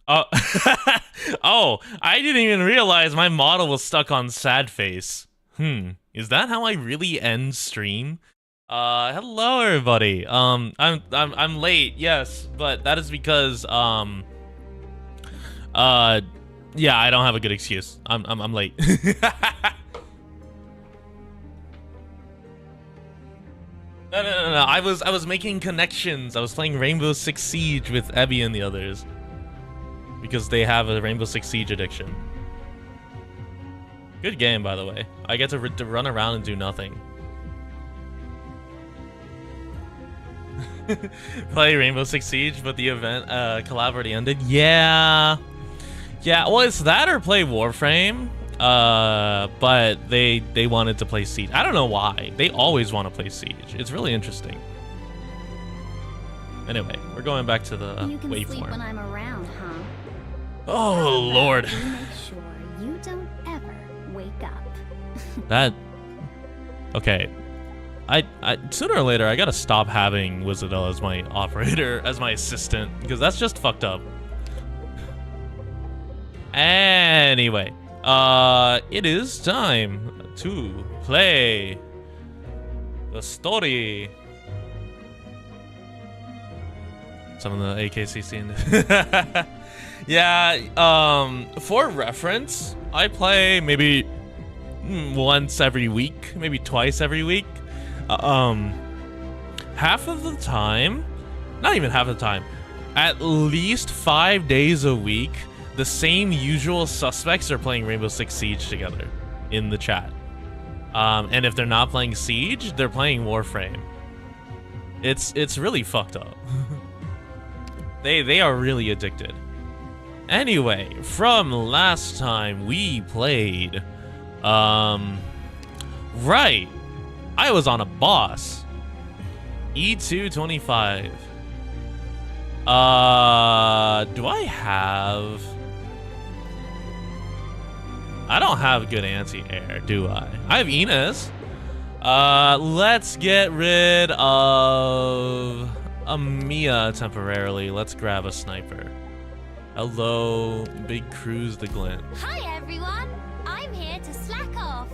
Oh, oh, I didn't even realize my model was stuck on sad face. Is that how I really end stream? Hello everybody. I'm late, yes, but that is because uh yeah, I don't have a good excuse. I'm late. No. I was making connections. I was playing Rainbow Six Siege with Abby and the others. Because they have a Rainbow Six Siege addiction. Good game, by the way. I get to run around and do nothing. Play Rainbow Six Siege, but the event collab already ended. Yeah. Well, it's that or play Warframe. But they wanted to play Siege. I don't know why. They always want to play Siege. It's really interesting. Anyway, we're going back to the you can waveform. Sleep when I'm around, huh? Oh Lord. You make sure you don't ever wake up. That. Okay. I sooner or later I gotta stop having Wizardell as my operator, as my assistant, because that's just fucked up. Anyway, it is time to play the story. Some of the AKCC in Yeah, for reference, I play maybe once every week, maybe twice every week. Half of the time, not even half the time, at least 5 days a week, the same usual suspects are playing Rainbow Six Siege together in the chat. And if they're not playing Siege, they're playing Warframe. It's really fucked up. They are really addicted. Anyway, from last time we played, right, I was on a boss, E225. Do I have? I don't have good anti-air, do I? I have Inez. Let's get rid of Mia temporarily. Let's grab a sniper. Hello, Big Cruz the Glint. Hi everyone, I'm here to slack off.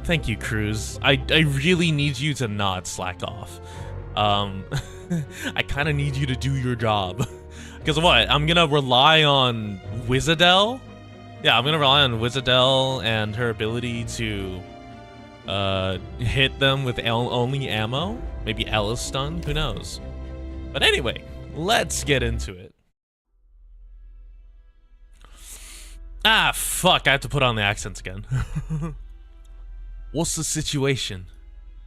Thank you, Cruz. I really need you to not slack off. I kind of need you to do your job. Because what? I'm gonna rely on Wizardell? Yeah, I'm gonna rely on Wizardell and her ability to hit them with only ammo. Maybe Ella's stun, who knows? But anyway, let's get into it. Ah, fuck, I have to put on the accents again. What's the situation?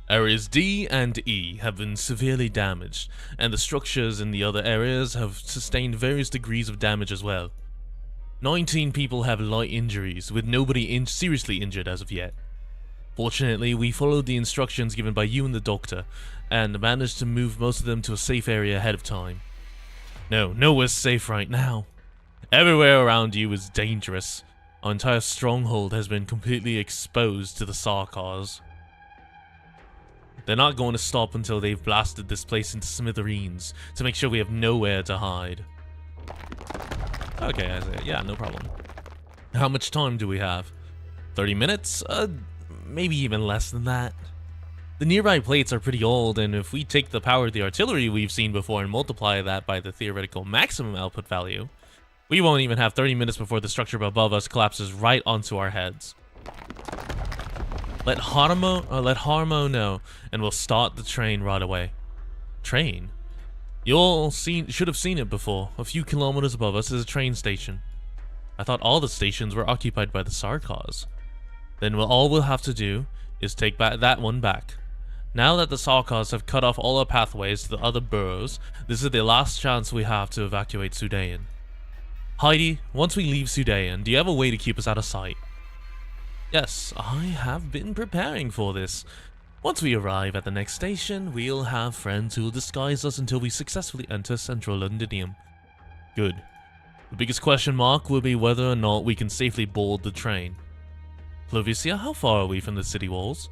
Areas D and E have been severely damaged, and the structures in the other areas have sustained various degrees of damage as well. 19 people have light injuries, with nobody seriously injured as of yet. Fortunately, we followed the instructions given by you and the doctor, and managed to move most of them to a safe area ahead of time. No, nowhere's safe right now. Everywhere around you is dangerous. Our entire stronghold has been completely exposed to the Sarkars. They're not going to stop until they've blasted this place into smithereens to make sure we have nowhere to hide. Okay, yeah, no problem. How much time do we have? 30 minutes? Maybe even less than that. The nearby plates are pretty old, and if we take the power of the artillery we've seen before and multiply that by the theoretical maximum output value, we won't even have 30 minutes before the structure above us collapses right onto our heads. Let Harmo know, and we'll start the train right away. Train? You all should have seen it before. A few kilometers above us is a train station. I thought all the stations were occupied by the Sarkars. Then all we'll have to do is take that one back. Now that the Sarkars have cut off all our pathways to the other boroughs, this is the last chance we have to evacuate Sudayan. Heidi, once we leave Sudayan, do you have a way to keep us out of sight? Yes, I have been preparing for this. Once we arrive at the next station, we'll have friends who will disguise us until we successfully enter Central Londinium. Good. The biggest question mark will be whether or not we can safely board the train. Flavisia, how far are we from the city walls?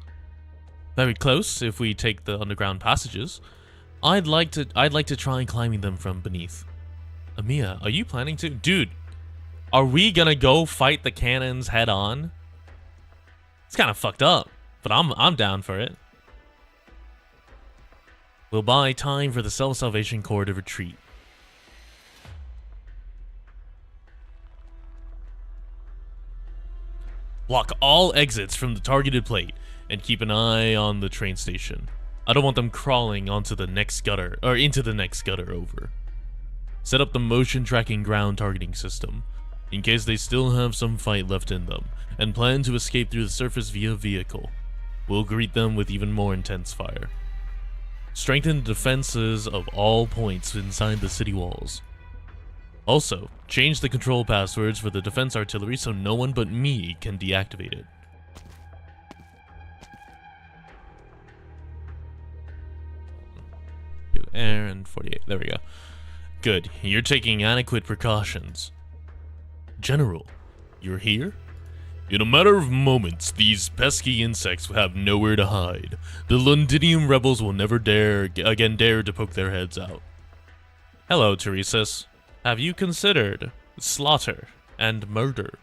Very close, if we take the underground passages. I'd like to try climbing them from beneath. Amiya, are you planning to? Dude, are we gonna go fight the cannons head on? It's kind of fucked up, but I'm down for it. We'll buy time for the Self-Salvation Corps to retreat. Block all exits from the targeted plate and keep an eye on the train station. I don't want them crawling onto the next gutter, or into the next gutter over. Set up the motion tracking ground targeting system, in case they still have some fight left in them, and plan to escape through the surface via vehicle. We'll greet them with even more intense fire. Strengthen the defenses of all points inside the city walls. Also, change the control passwords for the defense artillery so no one but me can deactivate it. Air and 48. There we go. Good. You're taking adequate precautions. General, you're here? In a matter of moments, these pesky insects will have nowhere to hide. The Londinium rebels will never dare to poke their heads out. Hello, Teresa's. Have you considered slaughter and murder?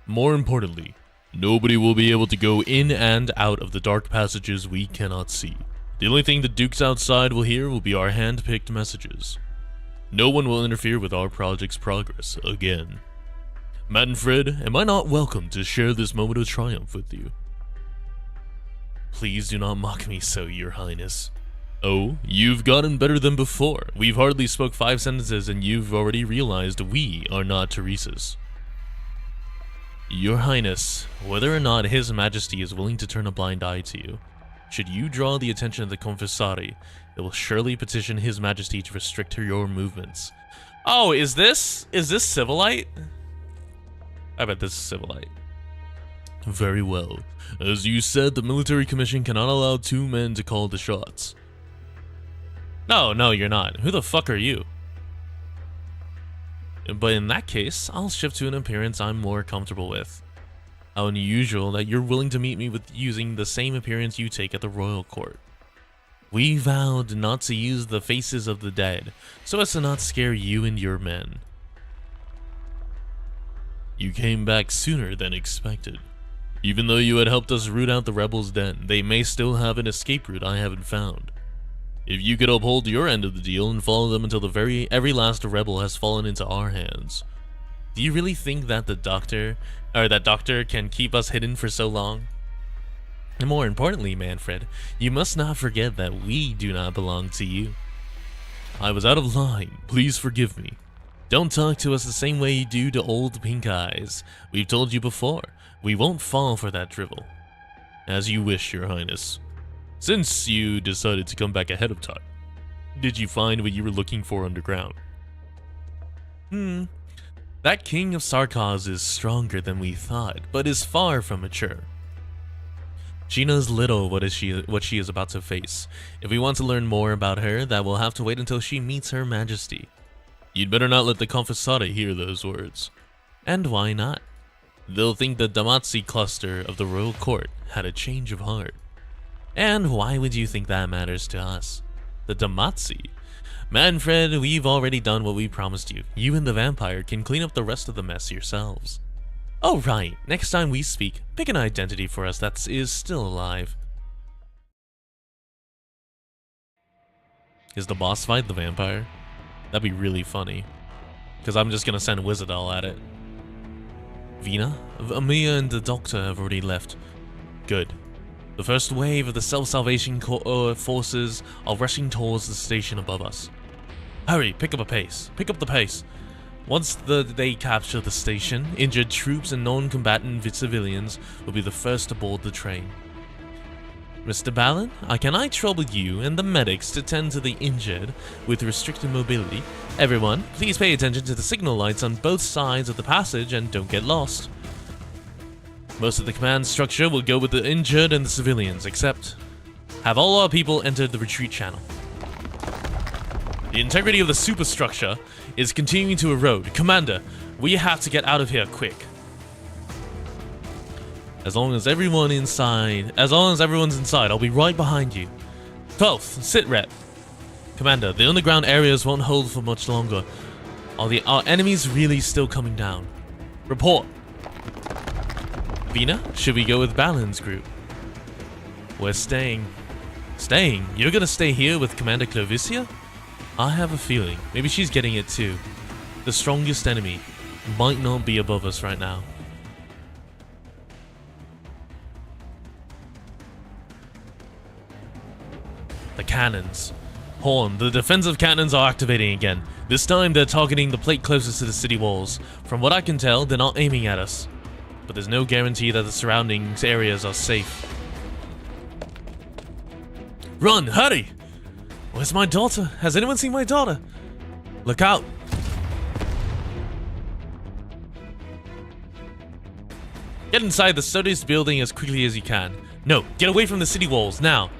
More importantly, nobody will be able to go in and out of the dark passages we cannot see. The only thing the Dukes outside will hear will be our hand-picked messages. No one will interfere with our project's progress again. Matt and Fred, am I not welcome to share this moment of triumph with you? Please do not mock me so, Your Highness. Oh, you've gotten better than before. We've hardly spoke 5 sentences and you've already realized we are not Teresa's. Your Highness, whether or not His Majesty is willing to turn a blind eye to you, should you draw the attention of the Confessari, it will surely petition His Majesty to restrict your movements. Oh, is this Civilite? I bet this is Civilite. Very well. As you said, the military commission cannot allow 2 men to call the shots. No, you're not. Who the fuck are you? But in that case, I'll shift to an appearance I'm more comfortable with. How unusual that you're willing to meet me with using the same appearance you take at the royal court. We vowed not to use the faces of the dead, so as to not scare you and your men. You came back sooner than expected. Even though you had helped us root out the rebels' den, they may still have an escape route I haven't found. If you could uphold your end of the deal and follow them until every last rebel has fallen into our hands, do you really think that that doctor can keep us hidden for so long? And more importantly, Manfred, you must not forget that we do not belong to you. I was out of line. Please forgive me. Don't talk to us the same way you do to old pink eyes. We've told you before, we won't fall for that drivel. As you wish, Your Highness. Since you decided to come back ahead of time, did you find what you were looking for underground? That King of Sarkaz is stronger than we thought, but is far from mature. She knows little what she is about to face. If we want to learn more about her, that will have to wait until she meets Her Majesty. You'd better not let the Confessata hear those words. And why not? They'll think the Damazi cluster of the royal court had a change of heart. And why would you think that matters to us? The Damazi? Manfred, we've already done what we promised you. You and the vampire can clean up the rest of the mess yourselves. Oh right, next time we speak, pick an identity for us that is still alive. Is the boss fight the vampire? That'd be really funny. Because I'm just gonna send Wizardal at it. Vina? Amiya and the doctor have already left. Good. The first wave of the Self-Salvation forces are rushing towards the station above us. Hurry, pick up the pace. Once they capture the station, injured troops and non-combatant civilians will be the first aboard the train. Mr. Balin, can I trouble you and the medics to tend to the injured with restricted mobility? Everyone, please pay attention to the signal lights on both sides of the passage and don't get lost. Most of the command structure will go with the injured and the civilians, except have all our people enter the retreat channel. The integrity of the superstructure is continuing to erode. Commander, we have to get out of here quick. As long as everyone's inside, I'll be right behind you. 12th, sit rep. Commander, the underground areas won't hold for much longer. Are our enemies really still coming down? Report. Vina, should we go with Balin's group? We're staying. Staying? You're gonna stay here with Commander Clovicia? I have a feeling. Maybe she's getting it too. The strongest enemy might not be above us right now. The cannons. Horn, the defensive cannons are activating again. This time they're targeting the plate closest to the city walls. From what I can tell, they're not aiming at us. But there's no guarantee that the surrounding areas are safe. Run, hurry! Where's my daughter? Has anyone seen my daughter? Look out! Get inside the studious building as quickly as you can. No, get away from the city walls, now!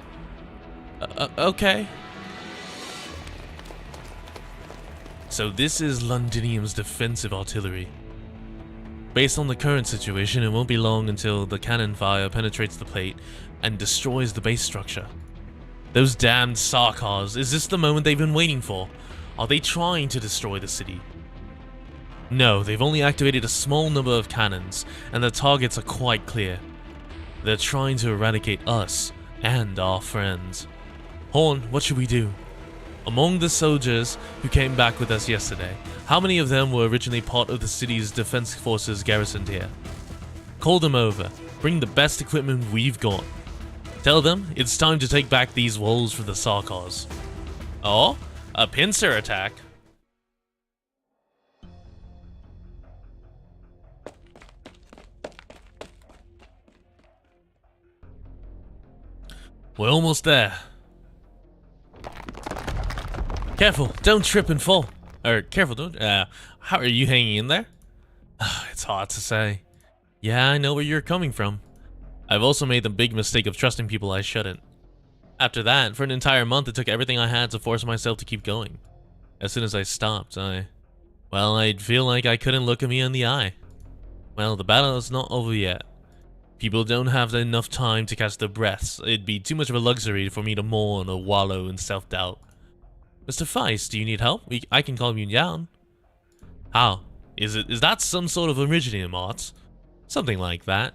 Okay. So this is Londinium's defensive artillery. Based on the current situation, it won't be long until the cannon fire penetrates the plate and destroys the base structure. Those damned Sarkars, is this the moment they've been waiting for? Are they trying to destroy the city? No, they've only activated a small number of cannons, and their targets are quite clear. They're trying to eradicate us and our friends. Horn, what should we do? Among the soldiers who came back with us yesterday, how many of them were originally part of the city's defense forces garrisoned here? Call them over. Bring the best equipment we've got. Tell them it's time to take back these walls from the Sarkars. Oh? A pincer attack? We're almost there. Careful, don't trip and fall. Or, careful, don't. How are you hanging in there? It's hard to say. Yeah, I know where you're coming from. I've also made the big mistake of trusting people I shouldn't. After that, for an entire month, it took everything I had to force myself to keep going. As soon as I stopped, I'd feel like I couldn't look at me in the eye. Well, the battle is not over yet. People don't have enough time to catch their breaths. It'd be too much of a luxury for me to mourn or wallow in self-doubt. Mr. Feist, do you need help? I can calm you down. How? Is that some sort of Iridium arts? Something like that.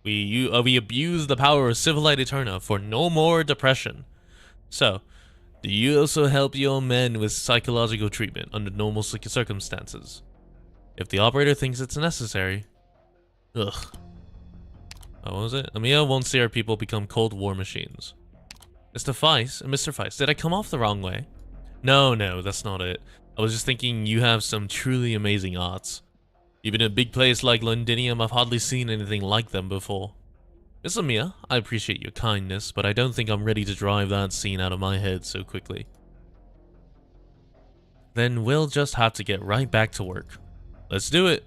We abuse the power of Civilite Eterna for no more depression. So, do you also help your men with psychological treatment under normal circumstances? If the operator thinks it's necessary. Ugh. What was it? Amiya won't see our people become Cold War machines. Mr. Feist, did I come off the wrong way? No, that's not it. I was just thinking you have some truly amazing arts. Even in a big place like Londinium, I've hardly seen anything like them before. Miss Amiya, I appreciate your kindness, but I don't think I'm ready to drive that scene out of my head so quickly. Then we'll just have to get right back to work. Let's do it.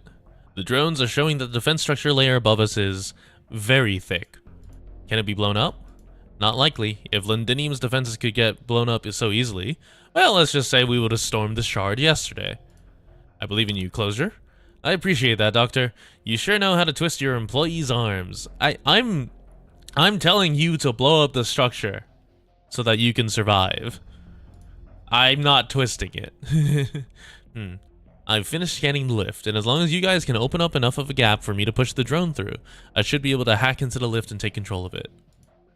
The drones are showing that the defense structure layer above us is very thick. Can it be blown up? Not likely. If Londinium's defenses could get blown up so easily, well, let's just say we would have stormed the shard yesterday. I believe in you, Closure. I appreciate that, Doctor. You sure know how to twist your employees' arms. I'm telling you to blow up the structure so that you can survive. I'm not twisting it. I've finished scanning the lift, and as long as you guys can open up enough of a gap for me to push the drone through, I should be able to hack into the lift and take control of it.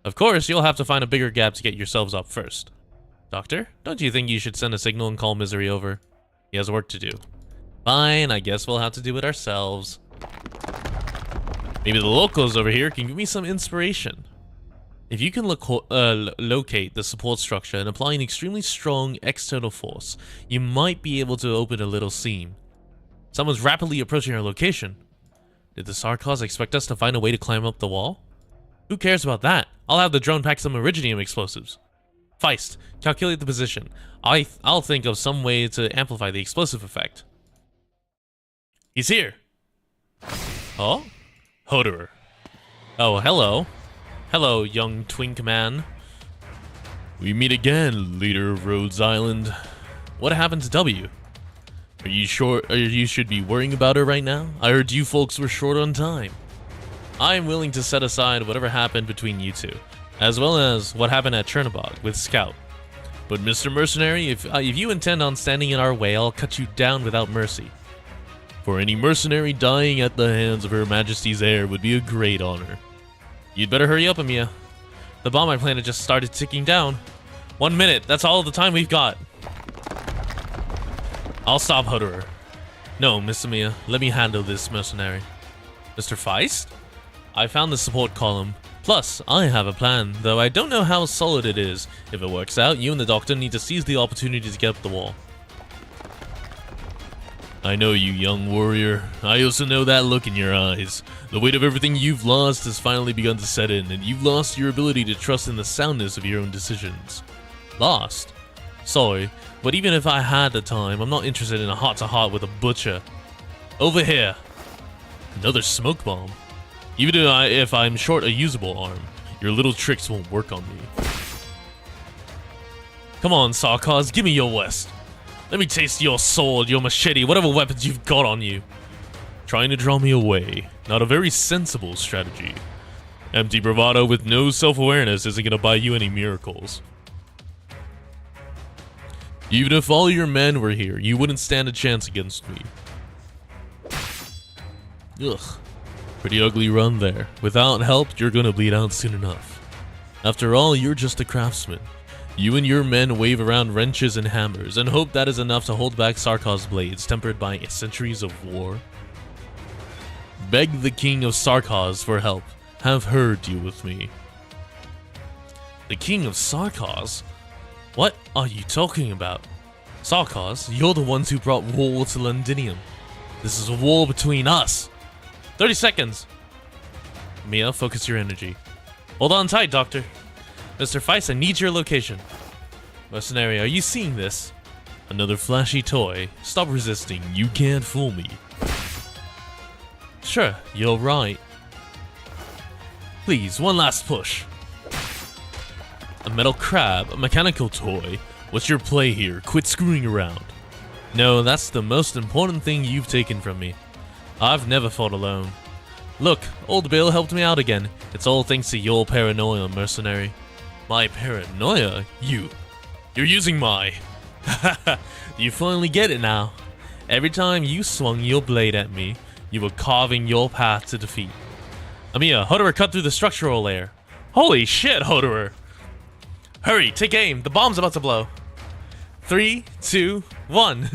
Of course, you'll have to find a bigger gap to get yourselves up first. Doctor, don't you think you should send a signal and call Misery over? He has work to do. Fine, I guess we'll have to do it ourselves. Maybe the locals over here can give me some inspiration. If you can locate the support structure and apply an extremely strong external force, you might be able to open a little seam. Someone's rapidly approaching our location. Did the Sarkars expect us to find a way to climb up the wall? Who cares about that? I'll have the drone pack some Iridium explosives. Feist, calculate the position. I'll think of some way to amplify the explosive effect. He's here. Oh? Hoederer. Oh, hello. Hello, young twink man. We meet again, leader of Rhodes Island. What happened to W? Are you sure you should be worrying about her right now? I heard you folks were short on time. I am willing to set aside whatever happened between you two, as well as what happened at Chernobog with Scout. But Mr. Mercenary, if you intend on standing in our way, I'll cut you down without mercy. For any mercenary dying at the hands of Her Majesty's heir would be a great honor. You'd better hurry up, Amiya. The bomb I planted just started ticking down. 1 minute, that's all the time we've got. I'll stop Hoederer. No, Miss Amiya, let me handle this mercenary. Mr. Feist? I found the support column. Plus, I have a plan, though I don't know how solid it is. If it works out, you and the doctor need to seize the opportunity to get up the wall. I know you, young warrior. I also know that look in your eyes. The weight of everything you've lost has finally begun to set in, and you've lost your ability to trust in the soundness of your own decisions. Lost? Sorry, but even if I had the time, I'm not interested in a heart-to-heart with a butcher. Over here. Another smoke bomb. Even if I'm short a usable arm, your little tricks won't work on me. Come on, Sarkaz, give me your West. Let me taste your sword, your machete, whatever weapons you've got on you. Trying to draw me away. Not a very sensible strategy. Empty bravado with no self-awareness isn't gonna buy you any miracles. Even if all your men were here, you wouldn't stand a chance against me. Ugh. Pretty ugly run there. Without help, you're gonna bleed out soon enough. After all, you're just a craftsman. You and your men wave around wrenches and hammers and hope that is enough to hold back Sarkaz's blades, tempered by centuries of war. Beg the king of Sarkaz for help. Have her deal with me. The king of Sarkaz? What are you talking about? Sarkaz, you're the ones who brought war to Londinium. This is a war between us. 30 seconds. Mia, focus your energy. Hold on tight, Doctor. Mr. Feist, I need your location. Mercenary, are you seeing this? Another flashy toy. Stop resisting. You can't fool me. Sure, you're right. Please, one last push. A metal crab, a mechanical toy. What's your play here? Quit screwing around. No, that's the most important thing you've taken from me. I've never fought alone. Look, old Bill helped me out again. It's all thanks to your paranoia, mercenary. My paranoia? You're using my... You finally get it now. Every time you swung your blade at me, you were carving your path to defeat. Amiya, Hoederer cut through the structural layer. Holy shit, Hoederer! Hurry, take aim. The bomb's about to blow. 3, 2, 1.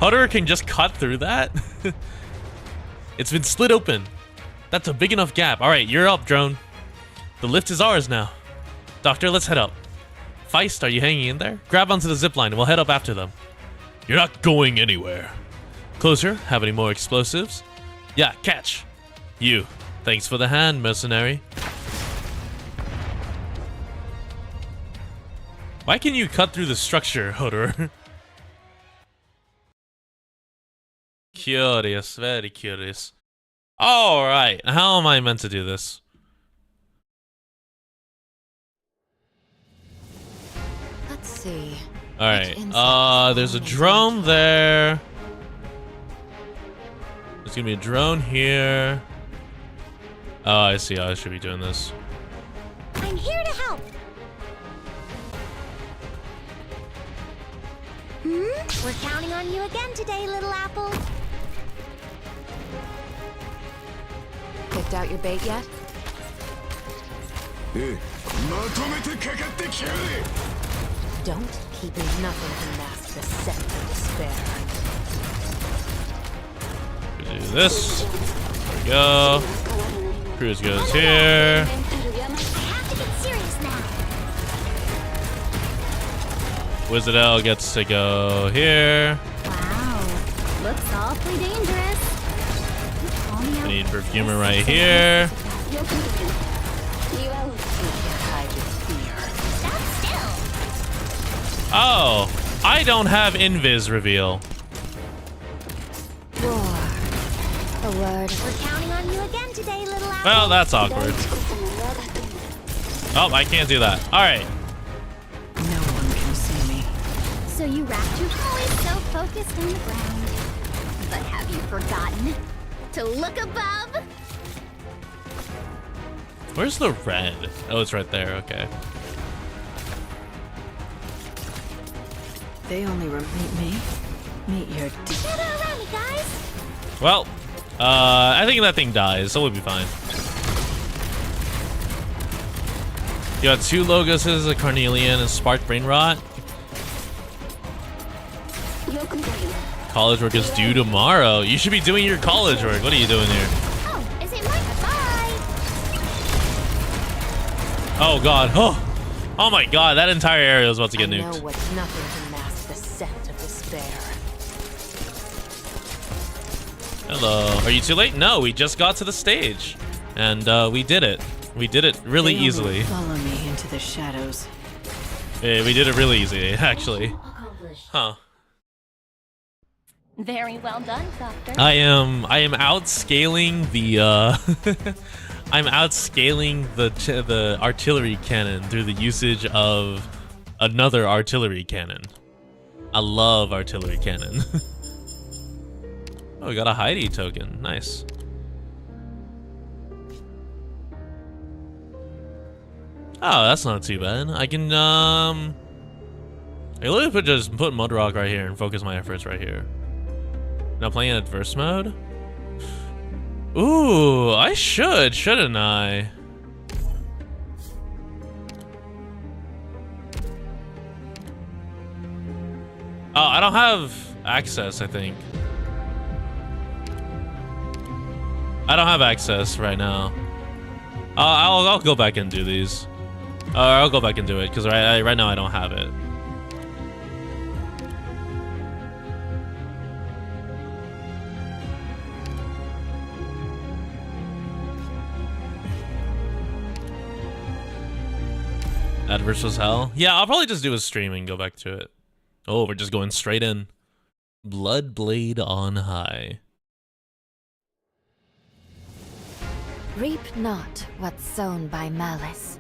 Hoederer can just cut through that? It's been split open. That's a big enough gap. Alright, you're up, drone. The lift is ours now. Doctor, let's head up. Feist, are you hanging in there? Grab onto the zipline and we'll head up after them. You're not going anywhere. Closer, have any more explosives? Yeah, catch. You. Thanks for the hand, mercenary. Why can you cut through the structure, Hoederer? Curious, very curious. Alright, how am I meant to do this? Let's see. Alright, there's a drone there. There's gonna be a drone here. Oh, I see how I should be doing this. I'm here to help. We're counting on you again today, little apple. Picked out your bait yet? Don't keep me nothing to mask the scent of despair. Do this. There we go. Cruise goes here. I have to get serious now. Wizard L gets to go here. Wow, looks awfully dangerous. I need perfumer right here. Oh, I don't have invis reveal. War. A word. We're counting on you again today, little apple. Well, that's awkward. Oh, I can't do that. All right. No one can see me. So you wrapped your toys so focused on the ground. But have you forgotten to look above? Where's the red? Oh, it's right there. Okay. They only meet your Gather around me, guys. Well, I think that thing dies, so we'll be fine. You got 2 Logoses, a Carnelian, and Spark Brain Rot. College work is due tomorrow. You should be doing your college work. What are you doing here? Oh, is it my bye? Oh god. Oh my god, that entire area is about to get I nuked. know what's nothing to mask the scent of despair. Hello. Are you too late? No, we just got to the stage. And we did it. We did it really easily. Follow me into the shadows. Yeah, we did it really easy, actually. Huh. Very well done, Doctor. I am outscaling the I'm outscaling the artillery cannon through the usage of another artillery cannon. I love artillery cannon. Oh, we got a Heidi token. Nice. Oh, that's not too bad. I can I literally just put Mudrock right here and focus my efforts right here. Now playing in adverse mode? Ooh, I shouldn't I? Oh, I don't have access, I think. I don't have access right now. I'll go back and do these. I'll go back and do it, because right now I don't have it. Adverse was hell? Yeah, I'll probably just do a stream and go back to it. Oh, we're just going straight in. Bloodblade on high. Reap not what's sown by malice.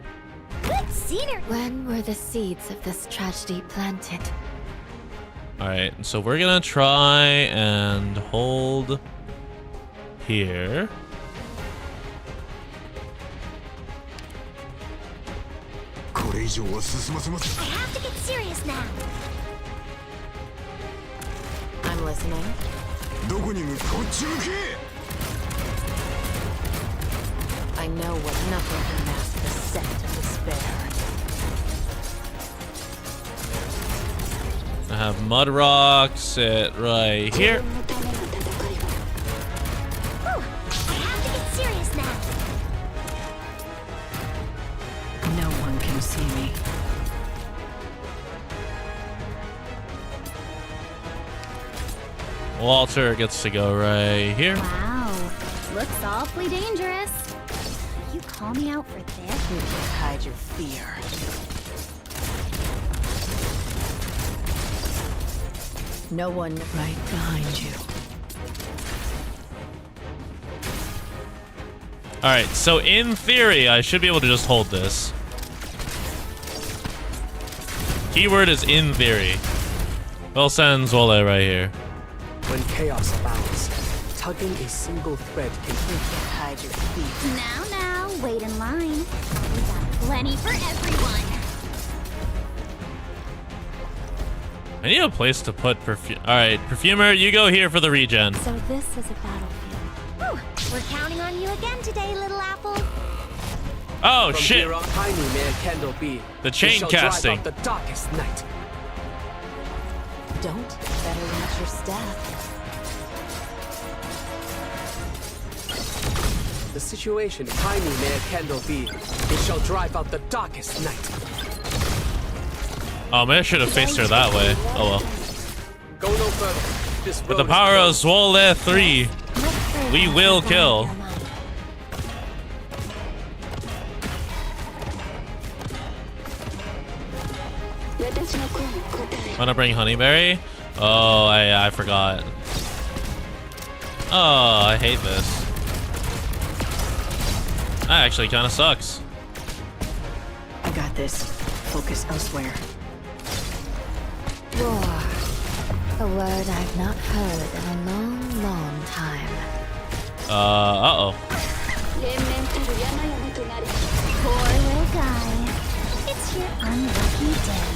Good scenery. When were the seeds of this tragedy planted? Alright, so we're gonna try and hold here. I have to get serious now. I'm listening. I know what nothing can mask the scent of despair. I have Mudrock sit right here. Whew, I have to get serious now. No one can see me. Walter gets to go right here. Wow, looks awfully dangerous. You call me out for this? You can't hide your fear. No one right behind you. Alright, so in theory, I should be able to just hold this. Keyword is in theory. We'll send Zwole right here. When chaos abounds, tugging a single thread can You can't hide your fear. Now, wait in line. We got plenty for everyone. I need a place to put perfume. Alright, Perfumer, you go here for the regen. So this is a battlefield. Whew, we're counting on you again today, little apple. Oh, From shit! here on, tiny may a candle be. The It chain shall drive casting. out the darkest night. Don't better watch your step. The situation tiny may a candle be. It shall drive out the darkest night. Oh, man, I should have faced her that way. Oh well. Go no further. This With road the is power of closed. Zwole 3, we will kill. Wanna bring Honeyberry? Oh, I forgot. Oh, I hate this. That actually kind of sucks. I got this. Focus elsewhere. War. A word I've not heard in a long, long time. Uh-oh. Poor little guy. It's your unlucky day.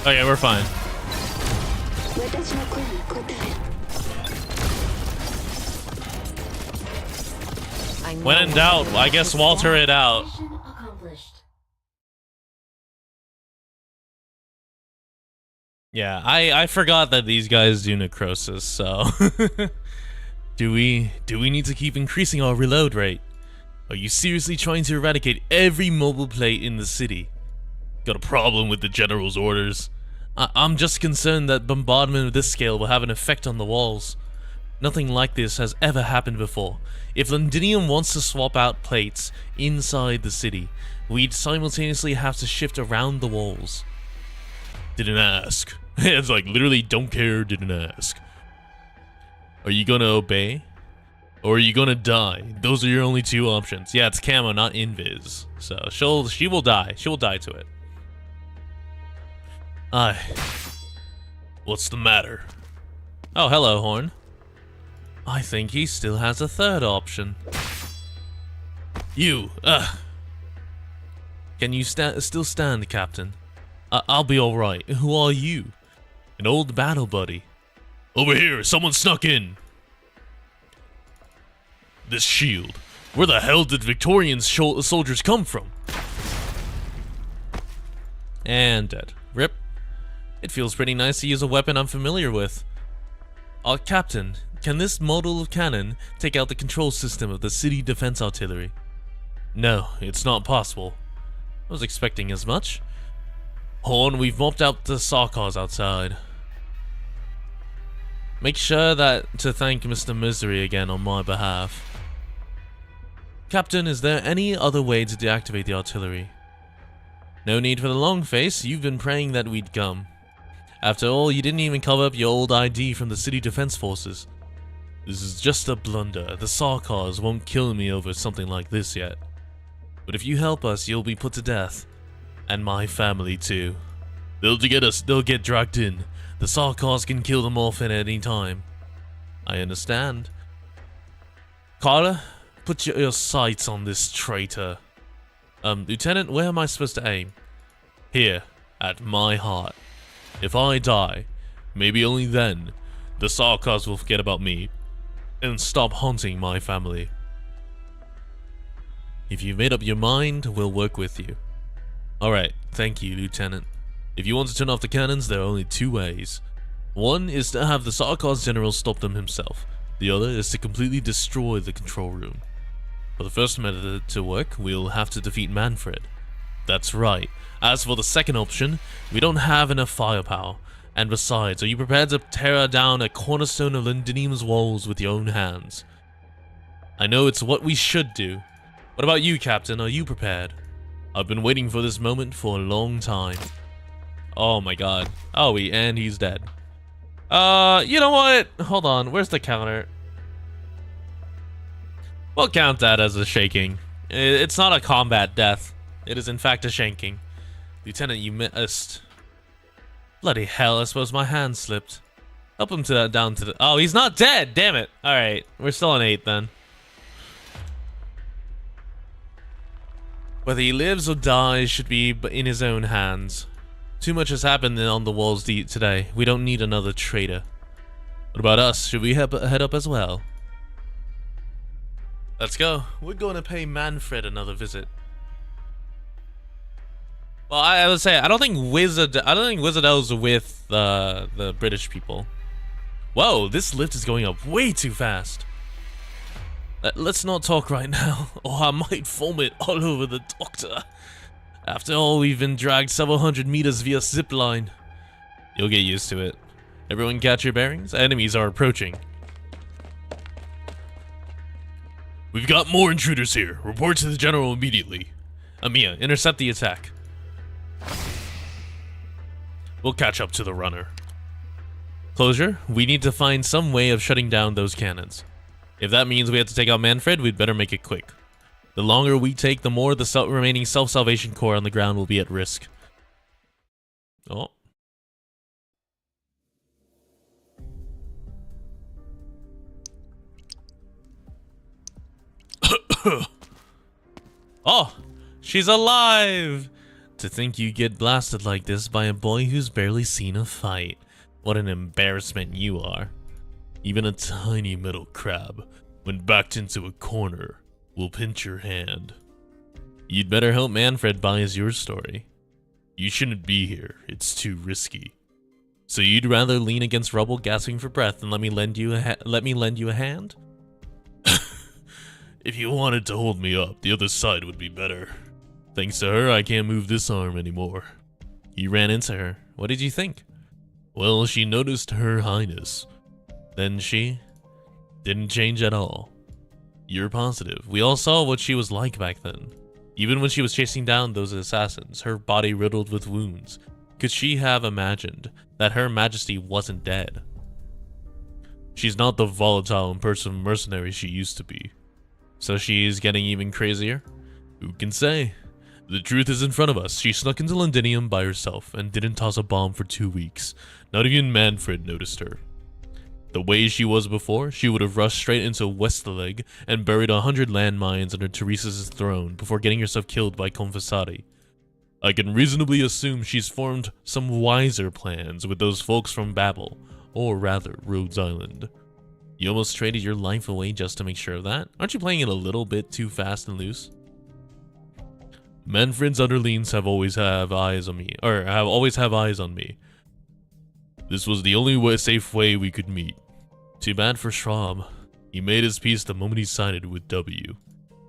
Okay, we're fine. When in doubt, I guess Walter it out. Yeah, I forgot that these guys do necrosis, so do we need to keep increasing our reload rate? Are you seriously trying to eradicate every mobile plate in the city? Got a problem with the general's orders? I'm just concerned that bombardment of this scale will have an effect on the walls. Nothing like this has ever happened before. If Londinium wants to swap out plates inside the city, we'd simultaneously have to shift around the walls. Didn't ask. It's like, literally, don't care, didn't ask. Are you gonna obey? Or are you gonna die? Those are your only two options. Yeah, it's camo, not invis. So, she will die. She will die to it. Aye. What's the matter? Oh, hello, Horn. I think he still has a third option. You, Can you still stand, Captain? I'll be alright. Who are you? An old battle buddy. Over here, someone snuck in. This shield. Where the hell did Victorian soldiers come from? And dead. Rip. It feels pretty nice to use a weapon I'm familiar with. Captain, can this model of cannon take out the control system of the city defense artillery? No, it's not possible. I was expecting as much. Horn, we've mopped out the Sarkars outside. Make sure to thank Mr. Misery again on my behalf. Captain, is there any other way to deactivate the artillery? No need for the long face, you've been praying that we'd come. After all, you didn't even cover up your old ID from the city defense forces. This is just a blunder. The Sarkars won't kill me over something like this yet. But if you help us, you'll be put to death. And my family too. They'll get dragged in. The Sarkars can kill them off at any time. I understand. Carter, put your sights on this traitor. Lieutenant, where am I supposed to aim? Here, at my heart. If I die, maybe only then, the Sarkars will forget about me and stop haunting my family. If you've made up your mind, we'll work with you. Alright, thank you, Lieutenant. If you want to turn off the cannons, there are only two ways. One is to have the Sarkars general stop them himself. The other is to completely destroy the control room. For the first method to work, we'll have to defeat Manfred. That's right. As for the second option, we don't have enough firepower. And besides, are you prepared to tear down a cornerstone of Londinium's walls with your own hands? I know it's what we should do. What about you, Captain? Are you prepared? I've been waiting for this moment for a long time. Oh my god. Oh, and he's dead. You know what? Hold on. Where's the counter? We'll count that as a shaking. It's not a combat death. It is in fact a shanking. Lieutenant, you missed. Bloody hell, I suppose my hand slipped. Help him down to the... Oh, he's not dead! Damn it! Alright, we're still on 8 then. Whether he lives or dies should be in his own hands. Too much has happened on the walls today. We don't need another traitor. What about us? Should we head up as well? Let's go. We're going to pay Manfred another visit. Well, I would say I don't think Wizardel's with the British people. Whoa, this lift is going up way too fast. Let's not talk right now, or I might vomit all over the doctor. After all, we've been dragged several hundred meters via zipline. You'll get used to it. Everyone catch your bearings? Enemies are approaching. We've got more intruders here. Report to the general immediately. Amiya, intercept the attack. We'll catch up to the runner. Closure, we need to find some way of shutting down those cannons. If that means we have to take out Manfred, we'd better make it quick. The longer we take, the more the remaining self-salvation core on the ground will be at risk. Oh. Oh, she's alive! To think you get blasted like this by a boy who's barely seen a fight. What an embarrassment you are. Even a tiny metal crab, when backed into a corner, will pinch your hand. You'd better hope Manfred buys your story. You shouldn't be here, it's too risky. So you'd rather lean against rubble gasping for breath than let me lend you a hand? If you wanted to hold me up, the other side would be better. Thanks to her, I can't move this arm anymore. You ran into her. What did you think? Well, she noticed Her Highness. Then she didn't change at all. You're positive. We all saw what she was like back then. Even when she was chasing down those assassins, her body riddled with wounds. Could she have imagined that Her Majesty wasn't dead? She's not the volatile, impulsive mercenary she used to be. So she's getting even crazier? Who can say? The truth is in front of us. She snuck into Londinium by herself and didn't toss a bomb for 2 weeks. Not even Manfred noticed her. The way she was before, she would have rushed straight into Westerleg and buried 100 landmines under Teresa's throne before getting herself killed by Confessati. I can reasonably assume she's formed some wiser plans with those folks from Babel, or rather, Rhodes Island. You almost traded your life away just to make sure of that? Aren't you playing it a little bit too fast and loose? Manfred's underlings have always have eyes on me. This was the only safe way we could meet. Too bad for Schraub. He made his peace the moment he sided with W.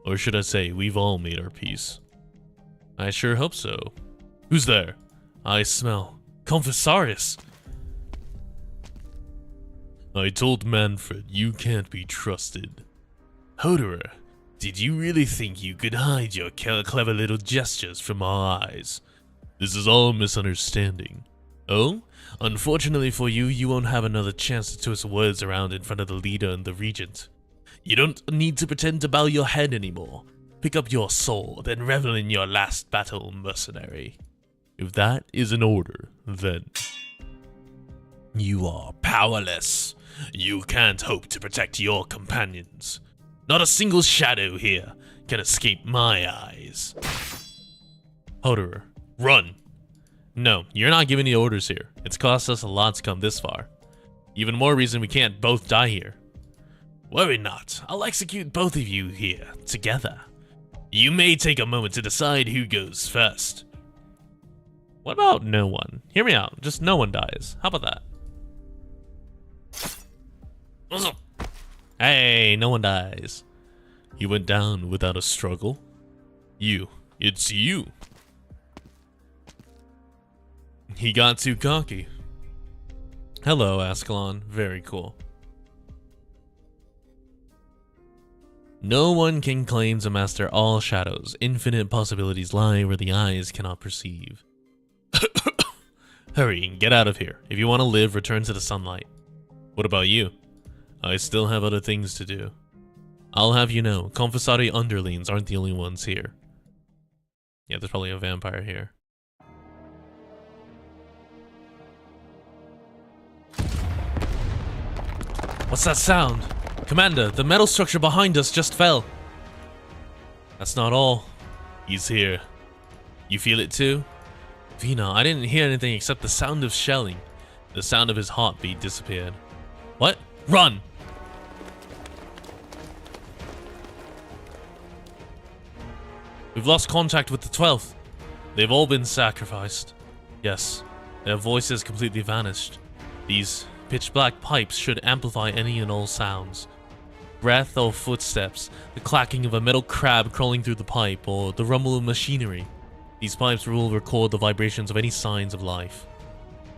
Or should I say, we've all made our peace. I sure hope so. Who's there? I smell Confessarius. I told Manfred you can't be trusted. Hoederer, did you really think you could hide your clever little gestures from our eyes? This is all misunderstanding. Oh? Unfortunately for you, you won't have another chance to twist words around in front of the leader and the regent. You don't need to pretend to bow your head anymore. Pick up your sword and revel in your last battle, mercenary. If that is an order, then... You are powerless. You can't hope to protect your companions. Not a single shadow here can escape my eyes. Hoederer, run! No, you're not giving the orders here. It's cost us a lot to come this far. Even more reason we can't both die here. Worry not, I'll execute both of you here, together. You may take a moment to decide who goes first. What about no one? Hear me out, just no one dies. How about that? Hey, no one dies. He went down without a struggle. It's you. He got too cocky. Hello, Ascalon. Very cool. No one can claim to master all shadows. Infinite possibilities lie where the eyes cannot perceive. Hurry and get out of here. If you want to live, return to the sunlight. What about you? I still have other things to do. I'll have you know, Confessati underlings aren't the only ones here. Yeah, there's probably a vampire here. What's that sound? Commander, the metal structure behind us just fell. That's not all. He's here. You feel it too? Vina, I didn't hear anything except the sound of shelling. The sound of his heartbeat disappeared. What? Run! We've lost contact with the 12th. They've all been sacrificed. Yes, their voices completely vanished. These pitch-black pipes should amplify any and all sounds. Breath or footsteps, the clacking of a metal crab crawling through the pipe, or the rumble of machinery. These pipes will record the vibrations of any signs of life.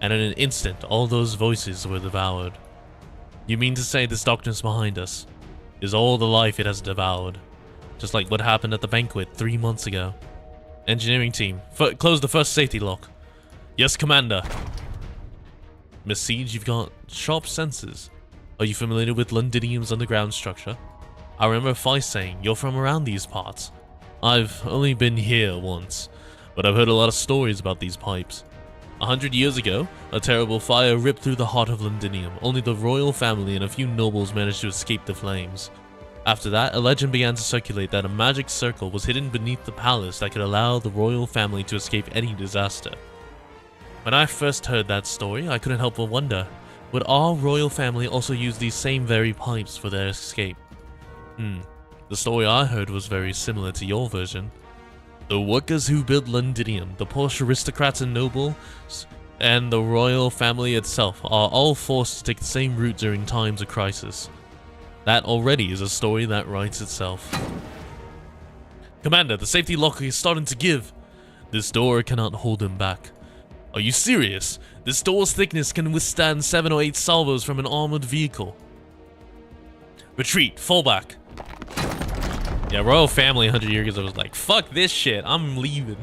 And in an instant, all those voices were devoured. You mean to say this darkness behind us is all the life it has devoured? Just like what happened at the banquet 3 months ago. Engineering team, close the first safety lock. Yes, Commander. Miss Siege, you've got sharp senses. Are you familiar with Londinium's underground structure? I remember Feist saying you're from around these parts. I've only been here once, but I've heard a lot of stories about these pipes. 100 years ago, a terrible fire ripped through the heart of Londinium. Only the royal family and a few nobles managed to escape the flames. After that, a legend began to circulate that a magic circle was hidden beneath the palace that could allow the royal family to escape any disaster. When I first heard that story, I couldn't help but wonder, would our royal family also use these same very pipes for their escape? The story I heard was very similar to your version. The workers who built Londinium, the posh aristocrats and nobles, and the royal family itself are all forced to take the same route during times of crisis. That already is a story that writes itself. Commander, the safety lock is starting to give. This door cannot hold him back. Are you serious? This door's thickness can withstand 7 or 8 salvos from an armored vehicle. Retreat, fall back. Yeah, royal family 100 years ago was like, fuck this shit, I'm leaving.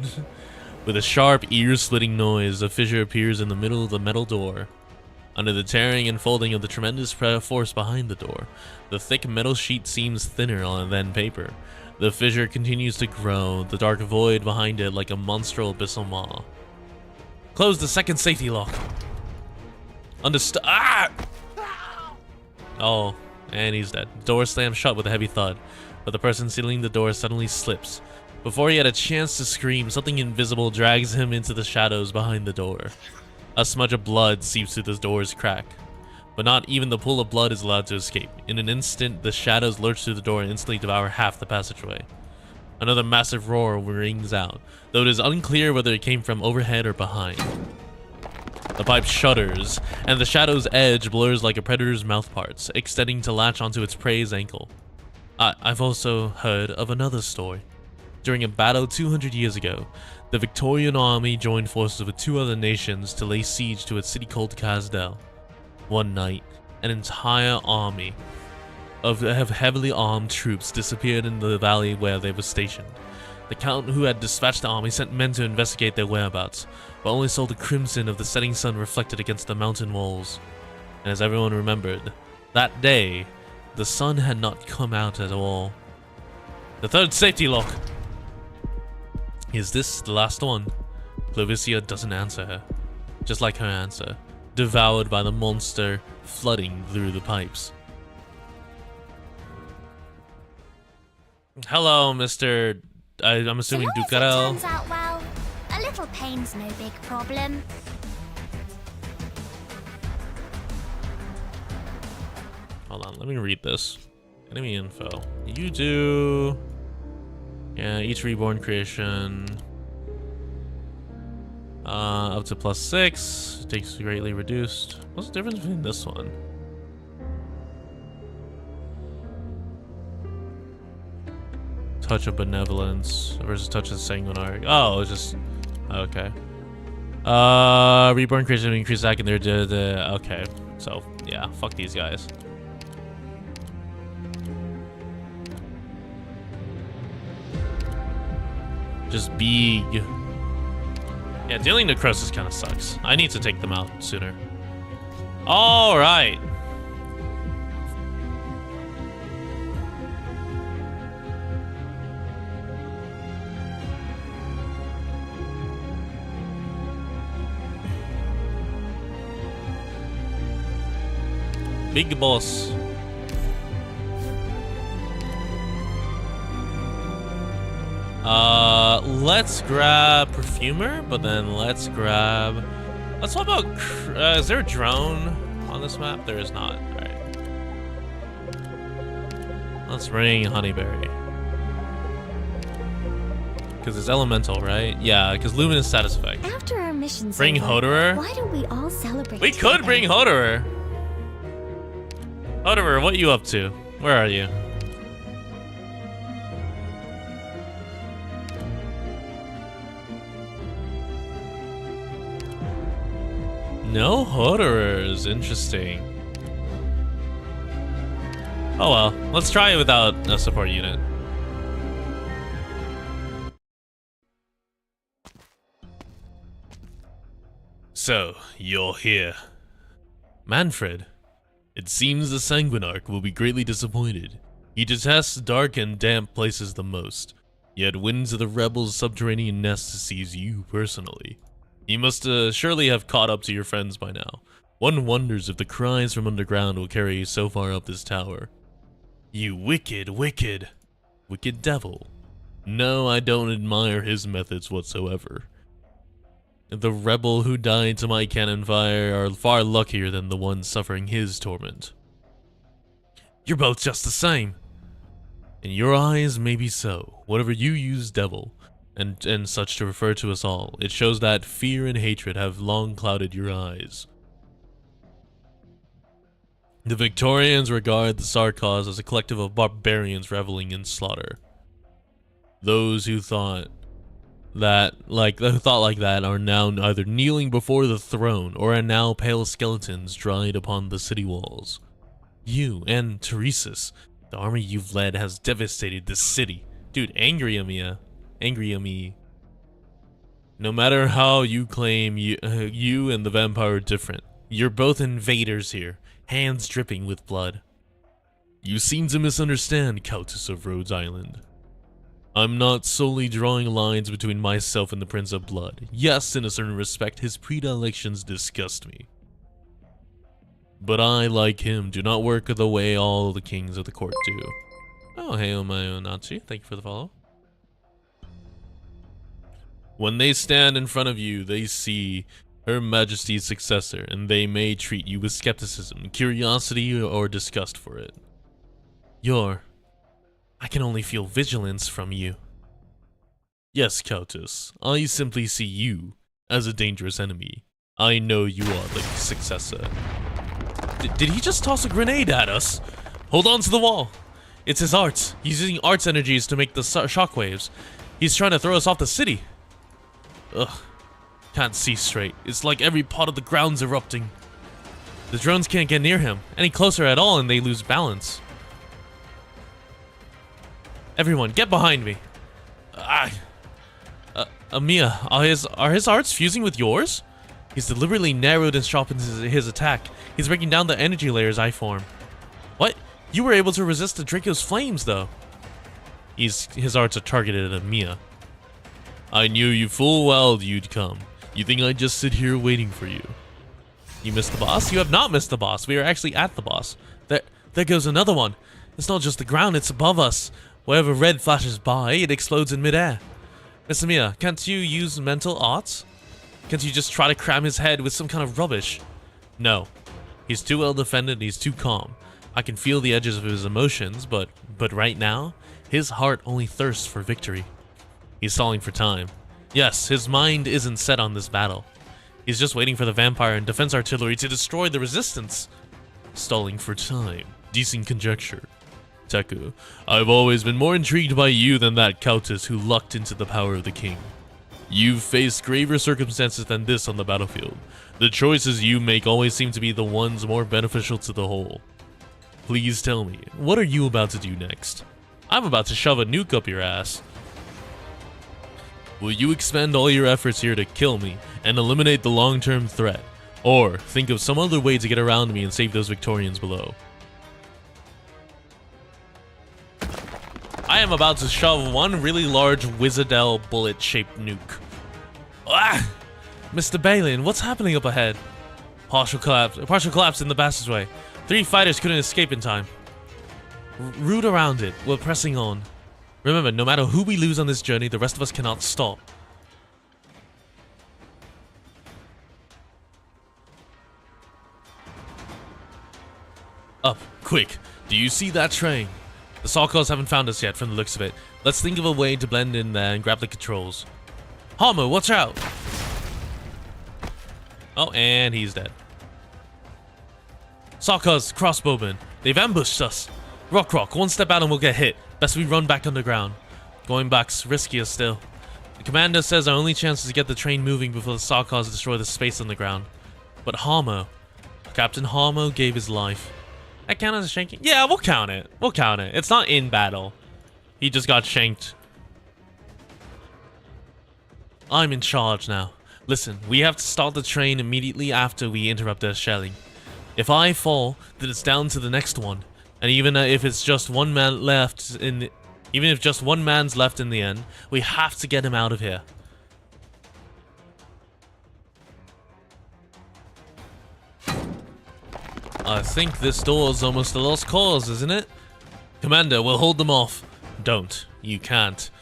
With a sharp, ear-splitting noise, a fissure appears in the middle of the metal door. Under the tearing and folding of the tremendous force behind the door, the thick metal sheet seems thinner than paper. The fissure continues to grow, the dark void behind it like a monstrous abyssal maw. Close the second safety lock. Ah! Oh, and he's dead. The door slams shut with a heavy thud, but the person sealing the door suddenly slips. Before he had a chance to scream, something invisible drags him into the shadows behind the door. A smudge of blood seeps through the door's crack, but not even the pool of blood is allowed to escape. In an instant, the shadows lurch through the door and instantly devour half the passageway. Another massive roar rings out, though it is unclear whether it came from overhead or behind. The pipe shudders, and the shadow's edge blurs like a predator's mouthparts, extending to latch onto its prey's ankle. I've also heard of another story. During a battle 200 years ago, the Victorian army joined forces with 2 other nations to lay siege to a city called Kazdel. One night, an entire army of heavily armed troops disappeared in the valley where they were stationed. The count who had dispatched the army sent men to investigate their whereabouts, but only saw the crimson of the setting sun reflected against the mountain walls. And as everyone remembered, that day, the sun had not come out at all. The third safety lock! Is this the last one? Clovicia doesn't answer her. Just like her answer, devoured by the monster flooding through the pipes. Hello, Mr. I'm assuming So long as it Ducarel. turns out well, a little pain's no big problem. Hold on, let me read this. Enemy info. You do... Yeah, each reborn creation... up to +6. Takes greatly reduced. What's the difference between this one? Touch of benevolence versus touch of sanguinary. Oh, it's just... Okay. Reborn creation increase that in their... Okay. So, yeah. Fuck these guys. Just big. Yeah, dealing necrosis kind of sucks. I need to take them out sooner. All right. Big boss. Let's grab Perfumer, but then let's swap out, is there a drone on this map? There is not, alright. Let's bring Honeyberry. Because it's elemental, right? Yeah, because Luminous status effect. After our mission's Bring over, Hoederer? why don't we all celebrate We together? could bring Hoederer. Hoederer, what you up to? Where are you? No Hoederers, interesting. Oh well, let's try it without a support unit. So, you're here. Manfred. It seems the Sanguinarch will be greatly disappointed. He detests dark and damp places the most, yet went into the rebels' subterranean nest to seize you personally. You must surely have caught up to your friends by now. One wonders if the cries from underground will carry you so far up this tower. You wicked, wicked, wicked devil. No, I don't admire his methods whatsoever. The rebel who died to my cannon fire are far luckier than the ones suffering his torment. You're both just the same. In your eyes, maybe so. Whatever you use, devil, and such to refer to us all, it shows that fear and hatred have long clouded your eyes. The Victorians regard the Sarkaz as a collective of barbarians reveling in slaughter. Those who thought like that are now either kneeling before the throne or are now pale skeletons dried upon the city walls. You and Teresis, the army you've led has devastated this city. Dude, angry at me. No matter how you claim you and the vampire are different, you're both invaders here, hands dripping with blood. You seem to misunderstand, Countess of Rhodes Island. I'm not solely drawing lines between myself and the Prince of Blood. Yes, in a certain respect, his predilections disgust me. But I, like him, do not work the way all the kings of the court do. Oh, hey, Omayonachi, thank you for the follow. When they stand in front of you, they see Her Majesty's successor, and they may treat you with skepticism, curiosity, or disgust for it. I can only feel vigilance from you. Yes, Countess, I simply see you as a dangerous enemy. I know you are the successor. Did he just toss a grenade at us? Hold on to the wall. It's his arts. He's using arts energies to make the shockwaves. He's trying to throw us off the city. Ugh. Can't see straight. It's like every part of the ground's erupting. The drones can't get near him any closer at all and they lose balance. Everyone, get behind me. Amiya, are his arts fusing with yours? He's deliberately narrowed and sharpened his attack. He's breaking down the energy layers I form. What? You were able to resist the Draco's flames, though. His arts are targeted at Amiya. I knew you full well you'd come. You think I'd just sit here waiting for you? You missed the boss? You have not missed the boss. We are actually at the boss. There goes another one. It's not just the ground, it's above us. Wherever red flashes by, it explodes in midair. Miss Amiya, can't you use mental arts? Can't you just try to cram his head with some kind of rubbish? No. He's too well defended and he's too calm. I can feel the edges of his emotions, but right now, his heart only thirsts for victory. He's stalling for time. Yes, his mind isn't set on this battle. He's just waiting for the vampire and defense artillery to destroy the resistance. Stalling for time. Decent conjecture. Teku, I've always been more intrigued by you than that Countess who lucked into the power of the king. You've faced graver circumstances than this on the battlefield. The choices you make always seem to be the ones more beneficial to the whole. Please tell me, what are you about to do next? I'm about to shove a nuke up your ass. Will you expend all your efforts here to kill me and eliminate the long-term threat? Or think of some other way to get around me and save those Victorians below? I am about to shove one really large Wizardell bullet-shaped nuke. Ah! Mr. Balin, what's happening up ahead? Partial collapse in the passageway. 3 fighters couldn't escape in time. Root around it. We're pressing on. Remember, no matter who we lose on this journey, the rest of us cannot stop. Up, quick. Do you see that train? The Sarkaz haven't found us yet from the looks of it. Let's think of a way to blend in there and grab the controls. Harmo, watch out! Oh, and he's dead. Sarkaz, crossbowmen. They've ambushed us. Rock, one step out and we'll get hit. Best we run back underground. Going back's riskier still. The commander says our only chance is to get the train moving before the Sarkaz destroy the space on the ground. But Harmo, Captain Harmo gave his life. That count as a shanking? Yeah, we'll count it. We'll count it. It's not in battle. He just got shanked. I'm in charge now. Listen, we have to start the train immediately after we interrupt their shelling. If I fall, then it's down to the next one. And even if it's just one man left even if just one man's left in the end, we have to get him out of here. I think this door is almost a lost cause, isn't it? Commander, we'll hold them off. Don't. You can't.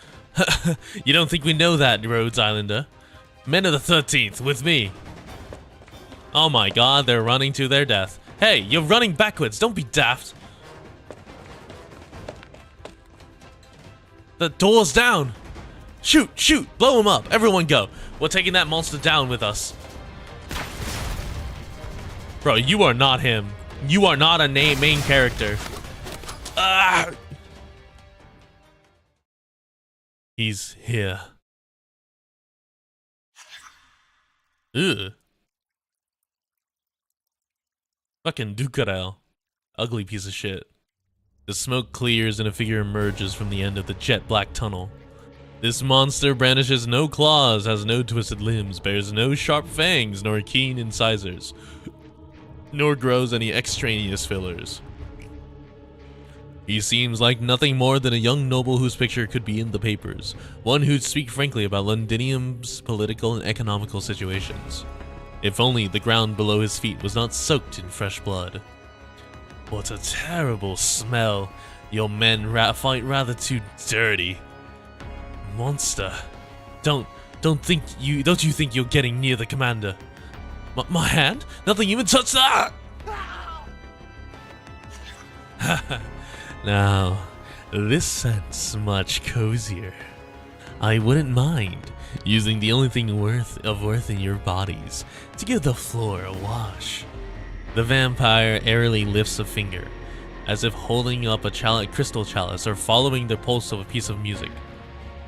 You don't think we know that, Rhodes Islander? Men of the 13th, with me. Oh my god, they're running to their death. Hey, you're running backwards. Don't be daft. The door's down. Shoot, shoot, blow him up. Everyone go. We're taking that monster down with us. Bro, you are not him. You are not a main character. Ah! He's here. Ugh. Fucking Hoederer. Ugly piece of shit. The smoke clears and a figure emerges from the end of the jet black tunnel. This monster brandishes no claws, has no twisted limbs, bears no sharp fangs, nor keen incisors, nor grows any extraneous fillers. He seems like nothing more than a young noble whose picture could be in the papers, one who'd speak frankly about Londinium's political and economical situations. If only the ground below his feet was not soaked in fresh blood. What a terrible smell. Your men fight rather too dirty. Monster. Don't you think you're getting near the commander? My hand? Nothing even touched that! Now, this scent's much cozier. I wouldn't mind using the only thing of worth in your bodies to give the floor a wash. The vampire airily lifts a finger, as if holding up a crystal chalice or following the pulse of a piece of music.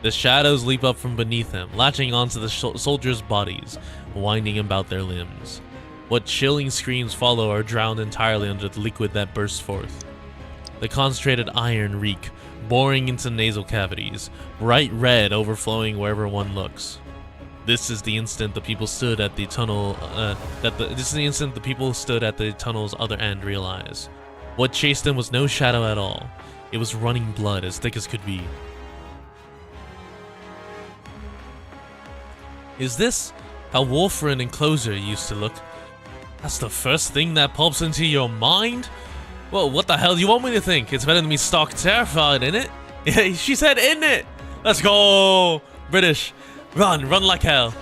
The shadows leap up from beneath him, latching onto the soldiers' bodies, winding about their limbs. What chilling screams follow are drowned entirely under the liquid that bursts forth. The concentrated iron reek, boring into nasal cavities, bright red overflowing wherever one looks. This is the instant the people stood at the tunnel. This is the instant the people stood at the tunnel's other end realize what chased them was no shadow at all. It was running blood as thick as could be. Is this how Warfarin and Closer used to look? That's the first thing that pops into your mind? Well, what the hell do you want me to think? It's better than me stark terrified, innit? She said, innit? Let's go! British. Run like hell.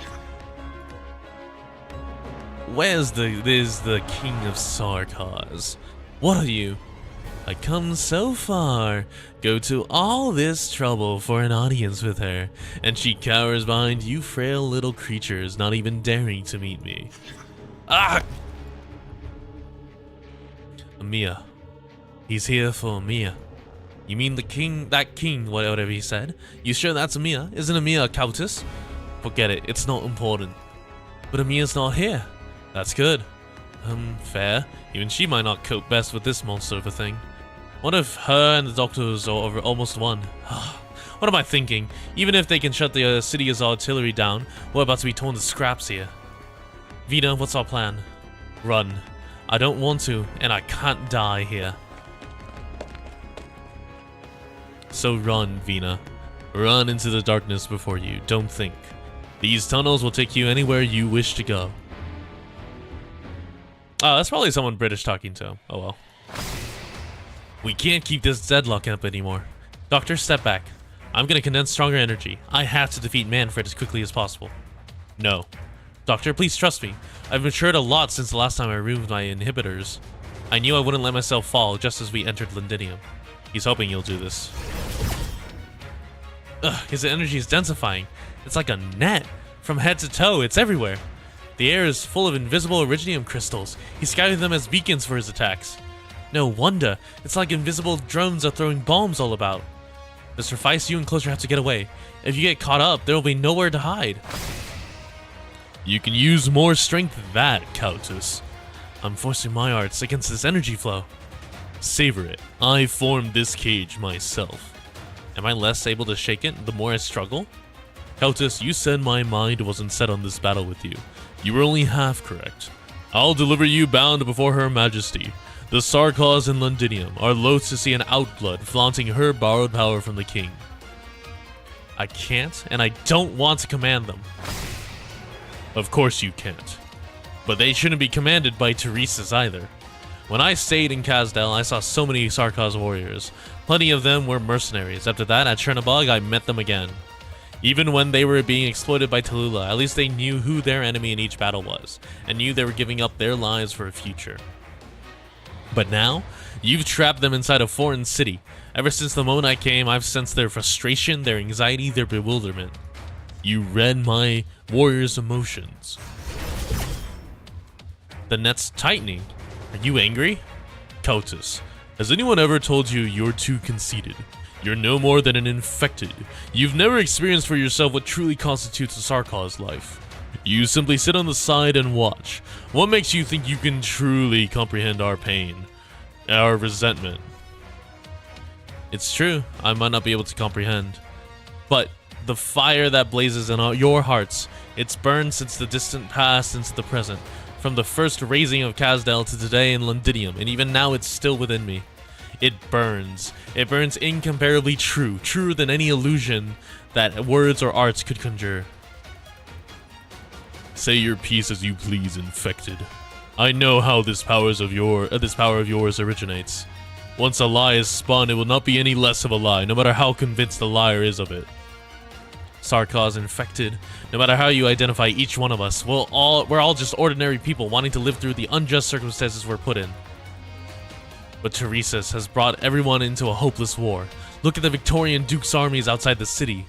There's the King of Sarkars. What are you? I come so far, go to all this trouble for an audience with her, and she cowers behind you frail little creatures, not even daring to meet me. Ah! Mia. He's here for Mia. You mean the king, that king, whatever he said? You sure that's Mia? Isn't Mia a countess? Forget it, it's not important. But Amia's not here. That's good. Fair. Even she might not cope best with this monster of a thing. What if her and the doctors are over almost one? What am I thinking? Even if they can shut the city's artillery down, we're about to be torn to scraps here. Vina, what's our plan? Run. I don't want to, and I can't die here. So run, Vina. Run into the darkness before you. Don't think. These tunnels will take you anywhere you wish to go. Oh, that's probably someone British talking to. Oh well. We can't keep this deadlock up anymore. Doctor, step back. I'm gonna condense stronger energy. I have to defeat Manfred as quickly as possible. No. Doctor, please trust me. I've matured a lot since the last time I removed my inhibitors. I knew I wouldn't let myself fall just as we entered Londinium. He's hoping you'll do this. Ugh, his energy is densifying. It's like a net. From head to toe, it's everywhere. The air is full of invisible Originium crystals. He's scouting them as beacons for his attacks. No wonder. It's like invisible drones are throwing bombs all about. Mr. Feist, you and Closer have to get away. If you get caught up, there will be nowhere to hide. You can use more strength than that, Countess. I'm forcing my arts against this energy flow. Savor it. I formed this cage myself. Am I less able to shake it the more I struggle? Countess, you said my mind wasn't set on this battle with you. You were only half correct. I'll deliver you bound before Her Majesty. The Sarkars in Londinium are loath to see an outblood flaunting her borrowed power from the king. I can't, and I don't want to command them. Of course you can't. But they shouldn't be commanded by Teresa's either. When I stayed in Kazdel, I saw so many Sarkaz warriors. Plenty of them were mercenaries. After that, at Chernobog, I met them again. Even when they were being exploited by Tallulah, at least they knew who their enemy in each battle was, and knew they were giving up their lives for a future. But now, you've trapped them inside a foreign city. Ever since the moment I came, I've sensed their frustration, their anxiety, their bewilderment. You read my warriors' emotions. The net's tightening. Are you angry? Kautus, has anyone ever told you you're too conceited? You're no more than an infected. You've never experienced for yourself what truly constitutes a Sarkaz life. You simply sit on the side and watch. What makes you think you can truly comprehend our pain? Our resentment? It's true, I might not be able to comprehend. But the fire that blazes in your hearts, it's burned since the distant past into the present. From the first raising of Kazdel to today in Londinium, and even now it's still within me. It burns. It burns incomparably true, truer than any illusion that words or arts could conjure. Say your piece as you please, infected. I know how this power of yours originates. Once a lie is spun, it will not be any less of a lie, no matter how convinced the liar is of it. Sarkaz infected. No matter how you identify each one of us, we're all just ordinary people wanting to live through the unjust circumstances we're put in. But Teresa's has brought everyone into a hopeless war. Look at the Victorian Duke's armies outside the city.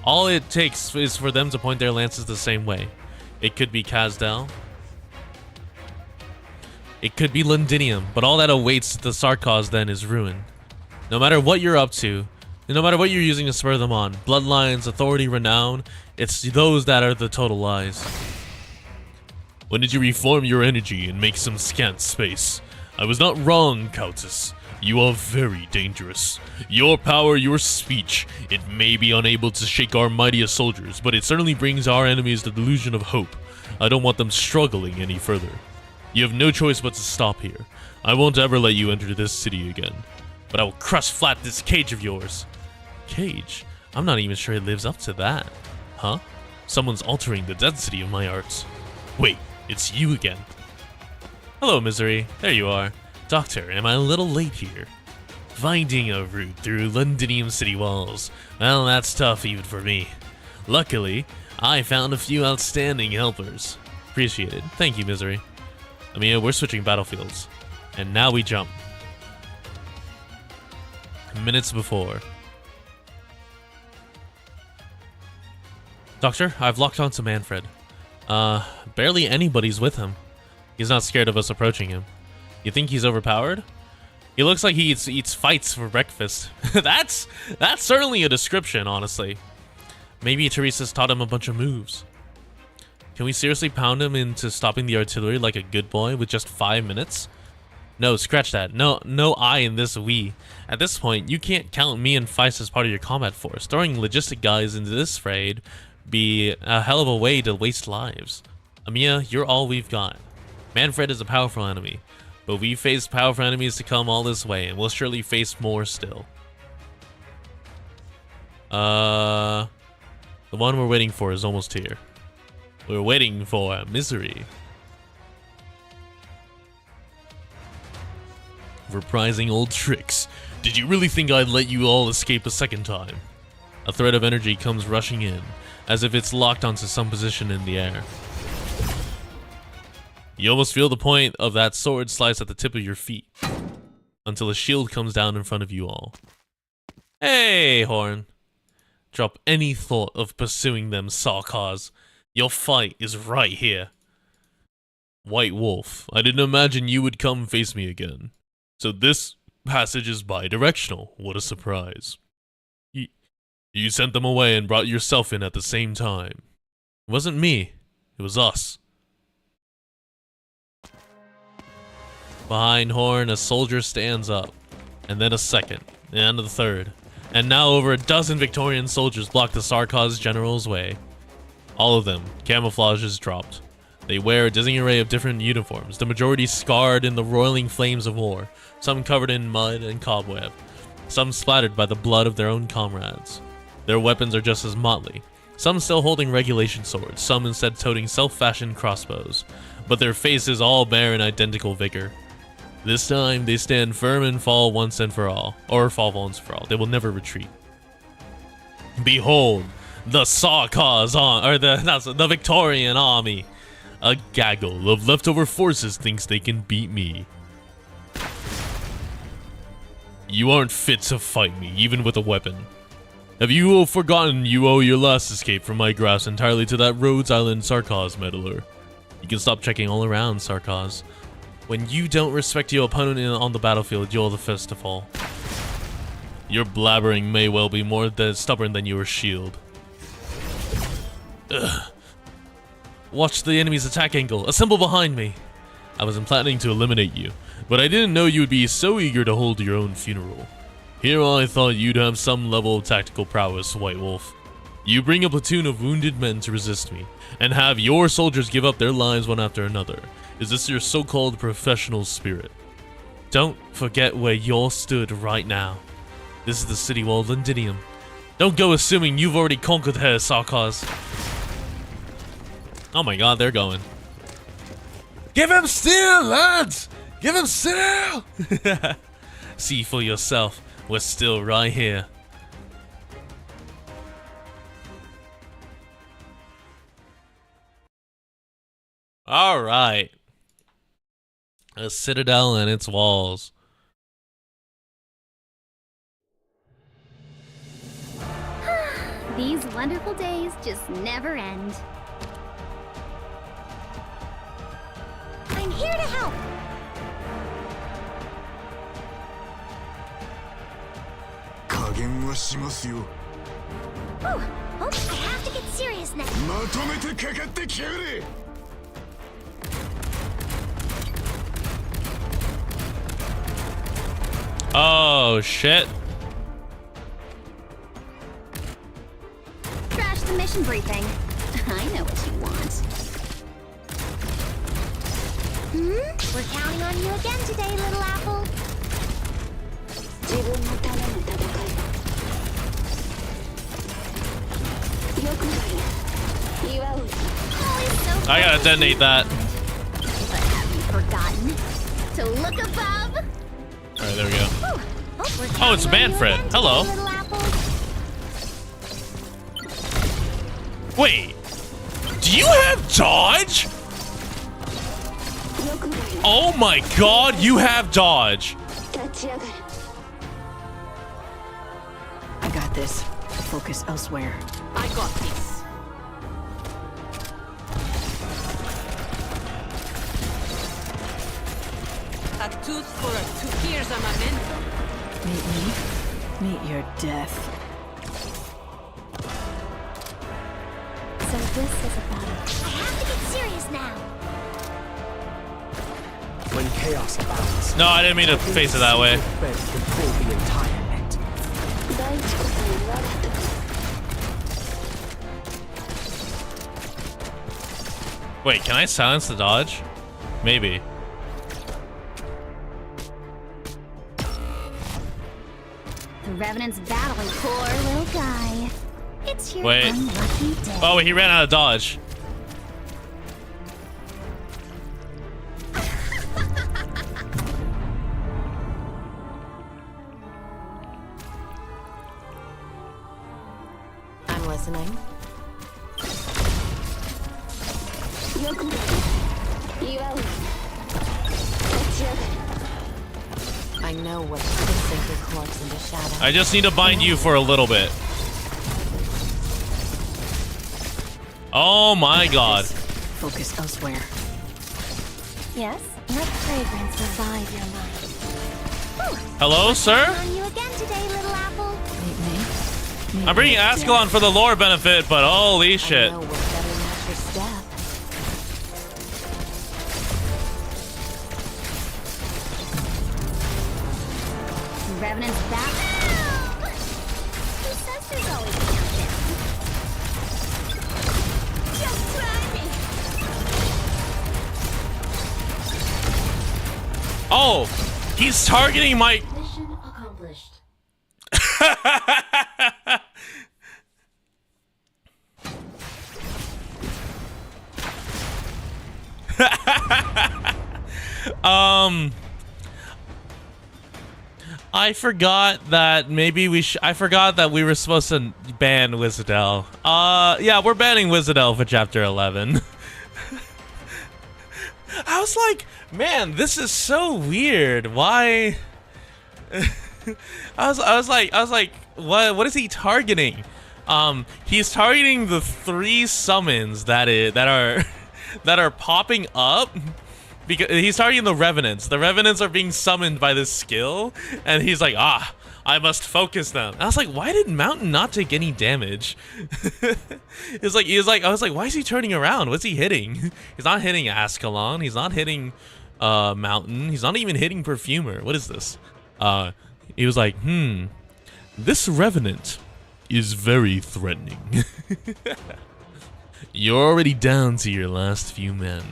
All it takes is for them to point their lances the same way. It could be Kazdel. It could be Londinium, but all that awaits the Sarkaz then is ruin. No matter what you're up to, no matter what you're using to spur them on, bloodlines, authority, renown, it's those that are the total lies. When did you reform your energy and make some scant space? I was not wrong, Kautus. You are very dangerous. Your power, your speech, it may be unable to shake our mightiest soldiers, but it certainly brings our enemies the delusion of hope. I don't want them struggling any further. You have no choice but to stop here. I won't ever let you enter this city again. But I will crush flat this cage of yours. Cage? I'm not even sure it lives up to that. Huh? Someone's altering the density of my arts. Wait, it's you again. Hello, Misery. There you are. Doctor, am I a little late here? Finding a route through Londinium city walls. Well, that's tough even for me. Luckily, I found a few outstanding helpers. Appreciated. Thank you, Misery. I mean, we're switching battlefields. And now we jump. Minutes before. Doctor, I've locked onto Manfred. Barely anybody's with him. He's not scared of us approaching him. You think he's overpowered? He looks like he eats fights for breakfast. That's certainly a description, honestly. Maybe Teresa's taught him a bunch of moves. Can we seriously pound him into stopping the artillery like a good boy with just 5 minutes? No, scratch that. No I in this we. At this point, you can't count me and Feist as part of your combat force. Throwing logistic guys into this fray be a hell of a way to waste lives. Amiya, you're all we've got. Manfred is a powerful enemy, but we've faced powerful enemies to come all this way, and we'll surely face more still. The one we're waiting for is almost here. We're waiting for Misery. Reprising old tricks. Did you really think I'd let you all escape a second time? A thread of energy comes rushing in, as if it's locked onto some position in the air. You almost feel the point of that sword slice at the tip of your feet, until a shield comes down in front of you all. Hey, Horn. Drop any thought of pursuing them, Sarkaz. Your fight is right here. White Wolf, I didn't imagine you would come face me again. So this passage is bi-directional. What a surprise. You sent them away and brought yourself in at the same time. It wasn't me. It was us. Behind Horn, a soldier stands up. And then a second. And a third. And now over a dozen Victorian soldiers block the Sarkaz general's way. All of them, camouflage is dropped. They wear a dizzying array of different uniforms, the majority scarred in the roiling flames of war, some covered in mud and cobweb, some splattered by the blood of their own comrades. Their weapons are just as motley, some still holding regulation swords, some instead toting self-fashioned crossbows, but their faces all bear an identical vigor. This time, they stand firm and fall once and for all. Or fall once for all. They will never retreat. Behold, the Sarkaz the Victorian army. A gaggle of leftover forces thinks they can beat me. You aren't fit to fight me, even with a weapon. Have you forgotten you owe your last escape from my grasp entirely to that Rhodes Island Sarkaz meddler? You can stop checking all around, Sarkaz. When you don't respect your opponent on the battlefield, you're the first to fall. Your blabbering may well be more stubborn than your shield. Ugh. Watch the enemy's attack angle. Assemble behind me. I was planning to eliminate you, but I didn't know you would be so eager to hold your own funeral. Here I thought you'd have some level of tactical prowess, White Wolf. You bring a platoon of wounded men to resist me, and have your soldiers give up their lives one after another. Is this your so-called professional spirit? Don't forget where you're stood right now. This is the city wall of Londinium. Don't go assuming you've already conquered her, Sarkaz. Oh my god, they're going. Give him steel, lads! Give him steel! See for yourself. We're still right here. Alright. A citadel and its walls. These wonderful days just never end. I'm here to help. Oh, I have to get serious now. Oh shit. Trash the mission briefing. I know what you want. We're counting on you again today, little apple. I gotta detonate that. But have you forgotten to look above? Alright, there we go. Oh, it's Manfred. Hello. Wait. Do you have dodge? Oh my god, you have dodge. I got this. Focus elsewhere. I got this. A tooth for a tooth. Here's a memento. Meet me. Meet your death. So this is a battle. I have to get serious now. When chaos abounds, No, I didn't mean to face it that way. Synthwave can pull the entire net. Wait, can I silence the dodge? Maybe. The Revenant's battling poor little guy. It's your Wait. unlucky day. Oh, he ran out of dodge. I'm listening. I know what can sink your corpse into shadow. I just need to bind you for a little bit. Oh my god. Focus elsewhere. Yes? Let fragrance revive your mind. Hello, sir? On you again today, little apple. Meet me. I'm bringing Ascalon for the lore benefit, but holy shit. I know what better match your step. The Revenant's back. Who says there's always a countdown? Just try me. Oh, he's targeting my... Mission accomplished. I forgot that maybe I forgot that we were supposed to ban Wizardel. Yeah, we're banning Wizardel for chapter 11. I was like, man, this is so weird. Why? I was like, what is he targeting? He's targeting the 3 summons that are popping up. Because he's targeting the Revenants. The Revenants are being summoned by this skill, and he's like, I must focus them. And I was like, why did Mountain not take any damage? I was like, why is he turning around? What's he hitting? He's not hitting Ascalon. He's not hitting Mountain. He's not even hitting Perfumer. What is this? He was like, this Revenant is very threatening. You're already down to your last few men.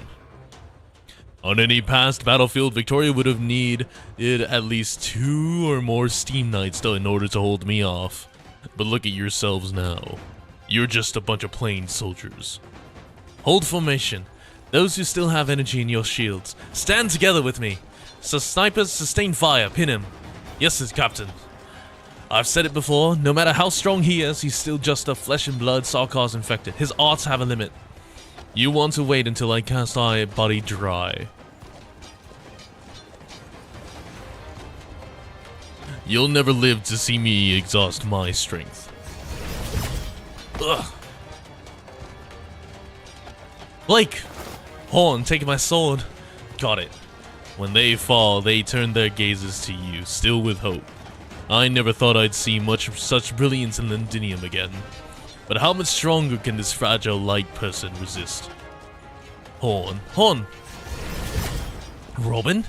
On any past battlefield, Victoria would have needed at least 2 or more Steam Knights in order to hold me off. But look at yourselves now. You're just a bunch of plain soldiers. Hold formation. Those who still have energy in your shields, stand together with me. So snipers, sustain fire, pin him. Yes, his captain. I've said it before, no matter how strong he is, he's still just a flesh and blood Sarkaz infected. His arts have a limit. You want to wait until I cast thy body dry. You'll never live to see me exhaust my strength. Ugh. Blake! Horn, take my sword. Got it. When they fall, they turn their gazes to you, still with hope. I never thought I'd see much of such brilliance in Londinium again. But how much stronger can this fragile light person resist? Horn. Horn! Robin?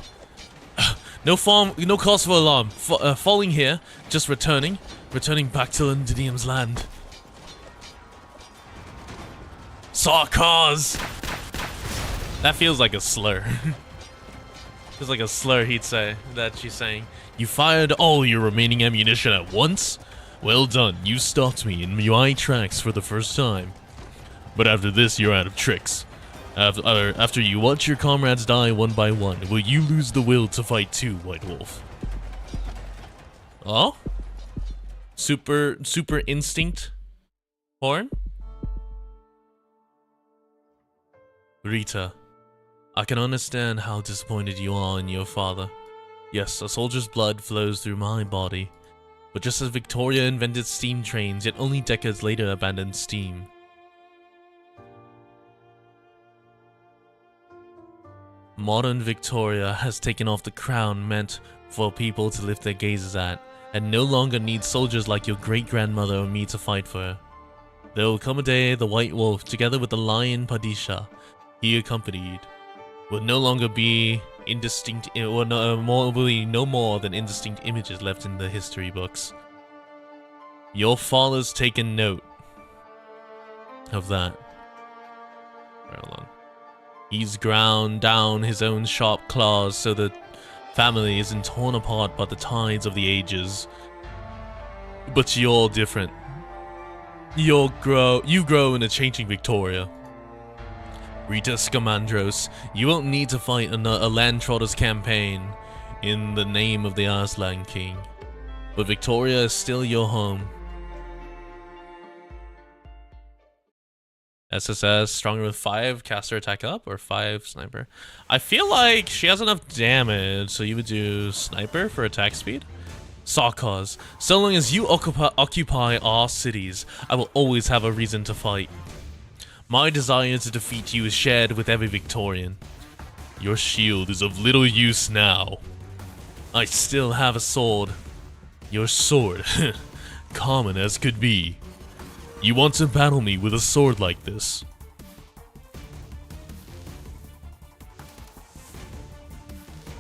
No cause for alarm. Falling here, just returning back to Londinium's land. Sarkaz! That feels like a slur. Feels like a slur he'd say, that she's saying. You fired all your remaining ammunition at once? Well done, you stopped me in my tracks for the first time. But after this, you're out of tricks. After you watch your comrades die one by one, will you lose the will to fight too, White Wolf? Oh? Super instinct? Horn? Rita, I can understand how disappointed you are in your father. Yes, a soldier's blood flows through my body. But just as Victoria invented steam trains, yet only decades later abandoned steam. Modern Victoria has taken off the crown meant for people to lift their gazes at, and no longer needs soldiers like your great-grandmother or me to fight for her. There will come a day the White Wolf, together with the Lion Padisha he accompanied, will no longer be indistinct, or will be no more than indistinct images left in the history books. Your father's taken note of that. Hold on. He's ground down his own sharp claws so the family isn't torn apart by the tides of the ages. But you're different. You grow in a changing Victoria. Rita Scamandros, you won't need to fight a Landtrotter's campaign in the name of the Arslan King. But Victoria is still your home. SSS, stronger with 5, caster attack up, or 5 sniper. I feel like she has enough damage, so you would do sniper for attack speed? Sarkaz, so long as you occupy our cities, I will always have a reason to fight. My desire to defeat you is shared with every Victorian. Your shield is of little use now. I still have a sword. Your sword, common as could be. You want to battle me with a sword like this?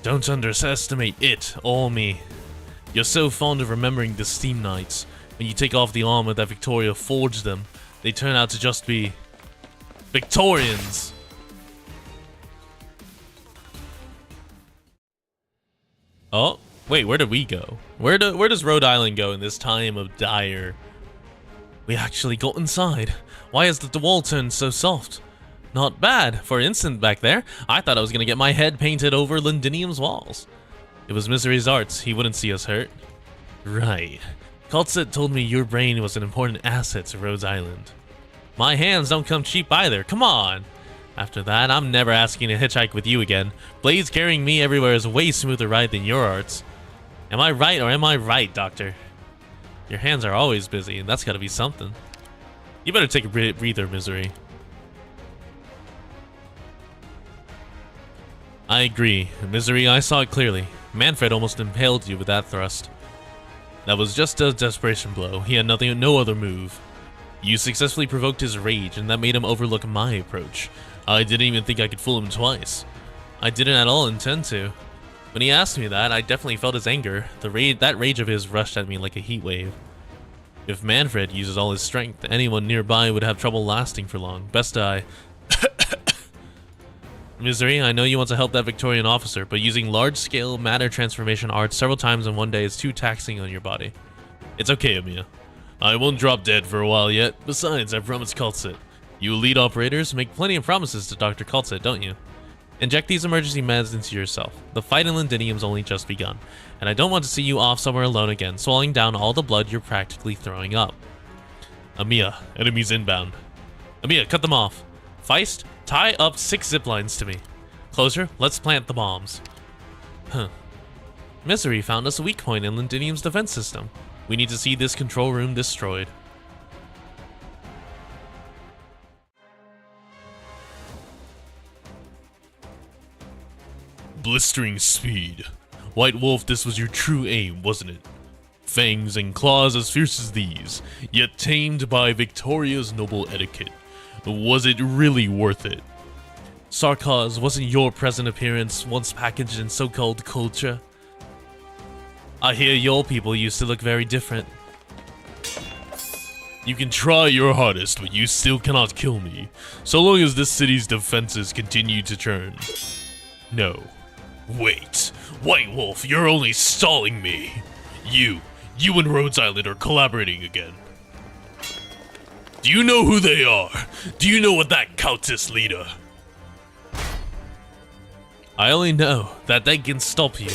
Don't underestimate it or me. You're so fond of remembering the Steam Knights. When you take off the armor that Victoria forged them, they turn out to just be Victorians. Oh, wait, where did we go? Where does Rhode Island go in this time of dire? We actually got inside. Why has the wall turned so soft? Not bad. For an instant back there, I thought I was gonna get my head painted over Londinium's walls. It was Misery's arts. He wouldn't see us hurt. Right. Kaltzit told me your brain was an important asset to Rhodes Island. My hands don't come cheap either. Come on. After that, I'm never asking to hitchhike with you again. Blades carrying me everywhere is a way smoother ride than your arts. Am I right or am I right, Doctor? Your hands are always busy, and that's gotta be something. You better take a breather, Misery. I agree. Misery, I saw it clearly. Manfred almost impaled you with that thrust. That was just a desperation blow. He had no other move. You successfully provoked his rage, and that made him overlook my approach. I didn't even think I could fool him twice. I didn't at all intend to. When he asked me that, I definitely felt his anger. That rage of his rushed at me like a heat wave. If Manfred uses all his strength, anyone nearby would have trouble lasting for long. Best I... Misery, I know you want to help that Victorian officer, but using large-scale matter transformation arts several times in one day is too taxing on your body. It's okay, Amiya. I won't drop dead for a while yet. Besides, I promised Kaltzit. You lead operators make plenty of promises to Dr. Kaltzit, don't you? Inject these emergency meds into yourself. The fight in Londinium's only just begun, and I don't want to see you off somewhere alone again, swallowing down all the blood you're practically throwing up. Amiya, enemies inbound. Amiya, cut them off. Feist, tie up 6 zip lines to me. Closer, let's plant the bombs. Misery found us a weak point in Londinium's defense system. We need to see this control room destroyed. Blistering speed. White Wolf, this was your true aim, wasn't it? Fangs and claws as fierce as these, yet tamed by Victoria's noble etiquette. Was it really worth it? Sarkaz, wasn't your present appearance once packaged in so-called culture? I hear your people used to look very different. You can try your hardest, but you still cannot kill me, so long as this city's defenses continue to turn. No. Wait. White Wolf, you're only stalling me. You and Rhodes Island are collaborating again. Do you know who they are? Do you know what that cultist leader? I only know that they can stop you.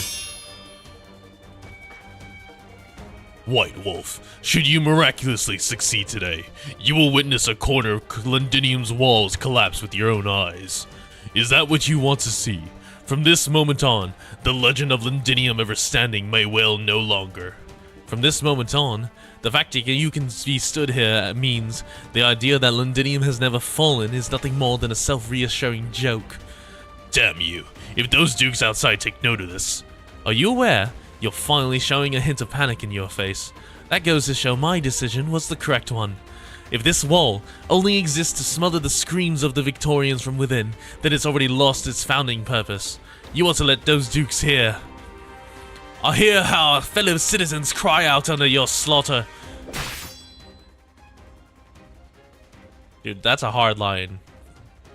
White Wolf, should you miraculously succeed today, you will witness a corner of Londinium's walls collapse with your own eyes. Is that what you want to see? From this moment on, the legend of Londinium ever standing may well no longer. From this moment on, the fact that you can be stood here means the idea that Londinium has never fallen is nothing more than a self-reassuring joke. Damn you, if those dukes outside take note of this. Are you aware? You're finally showing a hint of panic in your face. That goes to show my decision was the correct one. If this wall only exists to smother the screams of the Victorians from within, then it's already lost its founding purpose. You want to let those dukes hear. I hear how our fellow citizens cry out under your slaughter. Dude, that's a hard line.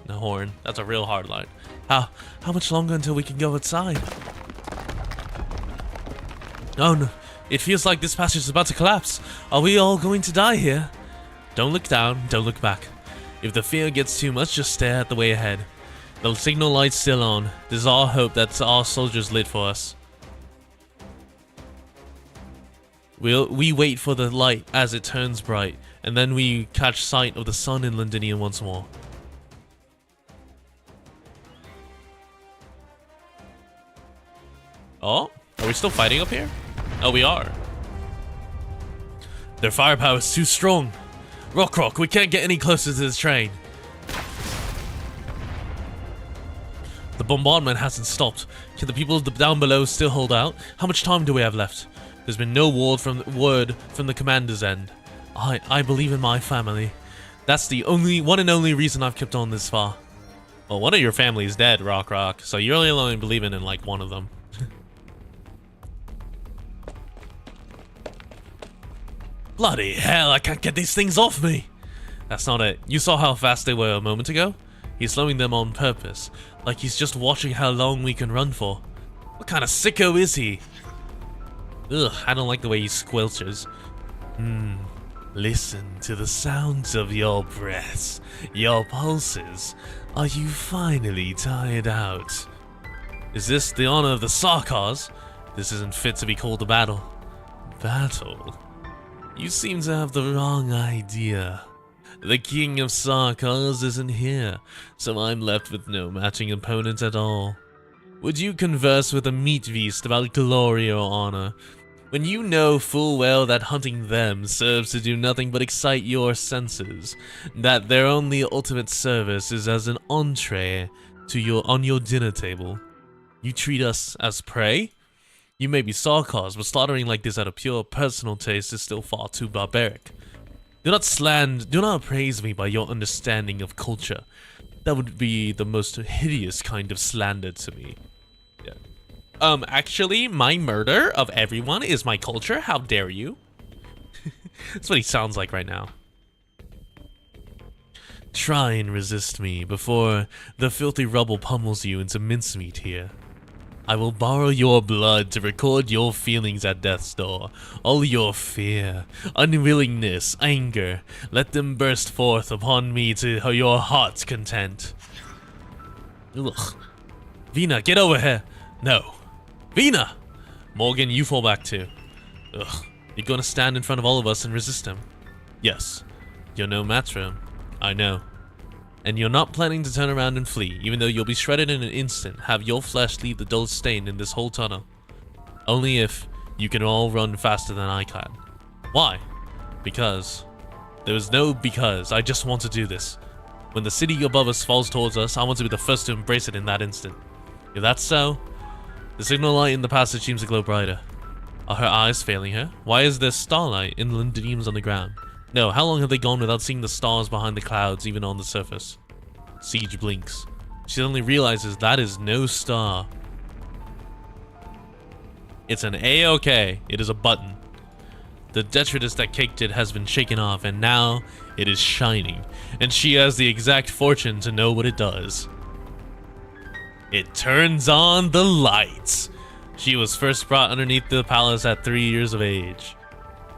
The horn. That's a real hard line. How much longer until we can go outside? Oh no, it feels like this passage is about to collapse. Are we all going to die here? Don't look down, don't look back. If the fear gets too much, just stare at the way ahead. The signal light's still on. There's all hope that our soldiers lit for us. We wait for the light as it turns bright, and then we catch sight of the sun in Londinium once more. Oh? Are we still fighting up here? Oh, we are. Their firepower is too strong. Rock, we can't get any closer to this train. The bombardment hasn't stopped. Can the people down below still hold out? How much time do we have left? There's been no word from the commander's end. I believe in my family. That's the one and only reason I've kept on this far. Well, one of your family is dead, Rock, so you're only believing in like one of them. Bloody hell, I can't get these things off me! That's not it. You saw how fast they were a moment ago? He's slowing them on purpose, like he's just watching how long we can run for. What kind of sicko is he? Ugh, I don't like the way he squelches. Listen to the sounds of your breaths, your pulses. Are you finally tired out? Is this the honor of the Sarkaz? This isn't fit to be called a battle. Battle? You seem to have the wrong idea. The king of Sarkaz isn't here, so I'm left with no matching opponent at all. Would you converse with a meat beast about glory or honor, when you know full well that hunting them serves to do nothing but excite your senses, that their only ultimate service is as an entree to on your dinner table? You treat us as prey? You may be Sarkaz, but slaughtering like this out of pure personal taste is still far too barbaric. Do not praise me by your understanding of culture. That would be the most hideous kind of slander to me. Yeah. Actually, my murder of everyone is my culture. How dare you? That's what he sounds like right now. Try and resist me before the filthy rubble pummels you into mincemeat here. I will borrow your blood to record your feelings at death's door. All your fear, unwillingness, anger, let them burst forth upon me to your heart's content. Ugh. Vina, get over here. No. Vina! Morgan, you fall back too. Ugh. You're gonna stand in front of all of us and resist him? Yes. You're no match for him. I know. And you're not planning to turn around and flee, even though you'll be shredded in an instant, have your flesh leave the dull stain in this whole tunnel. Only if you can all run faster than I can. Why? Because. There is no because, I just want to do this. When the city above us falls towards us, I want to be the first to embrace it in that instant. If that's so, the signal light in the passage seems to glow brighter. Are her eyes failing her? Why is there starlight in Londiniums on the ground? No, how long have they gone without seeing the stars behind the clouds, even on the surface? Siege blinks. She suddenly realizes that is no star. It's an A-OK. It is a button. The detritus that caked it has been shaken off, and now it is shining, and she has the exact fortune to know what it does. It turns on the lights. She was first brought underneath the palace at 3 years of age.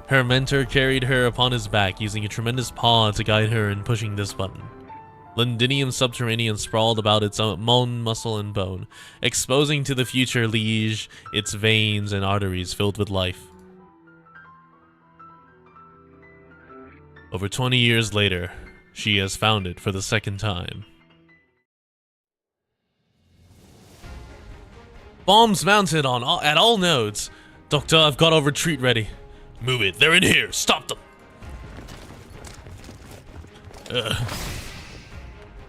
Her mentor carried her upon his back, using a tremendous paw to guide her in pushing this button. Londinium Subterranean sprawled about its own muscle and bone, exposing to the future liege its veins and arteries filled with life. Over 20 years later, she has found it for the second time. Bombs mounted at all nodes. Doctor, I've got our retreat ready. Move it. They're in here. Stop them.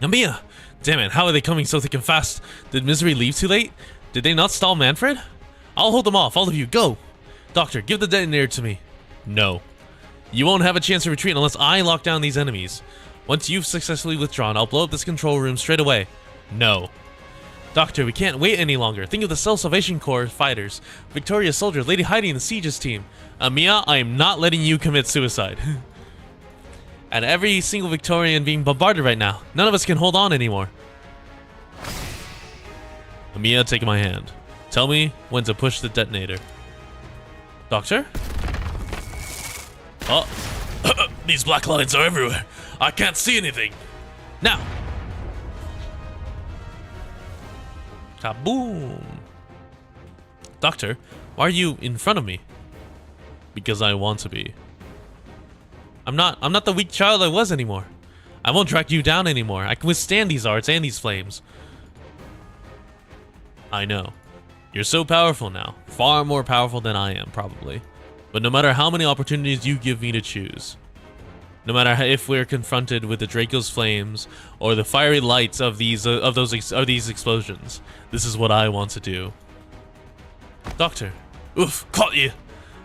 Namia! Damn it, how are they coming so thick and fast? Did Misery leave too late? Did they not stall Manfred? I'll hold them off. All of you, go! Doctor, give the detonator to me. No. You won't have a chance to retreat unless I lock down these enemies. Once you've successfully withdrawn, I'll blow up this control room straight away. No. Doctor, we can't wait any longer. Think of the Self-Salvation Corps fighters, Victoria's soldiers, Lady Heidi, and the Siege's team. Mia, I am not letting you commit suicide. And every single Victorian being bombarded right now. None of us can hold on anymore. Mia, take my hand. Tell me when to push the detonator. Doctor? Oh. These black lines are everywhere. I can't see anything. Now. Kaboom. Doctor, why are you in front of me? Because I want to be. I'm not the weak child I was anymore. I won't track you down anymore. I can withstand these arts and these flames. I know. You're so powerful now. Far more powerful than I am, probably. But no matter how many opportunities you give me to choose, no matter if we're confronted with the Draco's flames or the fiery lights of these explosions, this is what I want to do. Doctor. Oof, caught you.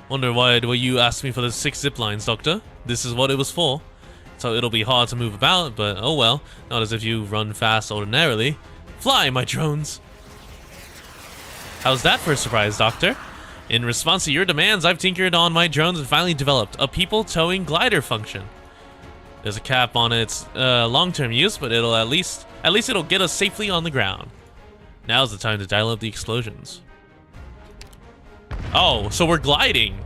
Wonder why you asked me for the 6 zip lines, Doctor. This is what it was for. So it'll be hard to move about, but oh well. Not as if you run fast ordinarily. Fly, my drones. How's that for a surprise, Doctor? In response to your demands, I've tinkered on my drones and finally developed a people-towing glider function. There's a cap on its long-term use, but it'll at least it'll get us safely on the ground. Now's the time to dial up the explosions. Oh, so we're gliding.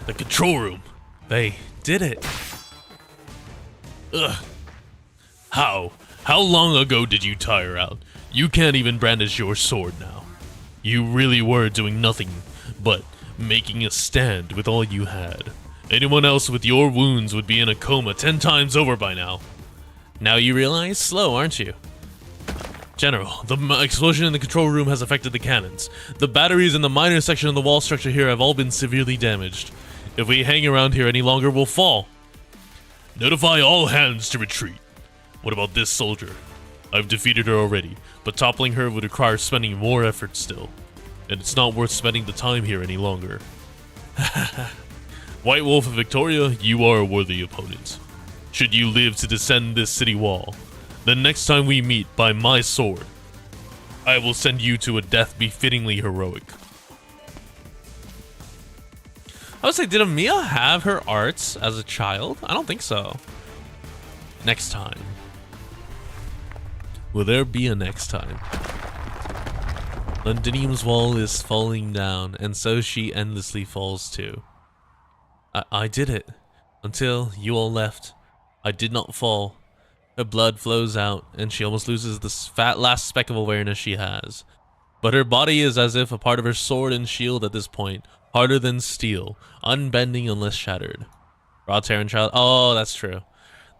The control room. They did it. Ugh. How? How long ago did you tire out? You can't even brandish your sword now. You really were doing nothing but making a stand with all you had. Anyone else with your wounds would be in a coma 10 times over by now. Now you realize? Slow, aren't you? General, the explosion in the control room has affected the cannons. The batteries in the minor section of the wall structure here have all been severely damaged. If we hang around here any longer, we'll fall. Notify all hands to retreat. What about this soldier? I've defeated her already, but toppling her would require spending more effort still. And it's not worth spending the time here any longer. White Wolf of Victoria, you are a worthy opponent. Should you live to descend this city wall, then next time we meet by my sword, I will send you to a death befittingly heroic. I would say, did Amiya have her arts as a child? I don't think so. Next time. Will there be a next time? Londinium's wall is falling down, and so she endlessly falls too. I did it. Until you all left, I did not fall. Her blood flows out, and she almost loses the fat last speck of awareness she has. But her body is as if a part of her sword and shield at this point, harder than steel, unbending unless shattered. Raw Terran child. Oh, that's true.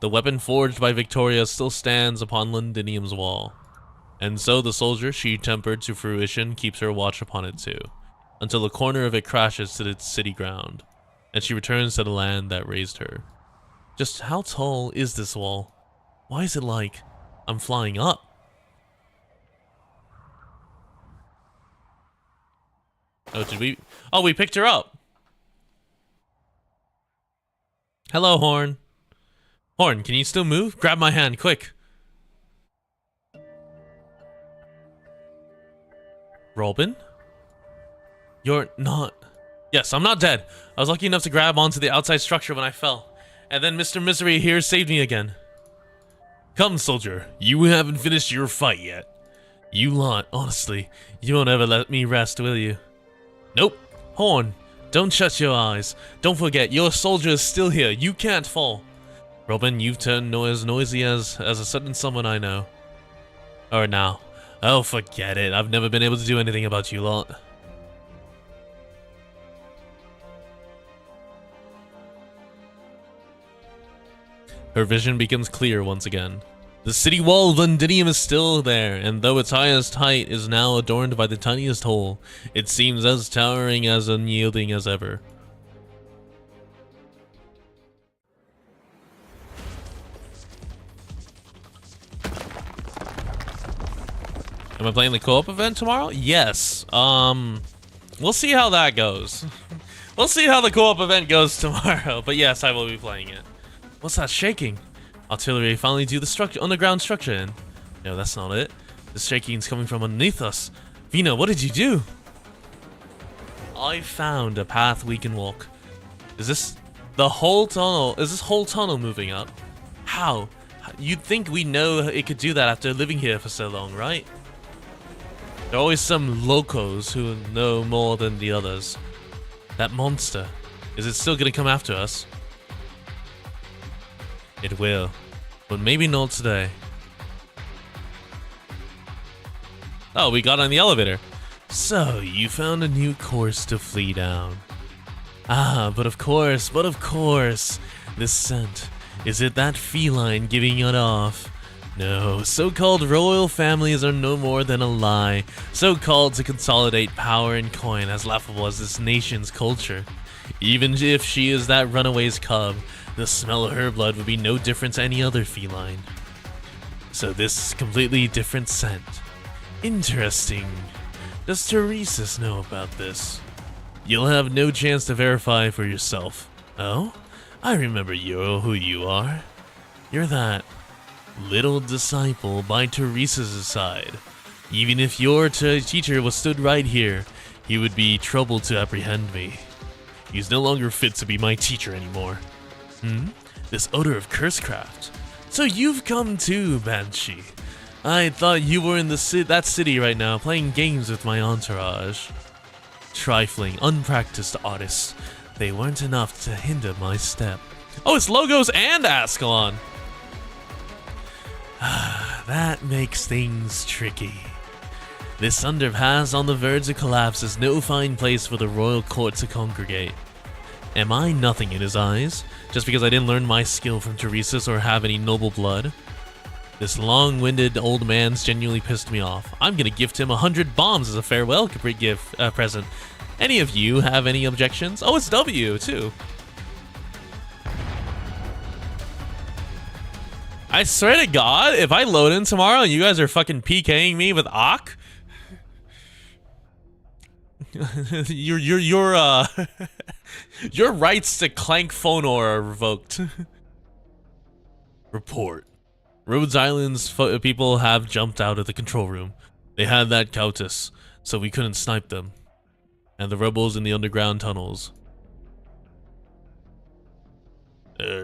The weapon forged by Victoria still stands upon Londinium's wall. And so the soldier she tempered to fruition keeps her watch upon it too, until a corner of it crashes to the city ground, and she returns to the land that raised her. Just how tall is this wall? Why is it like I'm flying up? Oh, did we? Oh, we picked her up. Hello, Horn. Horn, can you still move? Grab my hand, quick. Robin? You're not... Yes, I'm not dead. I was lucky enough to grab onto the outside structure when I fell. And then Mr. Misery here saved me again. Come, soldier. You haven't finished your fight yet. You lot, honestly, you won't ever let me rest, will you? Nope. Horn, don't shut your eyes. Don't forget, your soldier is still here. You can't fall. Robin, you've turned as noisy as a certain someone I know. Or now. Oh, forget it. I've never been able to do anything about you lot. Her vision becomes clear once again. The city wall of Londinium is still there, and though its highest height is now adorned by the tiniest hole, it seems as towering, as unyielding as ever. Am I playing the co-op event tomorrow? Yes. We'll see how that goes. We'll see how the co-op event goes tomorrow, but yes, I will be playing it. What's that shaking? Artillery finally do the underground structure in. No, that's not it. The shaking's coming from underneath us. Vina, what did you do? I found a path we can walk. Is this the whole tunnel? Is this whole tunnel moving up? How? You'd think we know it could do that after living here for so long, right? There are always some locos who know more than the others. That monster, is it still gonna come after us? It will, but maybe not today. Oh, we got on the elevator. So, you found a new course to flee down. Ah, but of course, this scent. Is it that feline giving it off? No, so-called royal families are no more than a lie, so-called to consolidate power and coin, as laughable as this nation's culture. Even if she is that runaway's cub, the smell of her blood would be no different to any other feline. So this completely different scent. Interesting. Does Teresis know about this? You'll have no chance to verify for yourself. Oh? I remember who you are. You're that little disciple by Teresis' side. Even if your teacher was stood right here, he would be troubled to apprehend me. He's no longer fit to be my teacher anymore. This odor of cursecraft. So you've come too, Banshee. I thought you were in that city right now, playing games with my entourage. Trifling, unpracticed artists. They weren't enough to hinder my step. Oh, it's Logos and Ascalon. That makes things tricky. This underpass on the verge of collapse is no fine place for the royal court to congregate. Am I nothing in his eyes, just because I didn't learn my skill from Teresa's or have any noble blood? This long-winded old man's genuinely pissed me off. I'm gonna gift him 100 bombs as a farewell present. Any of you have any objections? Oh, it's W, too. I swear to God, if I load in tomorrow and you guys are fucking PKing me with Ak, your rights to clank Fonor are revoked. Report. Rhodes Island's people have jumped out of the control room. They had that Countess, so we couldn't snipe them. And the rebels in the underground tunnels.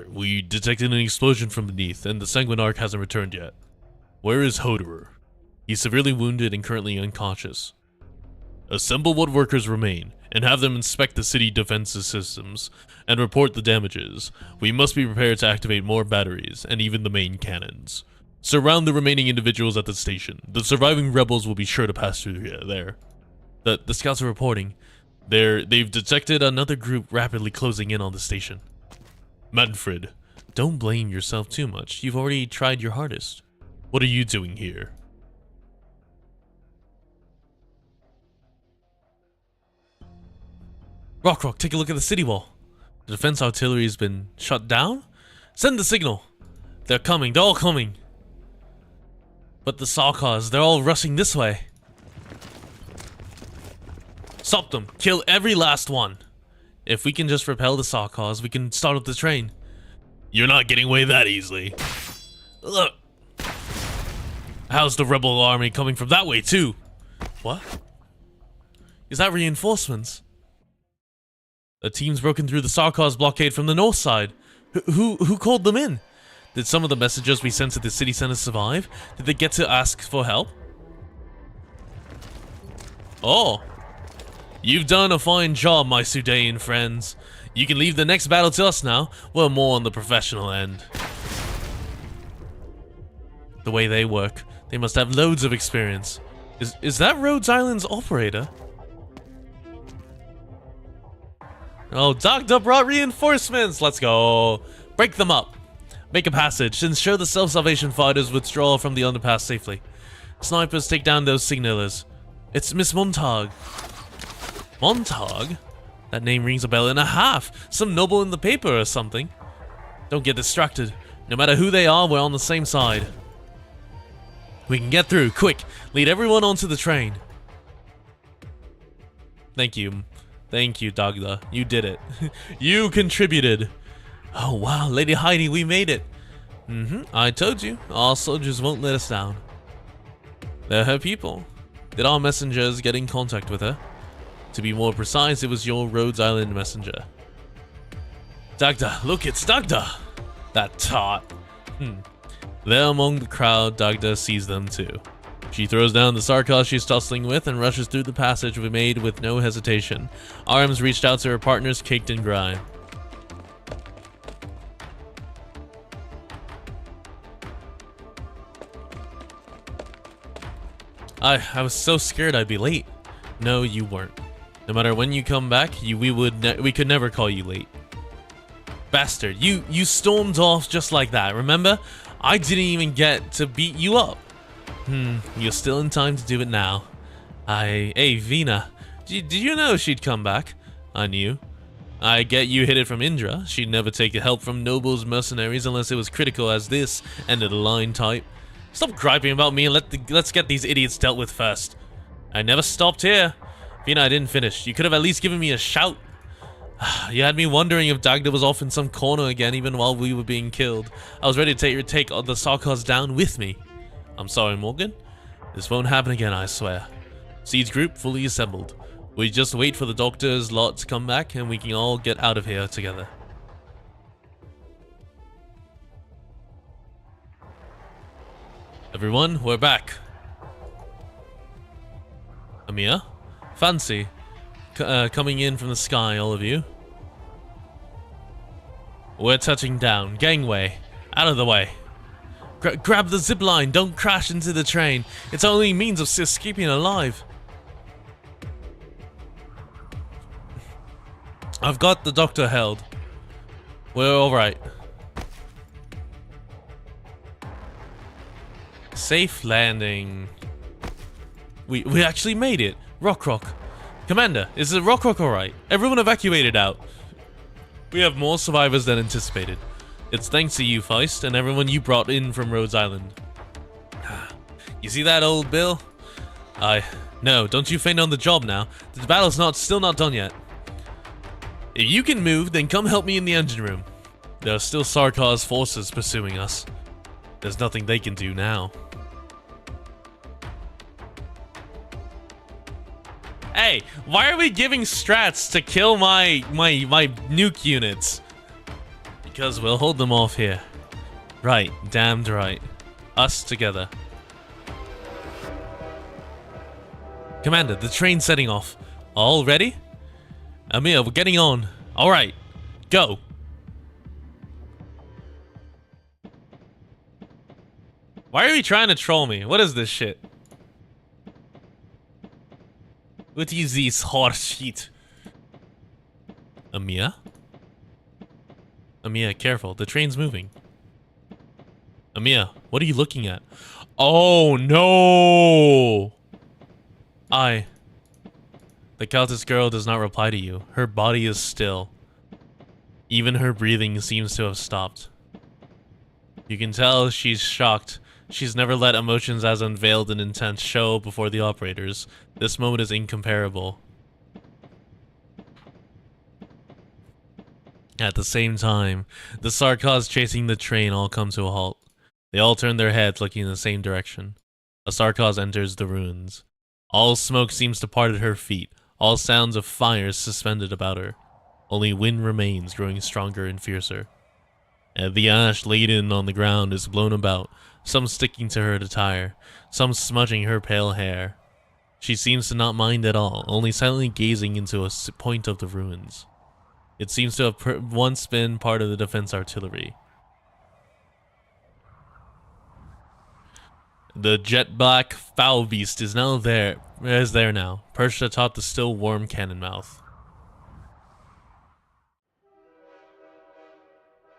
We detected an explosion from beneath, and the Sanguinarch hasn't returned yet. Where is Hoederer? He's severely wounded and currently unconscious. Assemble what workers remain, and have them inspect the city defenses systems, and report the damages. We must be prepared to activate more batteries, and even the main cannons. Surround the remaining individuals at the station. The surviving rebels will be sure to pass through there. The scouts are reporting. They've detected another group rapidly closing in on the station. Manfred, don't blame yourself too much. You've already tried your hardest. What are you doing here? Rock, take a look at the city wall. The defense artillery has been shut down? Send the signal. They're coming. They're all coming. But the Sarkars, they're all rushing this way. Stop them. Kill every last one. If we can just repel the Sarkars, we can start up the train. You're not getting away that easily. Look. How's the rebel army coming from that way too? What? Is that reinforcements? A team's broken through the Sarkars blockade from the north side. Who called them in? Did some of the messengers we sent to the city center survive? Did they get to ask for help? Oh. You've done a fine job, my Sudayan friends. You can leave the next battle to us now. We're more on the professional end. The way they work, they must have loads of experience. Is that Rhodes Island's operator? Oh, Dagda brought reinforcements! Let's go! Break them up! Make a passage, ensure the self-salvation fighters withdraw from the underpass safely. Snipers take down those signalers. It's Miss Montag. Montag? That name rings a bell and a half! Some noble in the paper or something. Don't get distracted. No matter who they are, we're on the same side. We can get through, quick! Lead everyone onto the train. Thank you. Thank you, Dagda. You did it. You contributed. Oh wow, Lady Heidi, we made it. I told you, our soldiers won't let us down. They're her people. Did our messengers get in contact with her? To be more precise, it was your Rhodes Island messenger. Dagda, look, it's Dagda! That tart. There among the crowd, Dagda sees them too. She throws down the Sarkar she's tussling with and rushes through the passage we made with no hesitation. Arms reached out to her partners caked in grime. I was so scared I'd be late. No, you weren't. No matter when you come back, we could never call you late. Bastard, you stormed off just like that, remember? I didn't even get to beat you up. You're still in time to do it now. Hey, Vina, did you know she'd come back? I knew. I get you hid it from Indra. She'd never take help from nobles, mercenaries, unless it was critical as this, end of the line type. Stop griping about me and let's get these idiots dealt with first. I never stopped here. Vina, I didn't finish. You could have at least given me a shout. You had me wondering if Dagda was off in some corner again even while we were being killed. I was ready to take the Sarkars down with me. I'm sorry, Morgan. This won't happen again, I swear. Siege group fully assembled. We just wait for the doctor's lot to come back and we can all get out of here together. Everyone, we're back. Amia? Fancy. Coming in from the sky, all of you. We're touching down. Gangway. Out of the way. Grab the zip line. Don't crash into the train. It's our only means of escaping alive. I've got the doctor held. We're alright. Safe landing. We actually made it. Rock. Commander, is the Rock alright? Everyone evacuated out. We have more survivors than anticipated. It's thanks to you, Feist, and everyone you brought in from Rhodes Island. You see that, old Bill? No, don't you faint on the job now. The battle's still not done yet. If you can move, then come help me in the engine room. There are still Sarkar's forces pursuing us. There's nothing they can do now. Hey, why are we giving strats to kill my nuke units? Because we'll hold them off here. Right, damned right. Us together. Commander, the train's setting off. All ready? Amir, we're getting on. Alright, go. Why are you trying to troll me? What is this shit? What is this horse shit? Amir? Amir, careful. The train's moving. Amir, what are you looking at? Oh, no! The Countess girl does not reply to you. Her body is still. Even her breathing seems to have stopped. You can tell she's shocked. She's never let emotions as unveiled and intense show before the operators. This moment is incomparable. At the same time, the Sarkars chasing the train all come to a halt. They all turn their heads looking in the same direction. A Sarkaz enters the ruins. All smoke seems to part at her feet. All sounds of fire suspended about her. Only wind remains, growing stronger and fiercer. And the ash laden on the ground is blown about, some sticking to her attire, some smudging her pale hair. She seems to not mind at all, only silently gazing into a point of the ruins. It seems to have once been part of the defense artillery. The jet black foul beast is there now, perched atop the still warm cannon mouth.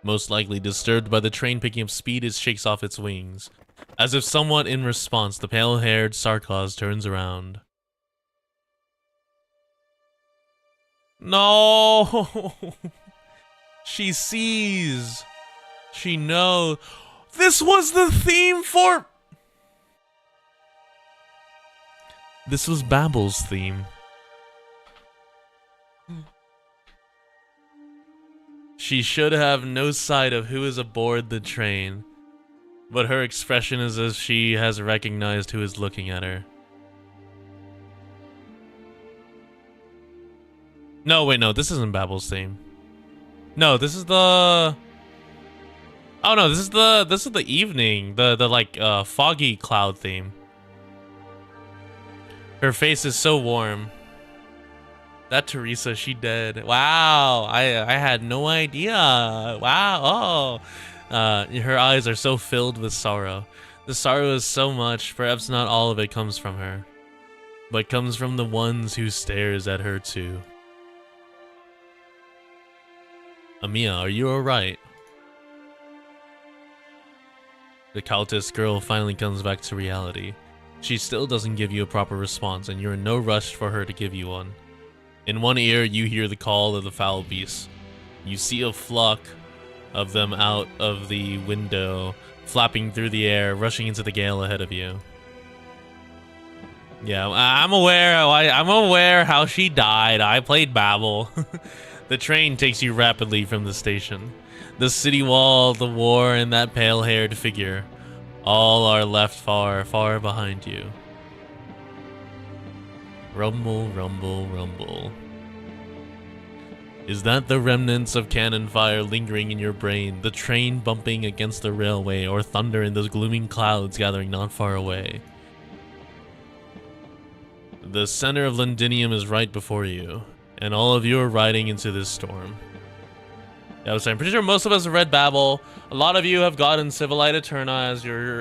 Most likely disturbed by the train picking up speed, it shakes off its wings. As if somewhat in response, the pale-haired Sarkaz turns around. No! She sees. She knows. This was the theme for... This was Babel's theme. She should have no sight of who is aboard the train, but her expression is as she has recognized who is looking at her. No, wait, no, this isn't Babel's theme. No, this is the... Oh no, this is the evening, the like foggy cloud theme. Her face is so warm. That Teresa, she dead. Wow, I had no idea. Wow, oh. Her eyes are so filled with sorrow. The sorrow is so much, perhaps not all of it comes from her, but comes from the ones who stares at her too. Amia, are you alright? The Countess girl finally comes back to reality. She still doesn't give you a proper response, and you're in no rush for her to give you one. In one ear, you hear the call of the foul beast. You see a flock of them out of the window, flapping through the air, rushing into the gale ahead of you. Yeah, I'm aware how she died. I played Babel. The train takes you rapidly from the station. The city wall, the war, and that pale-haired figure, all are left far, far behind you. Rumble, rumble, rumble. Is that the remnants of cannon fire lingering in your brain, the train bumping against the railway, or thunder in those glooming clouds gathering not far away? The center of Londinium is right before you, and all of you are riding into this storm. Yeah, I'm pretty sure most of us have read Babel. A lot of you have gotten Civilite Eterna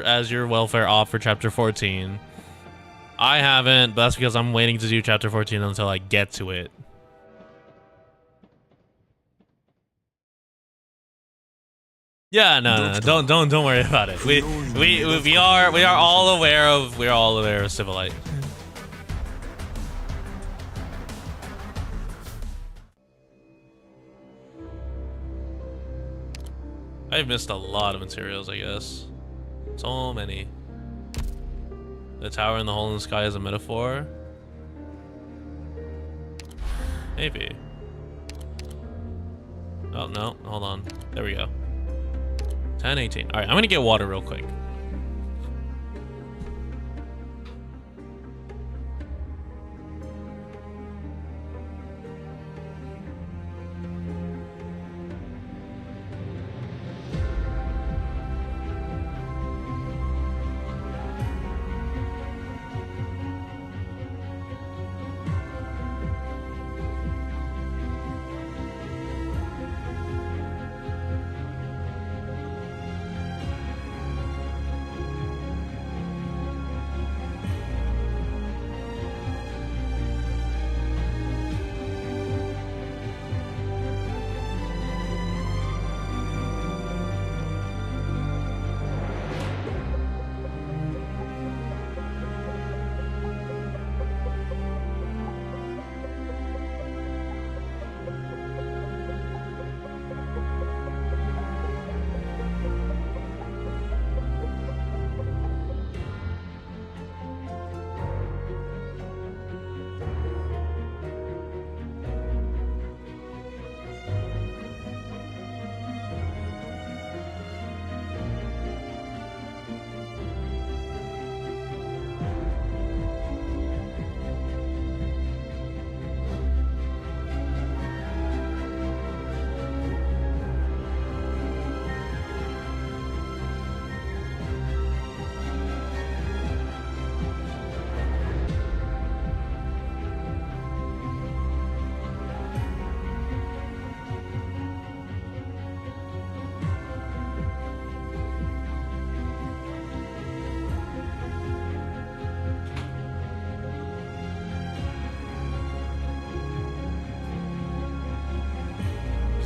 as your welfare off for chapter 14. I haven't, but that's because I'm waiting to do chapter 14 until I get to it. Yeah, no, don't worry about it. We are all aware of Civilite. I've missed a lot of materials, I guess. So many. The tower in the hole in the sky is a metaphor? Maybe. Oh, no. Hold on. There we go. 10:18. Alright, I'm gonna get water real quick.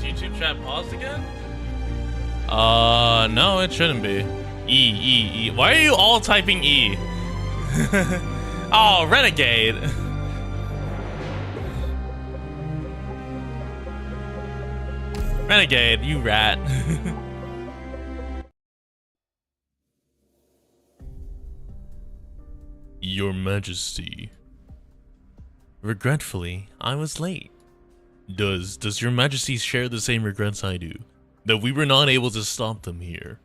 YouTube chat paused again? No, it shouldn't be. E. Why are you all typing E? Oh, Renegade. Renegade, you rat. Your Majesty. Regretfully, I was late. Does your Majesty share the same regrets I do? That we were not able to stop them here?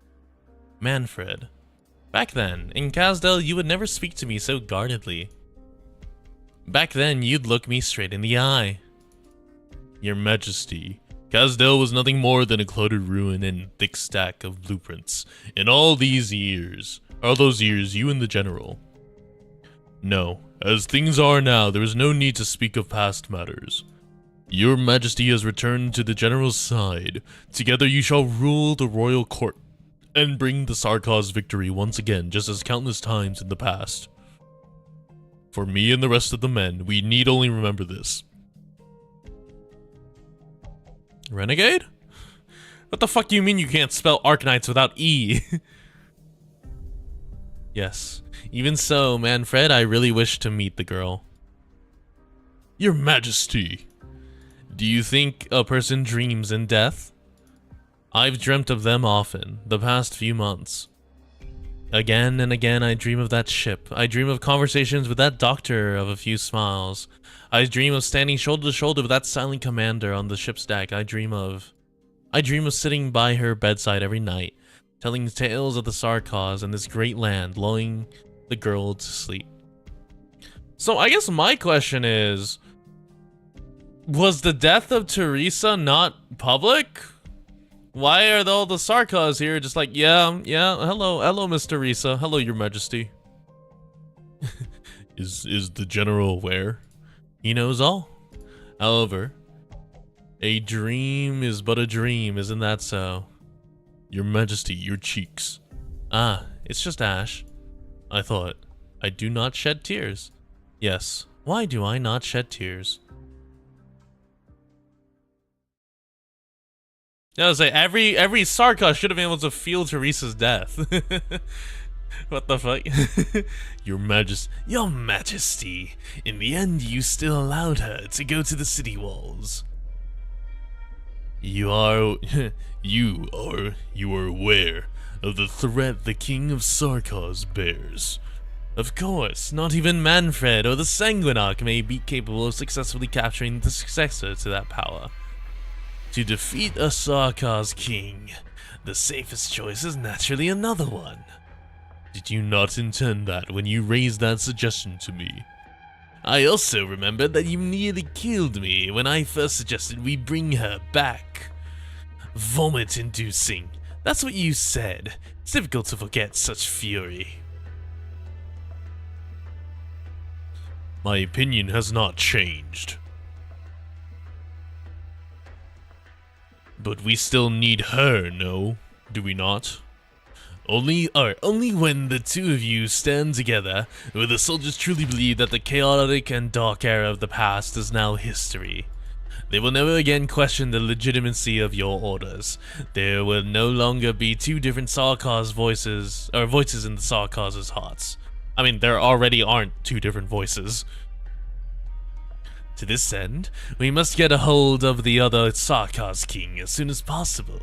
Manfred. Back then, in Casdell, you would never speak to me so guardedly. Back then, you'd look me straight in the eye. Your Majesty, Casdell was nothing more than a cluttered ruin and thick stack of blueprints. In all those years, you and the General. No, as things are now, there is no need to speak of past matters. Your Majesty has returned to the General's side. Together you shall rule the royal court and bring the Sarkaz victory once again, just as countless times in the past. For me and the rest of the men, we need only remember this. Renegade? What the fuck do you mean you can't spell Arknights without E? Yes. Even so, Manfred, I really wish to meet the girl. Your Majesty. Do you think a person dreams in death? I've dreamt of them often, the past few months. Again and again I dream of that ship. I dream of conversations with that doctor of a few smiles. I dream of standing shoulder to shoulder with that silent commander on the ship's deck. I dream of sitting by her bedside every night, telling tales of the Sarkaz and this great land, lulling the girl to sleep. So I guess my question is, was the death of Teresa not public? Why are all the Sarkaz here just like, yeah, hello, Miss Teresa. Hello, Your Majesty. Is the General aware? He knows all. However, A dream is but a dream, isn't that so? Your Majesty, your cheeks. Ah, it's just ash. I thought. I do not shed tears. Yes, why do I not shed tears? I was like, every Sarkar should have been able to feel Teresa's death. What the fuck? Your Majesty, in the end you still allowed her to go to the city walls. You are aware of the threat the King of Sarkars bears. Of course, not even Manfred or the Sanguinarch may be capable of successfully capturing the successor to that power. To defeat a Sarkar's king, the safest choice is naturally another one. Did you not intend that when you raised that suggestion to me? I also remembered that you nearly killed me when I first suggested we bring her back. Vomit-inducing. That's what you said. It's difficult to forget such fury. My opinion has not changed. But we still need her, no? Do we not? Only when the two of you stand together will the soldiers truly believe that the chaotic and dark era of the past is now history. They will never again question the legitimacy of your orders. There will no longer be two different Sarkars voices in the Sarkars' hearts. I mean, there already aren't two different voices. To this end, we must get a hold of the other Sarkars king as soon as possible.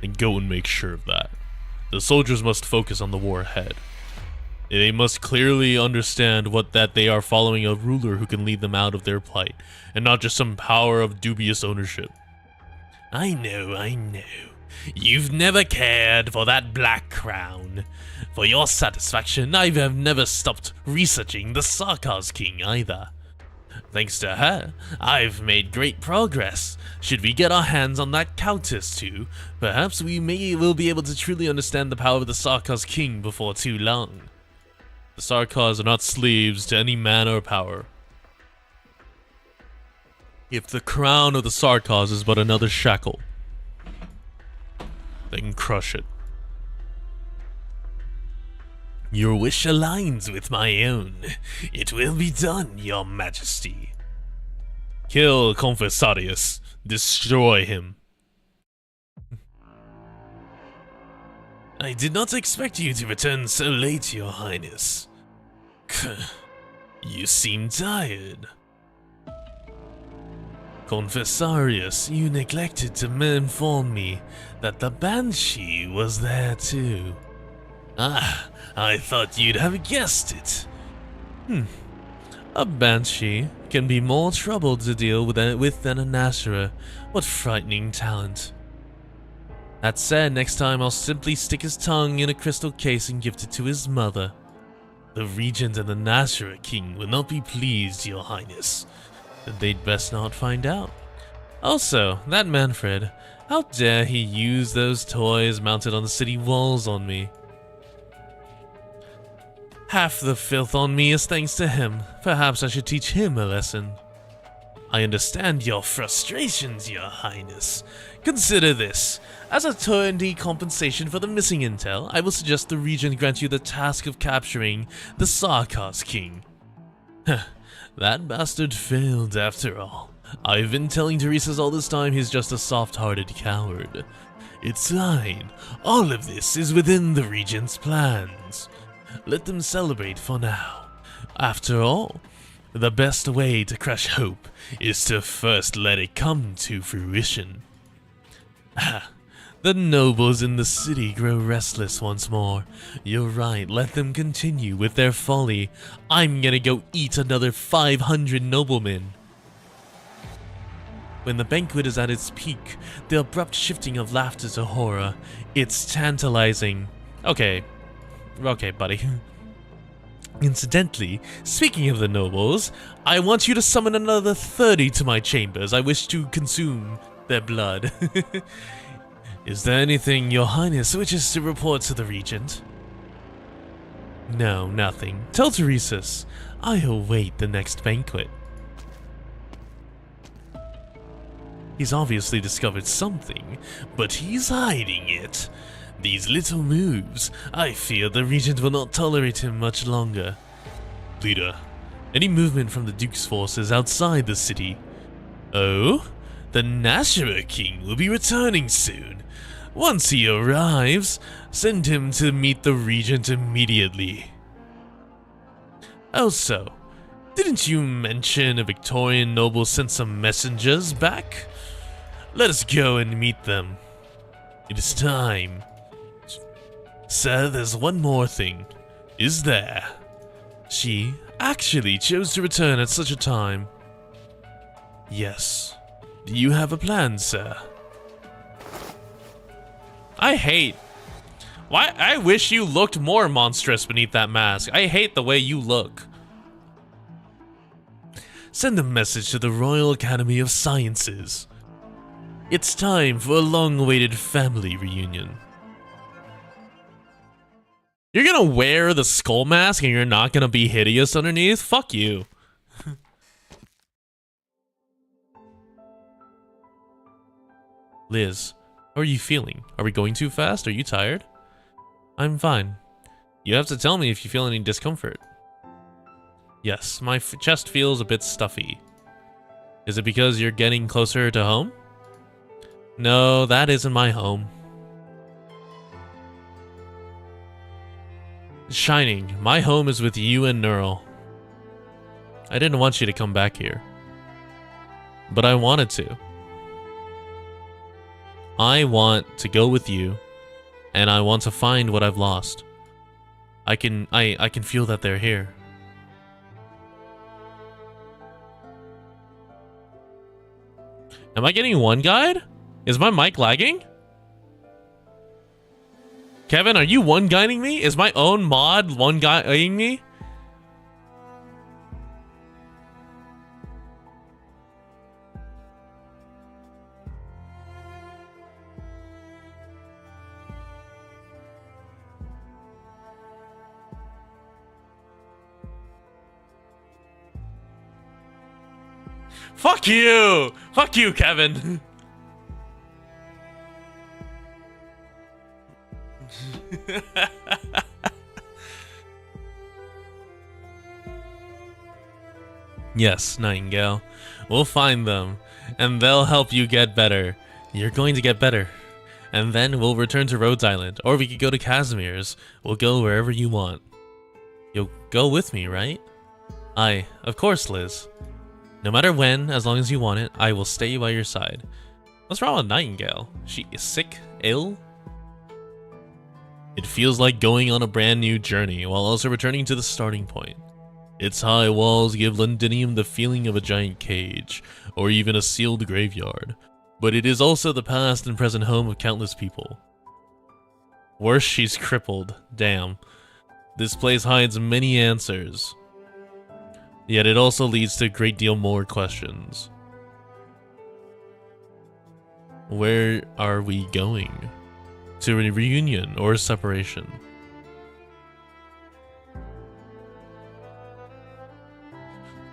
And go and make sure of that. The soldiers must focus on the war ahead. They must clearly understand that they are following a ruler who can lead them out of their plight, and not just some power of dubious ownership. I know. You've never cared for that black crown. For your satisfaction, I have never stopped researching the Sarkars king either. Thanks to her, I've made great progress. Should we get our hands on that countess too, perhaps we will be able to truly understand the power of the Sarkars king before too long. The Sarkars are not slaves to any man or power. If the crown of the Sarkars is but another shackle, then crush it. Your wish aligns with my own. It will be done, Your Majesty. Kill Confessarius. Destroy him. I did not expect you to return so late, Your Highness. You seem tired. Confessarius, you neglected to inform me that the Banshee was there too. Ah, I thought you'd have guessed it. A Banshee can be more trouble to deal with than a Nashra. What frightening talent. That said, next time I'll simply stick his tongue in a crystal case and gift it to his mother. The Regent and the Nashra King will not be pleased, Your Highness. They'd best not find out. Also, that Manfred, how dare he use those toys mounted on the city walls on me? Half the filth on me is thanks to him. Perhaps I should teach him a lesson. I understand your frustrations, Your Highness. Consider this. As a turnkey compensation for the missing intel, I will suggest the Regent grant you the task of capturing the Sarkars King. That bastard failed after all. I've been telling Teresa's all this time he's just a soft-hearted coward. It's fine. All of this is within the Regent's plans. Let them celebrate for now. After all, the best way to crush hope is to first let it come to fruition. The nobles in the city grow restless once more. You're right, let them continue with their folly. I'm gonna go eat another 500 noblemen. When the banquet is at its peak, the abrupt shifting of laughter to horror, it's tantalizing. Okay, buddy. Incidentally, speaking of the nobles, I want you to summon another 30 to my chambers. I wish to consume their blood. Is there anything Your Highness wishes to report to the Regent? No, nothing. Tell Teresa's. I await the next banquet. He's obviously discovered something, but he's hiding it. These little moves, I fear the regent will not tolerate him much longer. Leader, any movement from the Duke's forces outside the city? Oh? The Nashua King will be returning soon. Once he arrives, send him to meet the regent immediately. Also, didn't you mention a Victorian noble sent some messengers back? Let us go and meet them. It is time. Sir, there's one more thing. Is there? She actually chose to return at such a time. Yes. Do you have a plan, sir? I hate... Why? I wish you looked more monstrous beneath that mask. I hate the way you look. Send a message to the Royal Academy of Sciences. It's time for a long-awaited family reunion. You're gonna wear the skull mask and you're not gonna be hideous underneath? Fuck you. Liz, how are you feeling? Are we going too fast? Are you tired? I'm fine. You have to tell me if you feel any discomfort. Yes, my chest feels a bit stuffy. Is it because you're getting closer to home? No, that isn't my home. Shining, my home is with you and Neural. I didn't want you to come back here, but I wanted to. I want to go with you, and I want to find what I've lost. I can feel that they're here. Am I getting one guide? Is my mic lagging? Kevin, are you one guiding me? Is my own mod one guiding me? Fuck you! Fuck you, Kevin! Yes, Nightingale. We'll find them, and they'll help you get better. You're going to get better. And then we'll return to Rhodes Island, or we could go to Casimir's. We'll go wherever you want. You'll go with me, right? Aye, of course, Liz. No matter when, as long as you want it, I will stay by your side. What's wrong with Nightingale? She is sick? Ill? It feels like going on a brand new journey, while also returning to the starting point. Its high walls give Londinium the feeling of a giant cage, or even a sealed graveyard. But it is also the past and present home of countless people. Worse, she's crippled. Damn. This place hides many answers. Yet it also leads to a great deal more questions. Where are we going? To a reunion or a separation?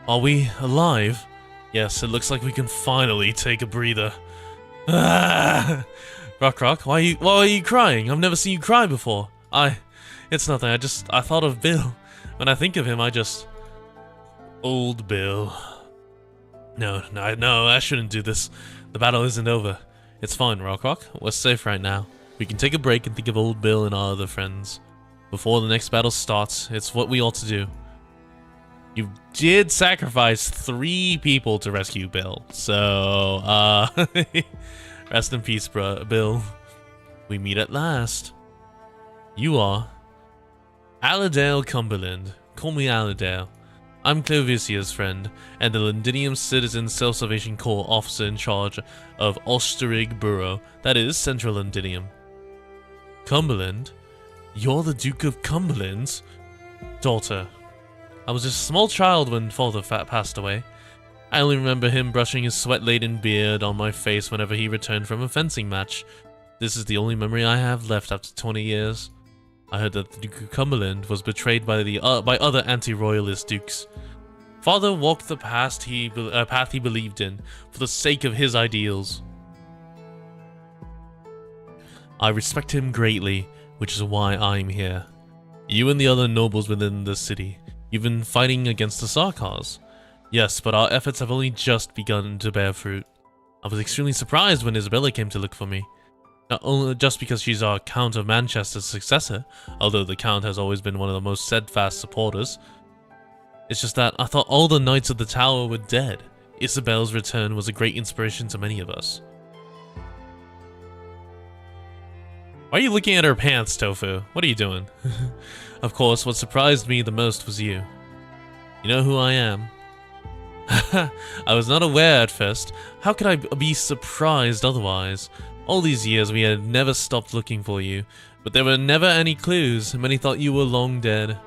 Are we alive? Yes, it looks like we can finally take a breather. Ah! Rock, why are you crying? I've never seen you cry before. It's nothing, I thought of Bill. When I think of him, Old Bill. No, I shouldn't do this. The battle isn't over. It's fine, Rock. We're safe right now. We can take a break and think of Old Bill and our other friends. Before the next battle starts, it's what we ought to do. You did sacrifice 3 people to rescue Bill, so, rest in peace, Bill. We meet at last. You are Aladale Cumberland. Call me Aladale. I'm Clovicia's friend, and the Londinium Citizen Self-Salvation Corps officer in charge of Osterig Borough, that is, Central Londinium. Cumberland? You're the Duke of Cumberland's daughter. I was just a small child when father passed away. I only remember him brushing his sweat-laden beard on my face whenever he returned from a fencing match. This is the only memory I have left after 20 years. I heard that the Duke of Cumberland was betrayed by other anti-royalist dukes. Father walked the path he believed in for the sake of his ideals. I respect him greatly, which is why I'm here. You and the other nobles within the city, you've been fighting against the Sarkars. Yes, but our efforts have only just begun to bear fruit. I was extremely surprised when Isabella came to look for me. Not only just because she's our Count of Manchester's successor, although the Count has always been one of the most steadfast supporters. It's just that I thought all the Knights of the Tower were dead. Isabella's return was a great inspiration to many of us. Why are you looking at her pants, Tofu? What are you doing? Of course, what surprised me the most was you. You know who I am? I was not aware at first. How could I be surprised otherwise? All these years we had never stopped looking for you, but there were never any clues. Many thought you were long dead.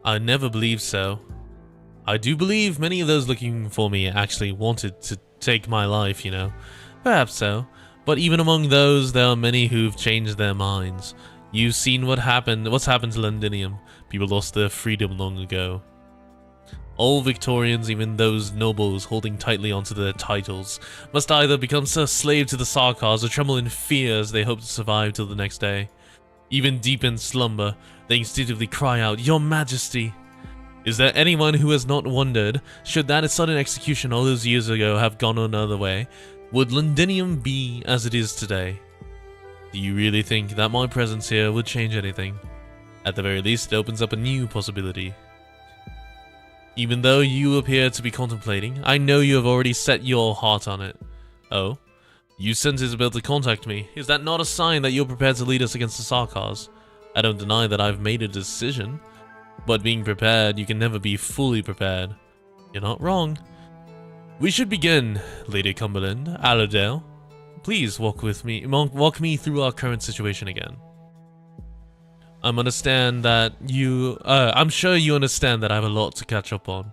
I never believed so. I do believe many of those looking for me actually wanted to take my life, you know. Perhaps so. But even among those, there are many who've changed their minds. You've seen what's happened to Londinium. People lost their freedom long ago. All Victorians, even those nobles holding tightly onto their titles, must either become a slave to the Sarkars or tremble in fear as they hope to survive till the next day. Even deep in slumber, they instinctively cry out, "Your Majesty!" Is there anyone who has not wondered, should that sudden execution all those years ago have gone another way, would Londinium be as it is today? Do you really think that my presence here would change anything? At the very least, it opens up a new possibility. Even though you appear to be contemplating, I know you have already set your heart on it. Oh? You sent Isabel to contact me. Is that not a sign that you're prepared to lead us against the Sarkars? I don't deny that I've made a decision. But being prepared, you can never be fully prepared. You're not wrong. We should begin, Lady Cumberland, Allerdale. Please walk me through our current situation again. I'm sure you understand that I have a lot to catch up on.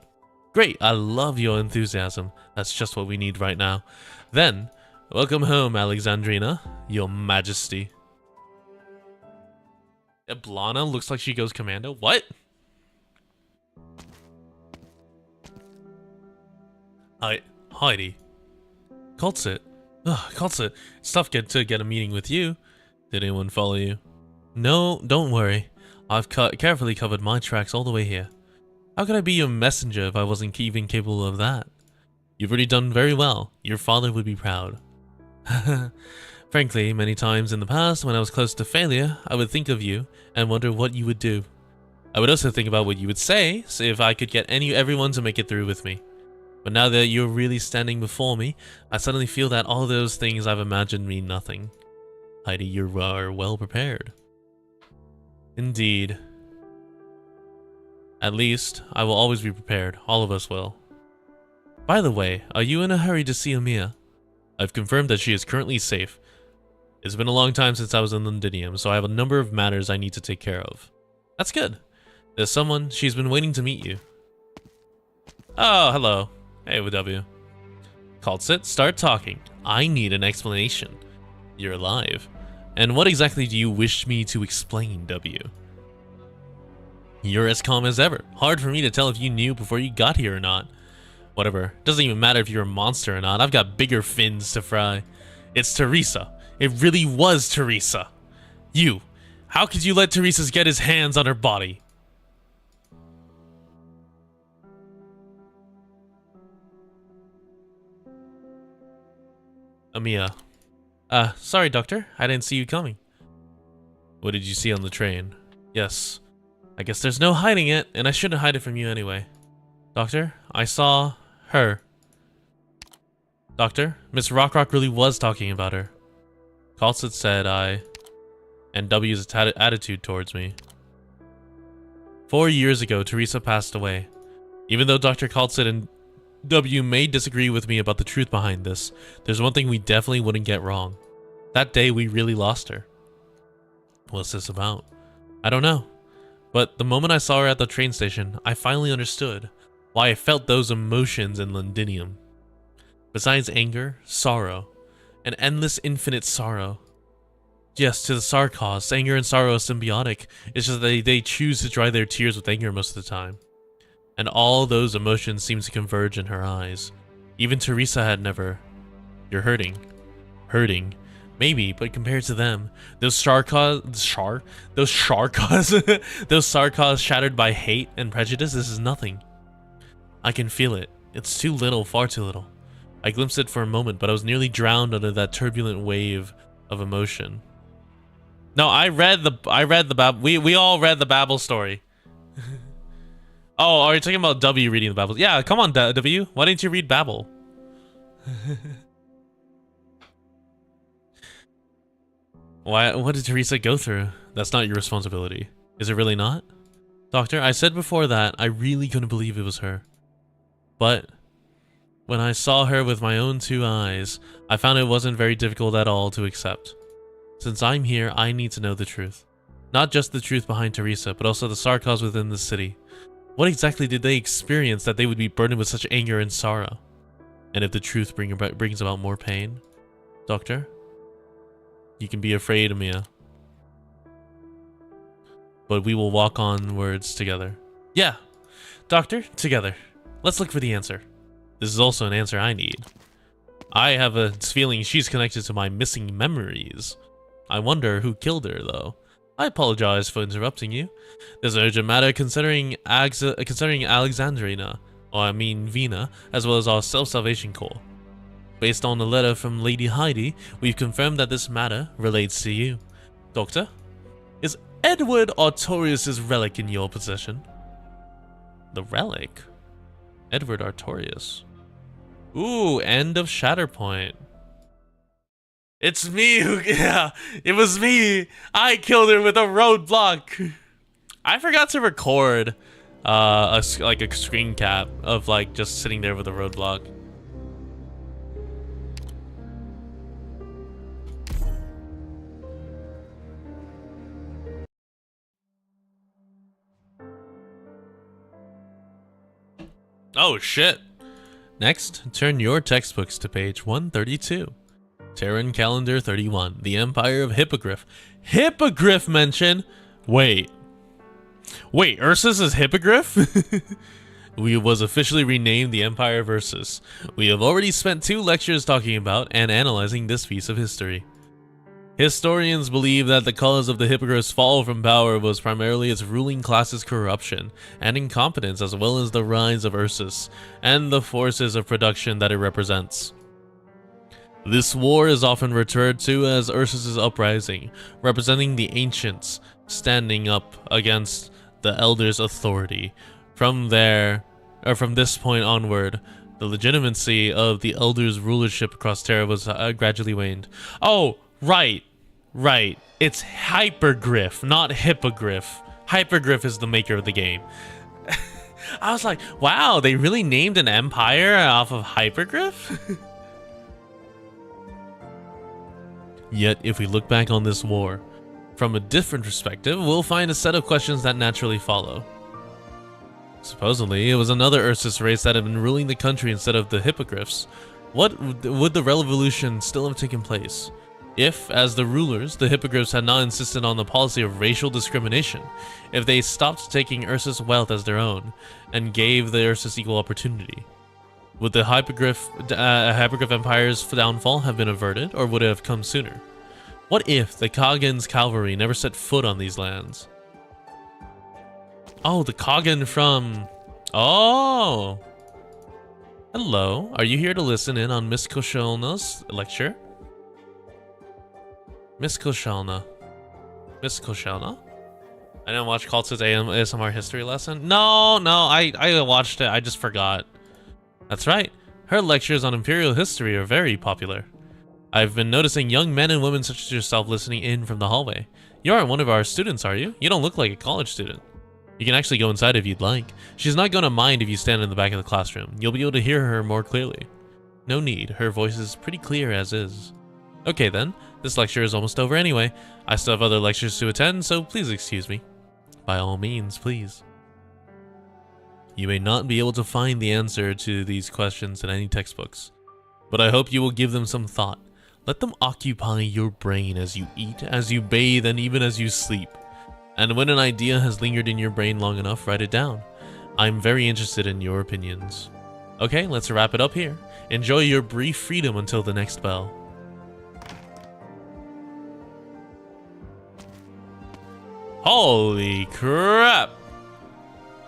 Great, I love your enthusiasm. That's just what we need right now. Then, welcome home, Alexandrina, Your Majesty. Blana looks like she goes commando. What? Heidi. Coltsit. Ugh, Coltsit. It's tough to get a meeting with you. Did anyone follow you? No, don't worry. I've carefully covered my tracks all the way here. How could I be your messenger if I wasn't even capable of that? You've already done very well. Your father would be proud. Frankly, many times in the past, when I was close to failure, I would think of you and wonder what you would do. I would also think about what you would say, see if I could get everyone to make it through with me. But now that you're really standing before me, I suddenly feel that all those things I've imagined mean nothing. Heidi, you are well prepared. Indeed. At least, I will always be prepared. All of us will. By the way, are you in a hurry to see Amia? I've confirmed that she is currently safe. It's been a long time since I was in Londinium, so I have a number of matters I need to take care of. That's good. There's someone. She's been waiting to meet you. Oh, hello. Hey, W. Coltsit, start talking. I need an explanation. You're alive. And what exactly do you wish me to explain, W? You're as calm as ever. Hard for me to tell if you knew before you got here or not. Whatever. Doesn't even matter if you're a monster or not. I've got bigger fins to fry. It's Teresa. It really was Teresa. You. How could you let Teresa get his hands on her body? Amia. Sorry, Doctor. I didn't see you coming. What did you see on the train? Yes. I guess there's no hiding it, and I shouldn't hide it from you anyway. Doctor, I saw her. Doctor, Miss Rockrock really was talking about her. Coltsit said and W's attitude towards me. 4 years ago, Teresa passed away. Even though Dr. Coltsit and W may disagree with me about the truth behind this, there's one thing we definitely wouldn't get wrong. That day, we really lost her. What's this about? I don't know. But the moment I saw her at the train station, I finally understood why I felt those emotions in Londinium. Besides anger, sorrow, an endless infinite sorrow. Yes, to the Sarkos, anger and sorrow are symbiotic. It's just that they choose to dry their tears with anger most of the time. And all those emotions seem to converge in her eyes. Even Teresa had never... You're hurting. Hurting. Maybe, but compared to them, those Sarkos shattered by hate and prejudice, this is nothing. I can feel it. It's too little, far too little. I glimpsed it for a moment, but I was nearly drowned under that turbulent wave of emotion. No, we all read the Babel story. Oh, are you talking about W reading the Babel? Yeah, come on, W. Why didn't you read Babel? What did Teresa go through? That's not your responsibility. Is it really not? Doctor, I said before that I really couldn't believe it was her. But when I saw her with my own 2 eyes, I found it wasn't very difficult at all to accept. Since I'm here, I need to know the truth. Not just the truth behind Teresa, but also the Sarkos within the city. What exactly did they experience that they would be burdened with such anger and sorrow? And if the truth brings about more pain? Doctor? You can be afraid, Mia. But we will walk onwards together. Yeah! Doctor, together. Let's look for the answer. This is also an answer I need. I have a feeling she's connected to my missing memories. I wonder who killed her, though. I apologize for interrupting you. There's an urgent matter concerning Alexandrina, or I mean Vina, as well as our self-salvation corps. Based on a letter from Lady Heidi, we've confirmed that this matter relates to you. Doctor, is Edward Artorius' relic in your possession? The relic? Edward Artorius. Ooh, end of Shatterpoint. It's me who, yeah, it was me. I killed her with a roadblock. I forgot to record a screen cap of like just sitting there with a roadblock. Oh shit. Next, turn your textbooks to page 132. Terran Calendar 31, the Empire of Hippogriff. Hippogriff mention? Wait, Ursus is Hippogriff? We was officially renamed the Empire of Ursus. We have already spent 2 lectures talking about and analyzing this piece of history. Historians believe that the cause of the Hippogriff's fall from power was primarily its ruling class's corruption and incompetence, as well as the rise of Ursus and the forces of production that it represents. This war is often referred to as Ursus' uprising, representing the ancients standing up against the elders' authority. From this point onward, the legitimacy of the elders' rulership across Terra was gradually waned. Oh, right. It's Hypergriff, not Hippogriff. Hypergriff is the maker of the game. I was like, wow, they really named an empire off of Hypergriff? Yet, if we look back on this war from a different perspective, we'll find a set of questions that naturally follow. Supposedly, it was another Ursus race that had been ruling the country instead of the Hippogriffs. What would the revolution still have taken place if, as the rulers, the Hippogriffs had not insisted on the policy of racial discrimination, if they stopped taking Ursus wealth as their own, and gave the Ursus equal opportunity? Would the Hypergriff Empire's downfall have been averted, or would it have come sooner? What if the Kagan's cavalry never set foot on these lands? Oh, the Kagan from... Oh! Hello, are you here to listen in on Miss Koshalna's lecture? Miss Koshalna. Miss Koshalna? I didn't watch Kaltz's ASMR history lesson? No, I watched it, I just forgot. That's right, her lectures on Imperial history are very popular. I've been noticing young men and women such as yourself listening in from the hallway. You aren't one of our students, are you? You don't look like a college student. You can actually go inside if you'd like. She's not going to mind if you stand in the back of the classroom. You'll be able to hear her more clearly. No need, her voice is pretty clear as is. Okay then, this lecture is almost over anyway. I still have other lectures to attend, so please excuse me. By all means, please. You may not be able to find the answer to these questions in any textbooks, but I hope you will give them some thought. Let them occupy your brain as you eat, as you bathe, and even as you sleep. And when an idea has lingered in your brain long enough, write it down. I'm very interested in your opinions. Okay, let's wrap it up here. Enjoy your brief freedom until the next bell. Holy crap!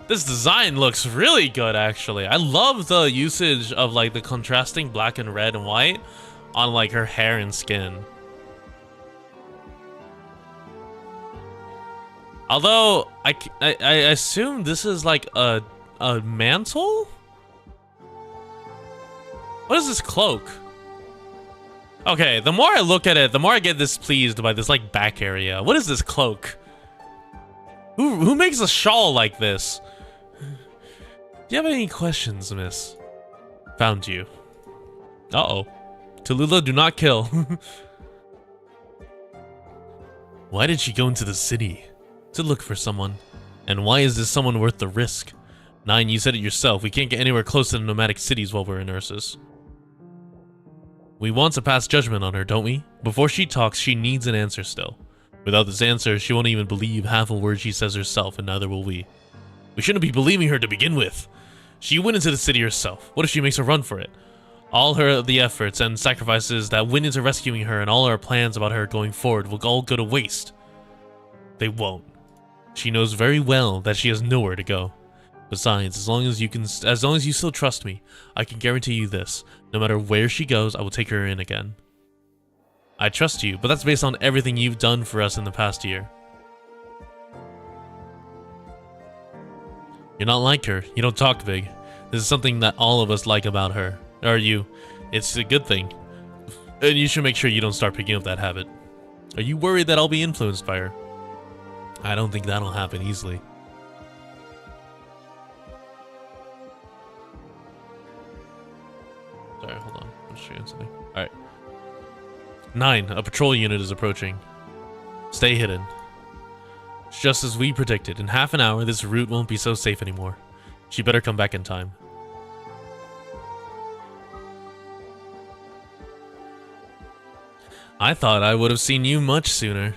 This design looks really good, actually. I love the usage of like the contrasting black and red and white on like her hair and skin. Although I assume this is like a mantle? What is this cloak? Okay, the more I look at it, the more I get displeased by this like back area. What is this cloak? Who makes a shawl like this? Do you have any questions, miss? Found you. Uh-oh. Tallulah, do not kill. Why did she go into the city? To look for someone. And why is this someone worth the risk? 9, you said it yourself. We can't get anywhere close to the nomadic cities while we're in Ursus. We want to pass judgment on her, don't we? Before she talks, she needs an answer still. Without this answer, she won't even believe half a word she says herself, and neither will we. We shouldn't be believing her to begin with. She went into the city herself. What if she makes a run for it? All the efforts and sacrifices that went into rescuing her and all our plans about her going forward will all go to waste. They won't. She knows very well that she has nowhere to go. Besides, as long as you still trust me, I can guarantee you this. No matter where she goes, I will take her in again. I trust you, but that's based on everything you've done for us in the past year. You're not like her. You don't talk big. This is something that all of us like about her. Or you. It's a good thing. And you should make sure you don't start picking up that habit. Are you worried that I'll be influenced by her? I don't think that'll happen easily. Sorry, hold on. I'm just shooting something. Alright. 9. A patrol unit is approaching. Stay hidden. Just as we predicted, in half an hour, this route won't be so safe anymore. She better come back in time. I thought I would have seen you much sooner.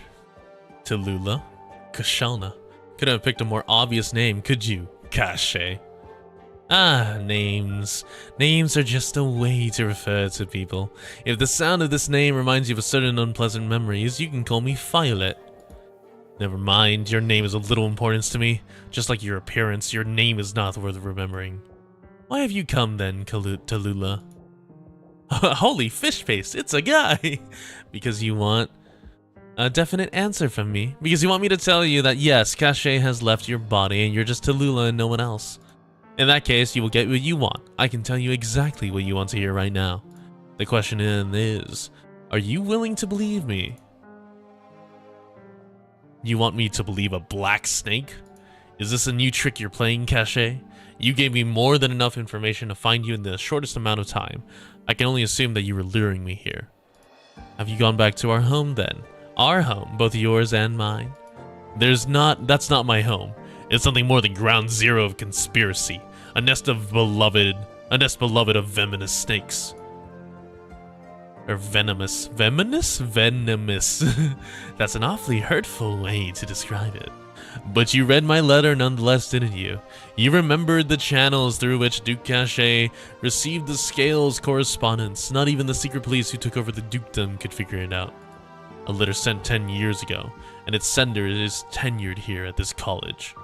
Tallulah. Kashalna. Couldn't have picked a more obvious name, could you? Cache. Ah, names. Names are just a way to refer to people. If the sound of this name reminds you of certain unpleasant memories, you can call me Violet. Never mind, your name is of little importance to me. Just like your appearance, your name is not worth remembering. Why have you come then, Tallulah? Holy fish face, it's a guy! Because you want a definite answer from me. Because you want me to tell you that yes, Cache has left your body and you're just Tallulah and no one else. In that case, you will get what you want. I can tell you exactly what you want to hear right now. The question is, are you willing to believe me? You want me to believe a black snake? Is this a new trick you're playing, Cache? You gave me more than enough information to find you in the shortest amount of time. I can only assume that you were luring me here. Have you gone back to our home then? Our home, both yours and mine? That's not my home. It's something more than ground zero of conspiracy. A nest beloved of venomous snakes. Or venomous. Venomous? Venomous. That's an awfully hurtful way to describe it. But you read my letter nonetheless, didn't you? You remembered the channels through which Duke Cache received the Scales correspondence. Not even the secret police who took over the dukedom could figure it out. A letter sent 10 years ago, and its sender is tenured here at this college.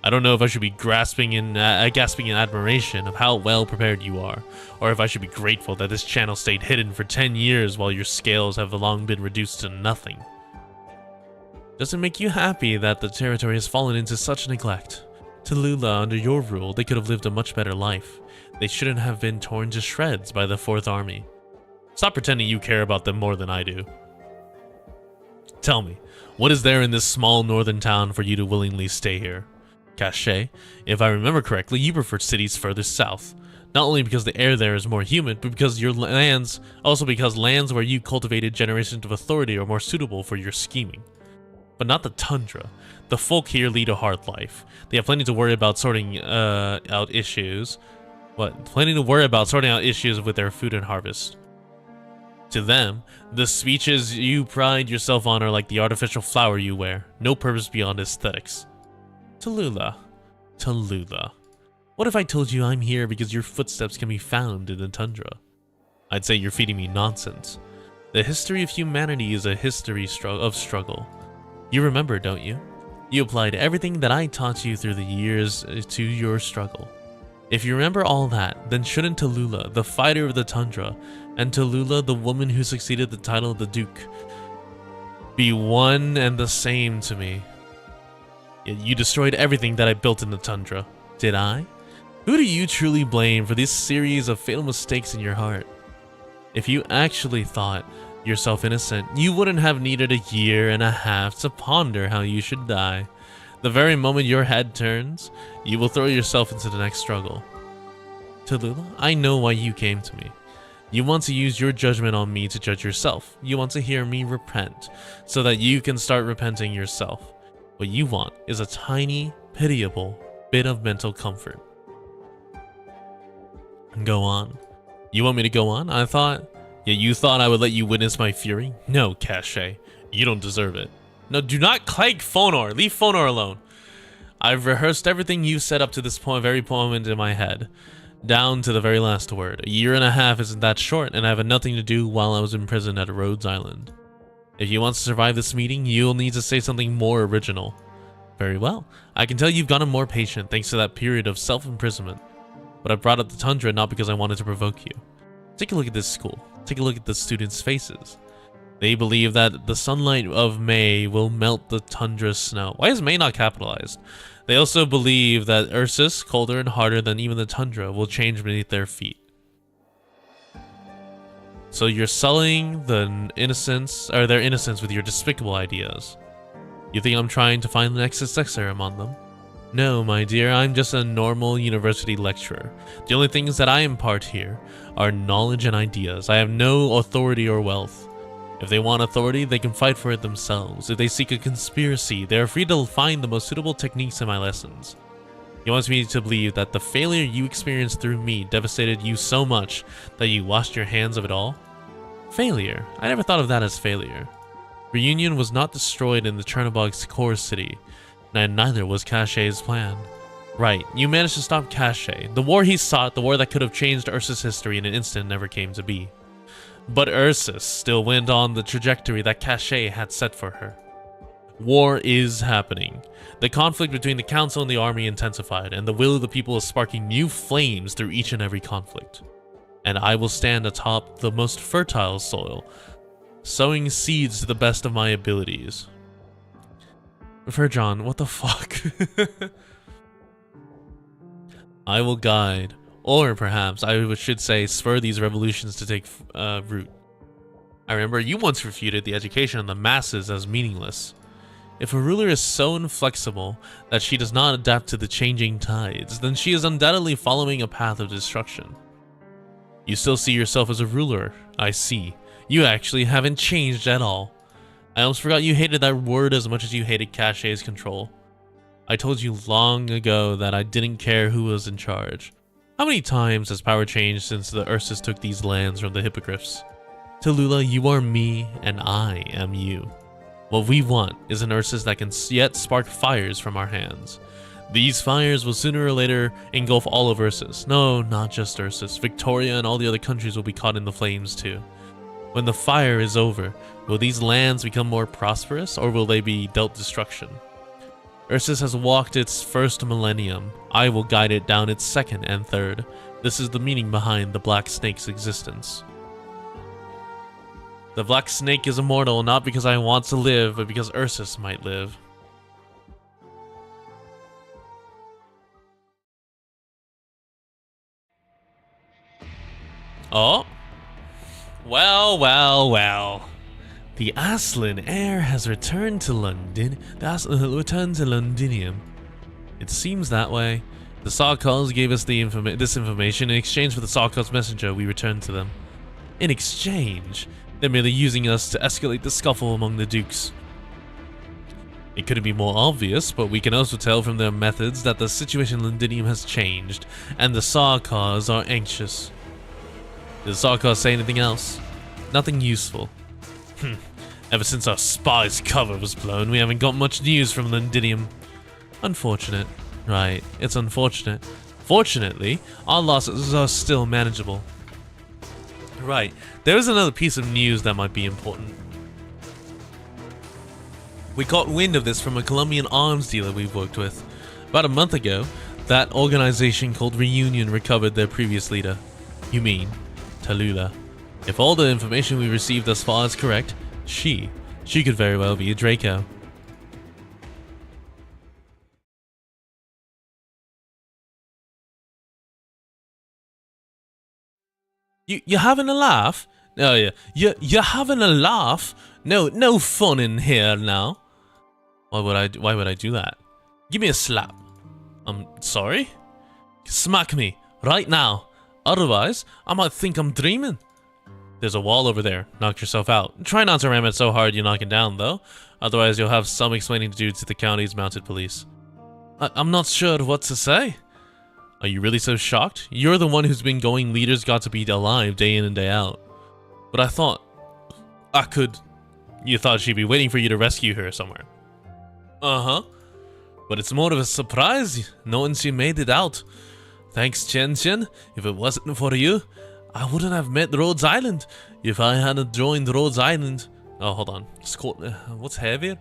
I don't know if I should be gasping in admiration of how well prepared you are, or if I should be grateful that this channel stayed hidden for 10 years while your scales have long been reduced to nothing. Does it make you happy that the territory has fallen into such neglect? Tallulah, under your rule, they could have lived a much better life. They shouldn't have been torn to shreds by the 4th Army. Stop pretending you care about them more than I do. Tell me, what is there in this small northern town for you to willingly stay here? Cache, if I remember correctly, you prefer cities further south. Not only because the air there is more humid, but because also because lands where you cultivated generations of authority are more suitable for your scheming. But not the tundra. The folk here lead a hard life. They have plenty to worry about sorting out issues with their food and harvest. To them, the speeches you pride yourself on are like the artificial flower you wear, no purpose beyond aesthetics. Tallulah. Tallulah. What if I told you I'm here because your footsteps can be found in the tundra? I'd say you're feeding me nonsense. The history of humanity is a history of struggle. You remember, don't you? You applied everything that I taught you through the years to your struggle. If you remember all that, then shouldn't Tallulah, the fighter of the tundra, and Tallulah, the woman who succeeded the title of the Duke, be one and the same to me? Yet you destroyed everything that I built in the tundra. Did I? Who do you truly blame for this series of fatal mistakes in your heart? If you actually thought yourself innocent, you wouldn't have needed a year and a half to ponder how you should die. The very moment your head turns, you will throw yourself into the next struggle. Tallulah, I know why you came to me. You want to use your judgment on me to judge yourself. You want to hear me repent, so that you can start repenting yourself. What you want is a tiny, pitiable bit of mental comfort. Go on. You want me to go on? Yeah, you thought I would let you witness my fury? No, Cache. You don't deserve it. No, do not click Fonor. Leave Fonor alone. I've rehearsed everything you said up to this very moment in my head, down to the very last word. A year and a half isn't that short, and I have nothing to do while I was in prison at Rhodes Island. If you want to survive this meeting, you'll need to say something more original. Very well. I can tell you've gotten more patient thanks to that period of self-imprisonment. But I brought up the tundra not because I wanted to provoke you. Take a look at this school. Take a look at the students' faces. They believe that the sunlight of May will melt the tundra's snow. Why is May not capitalized? They also believe that Ursus, colder and harder than even the tundra, will change beneath their feet. So you're sullying their innocence with your despicable ideas. You think I'm trying to find the next successor among them? No, my dear, I'm just a normal university lecturer. The only things that I impart here are knowledge and ideas. I have no authority or wealth. If they want authority, they can fight for it themselves. If they seek a conspiracy, they are free to find the most suitable techniques in my lessons. You want me to believe that the failure you experienced through me devastated you so much that you washed your hands of it all? Failure? I never thought of that as failure. Reunion was not destroyed in the Chernobog's core city, and neither was Cache's plan. Right, you managed to stop Cache. The war he sought, the war that could have changed Ursus' history in an instant, never came to be. But Ursus still went on the trajectory that Cache had set for her. War is happening. The conflict between the council and the army intensified, and the will of the people is sparking new flames through each and every conflict. And I will stand atop the most fertile soil, sowing seeds to the best of my abilities. Verjon, what the fuck? I will guide, or perhaps I should say spur these revolutions to take root. I remember you once refuted the education of the masses as meaningless. If a ruler is so inflexible that she does not adapt to the changing tides, then she is undoubtedly following a path of destruction. You still see yourself as a ruler, I see. You actually haven't changed at all. I almost forgot you hated that word as much as you hated Cache's control. I told you long ago that I didn't care who was in charge. How many times has power changed since the Ursus took these lands from the Hippogriffs? Tallulah, you are me, and I am you. What we want is an Ursus that can yet spark fires from our hands. These fires will sooner or later engulf all of Ursus. No, not just Ursus. Victoria and all the other countries will be caught in the flames too. When the fire is over, will these lands become more prosperous, or will they be dealt destruction? Ursus has walked its first millennium. I will guide it down its second and third. This is the meaning behind the Black Snake's existence. The Black Snake is immortal not because I want to live, but because Ursus might live. Oh? Well. The Aslan heir has returned to London. Returned to Londinium. It seems that way. The Sarkars gave us this information in exchange for the Sarkars messenger. We returned to them. In exchange, they're merely using us to escalate the scuffle among the dukes. It couldn't be more obvious, but we can also tell from their methods that the situation in Londinium has changed, and the Sarkars are anxious. Did the Sarkars say anything else? Nothing useful. Ever since our spy's cover was blown, we haven't got much news from Londinium. Unfortunate. Right, it's unfortunate. Fortunately, our losses are still manageable. Right, there's another piece of news that might be important. We got wind of this from a Colombian arms dealer we've worked with. About a month ago, that organization called Reunion recovered their previous leader. You mean, Tallulah. If all the information we received thus far is correct, she could very well be a Draco. You having a laugh? Oh yeah, you're having a laugh? No fun in here now. Why would I do that? Give me a slap. I'm sorry? Smack me right now. Otherwise, I might think I'm dreaming. There's a wall over there. Knock yourself out. Try not to ram it so hard you knock it down, though. Otherwise, you'll have some explaining to do to the county's mounted police. I'm not sure what to say. Are you really so shocked? You're the one who's been going leaders got to be alive day in and day out. But I thought I could... You thought she'd be waiting for you to rescue her somewhere. Uh-huh. But it's more of a surprise knowing she made it out. Thanks, Chen Chen. If it wasn't for you, I wouldn't have met Rhodes Island. If I hadn't joined Rhodes Island... Oh, hold on. What's heavier?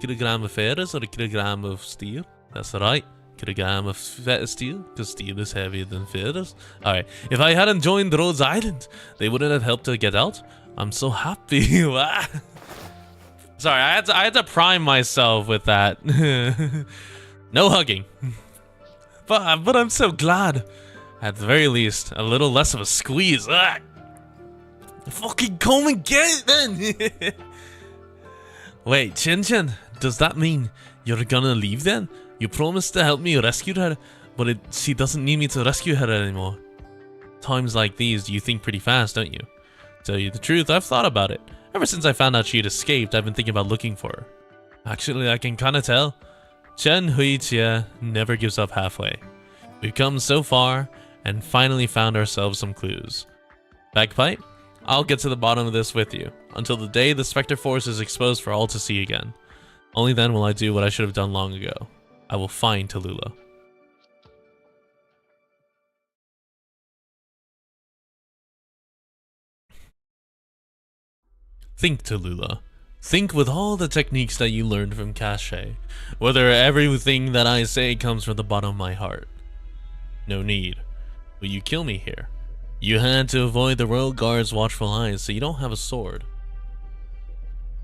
Kilogram of ferrous or a kilogram of steel? That's right. Kilogram of steel, because steel is heavier than ferrous. Alright, if I hadn't joined Rhodes Island, they wouldn't have helped her get out. I'm so happy. Sorry, I had to prime myself with that. No hugging. But I'm so glad. At the very least, a little less of a squeeze. Fucking come and get it then. Wait, Chen Chen, does that mean you're gonna leave then? You promised to help me rescue her, but she doesn't need me to rescue her anymore. Times like these, you think pretty fast, don't you? Tell you the truth, I've thought about it. Ever since I found out she had escaped, I've been thinking about looking for her. Actually, I can kinda tell. Chen Hui Jie never gives up halfway. We've come so far, and finally found ourselves some clues. Bagpipe, I'll get to the bottom of this with you, until the day the Spectre Force is exposed for all to see again. Only then will I do what I should have done long ago. I will find Tallulah. Think, Tallulah. Think with all the techniques that you learned from Cache, whether everything that I say comes from the bottom of my heart. No need. Will you kill me here? You had to avoid the Royal Guard's watchful eyes, so you don't have a sword.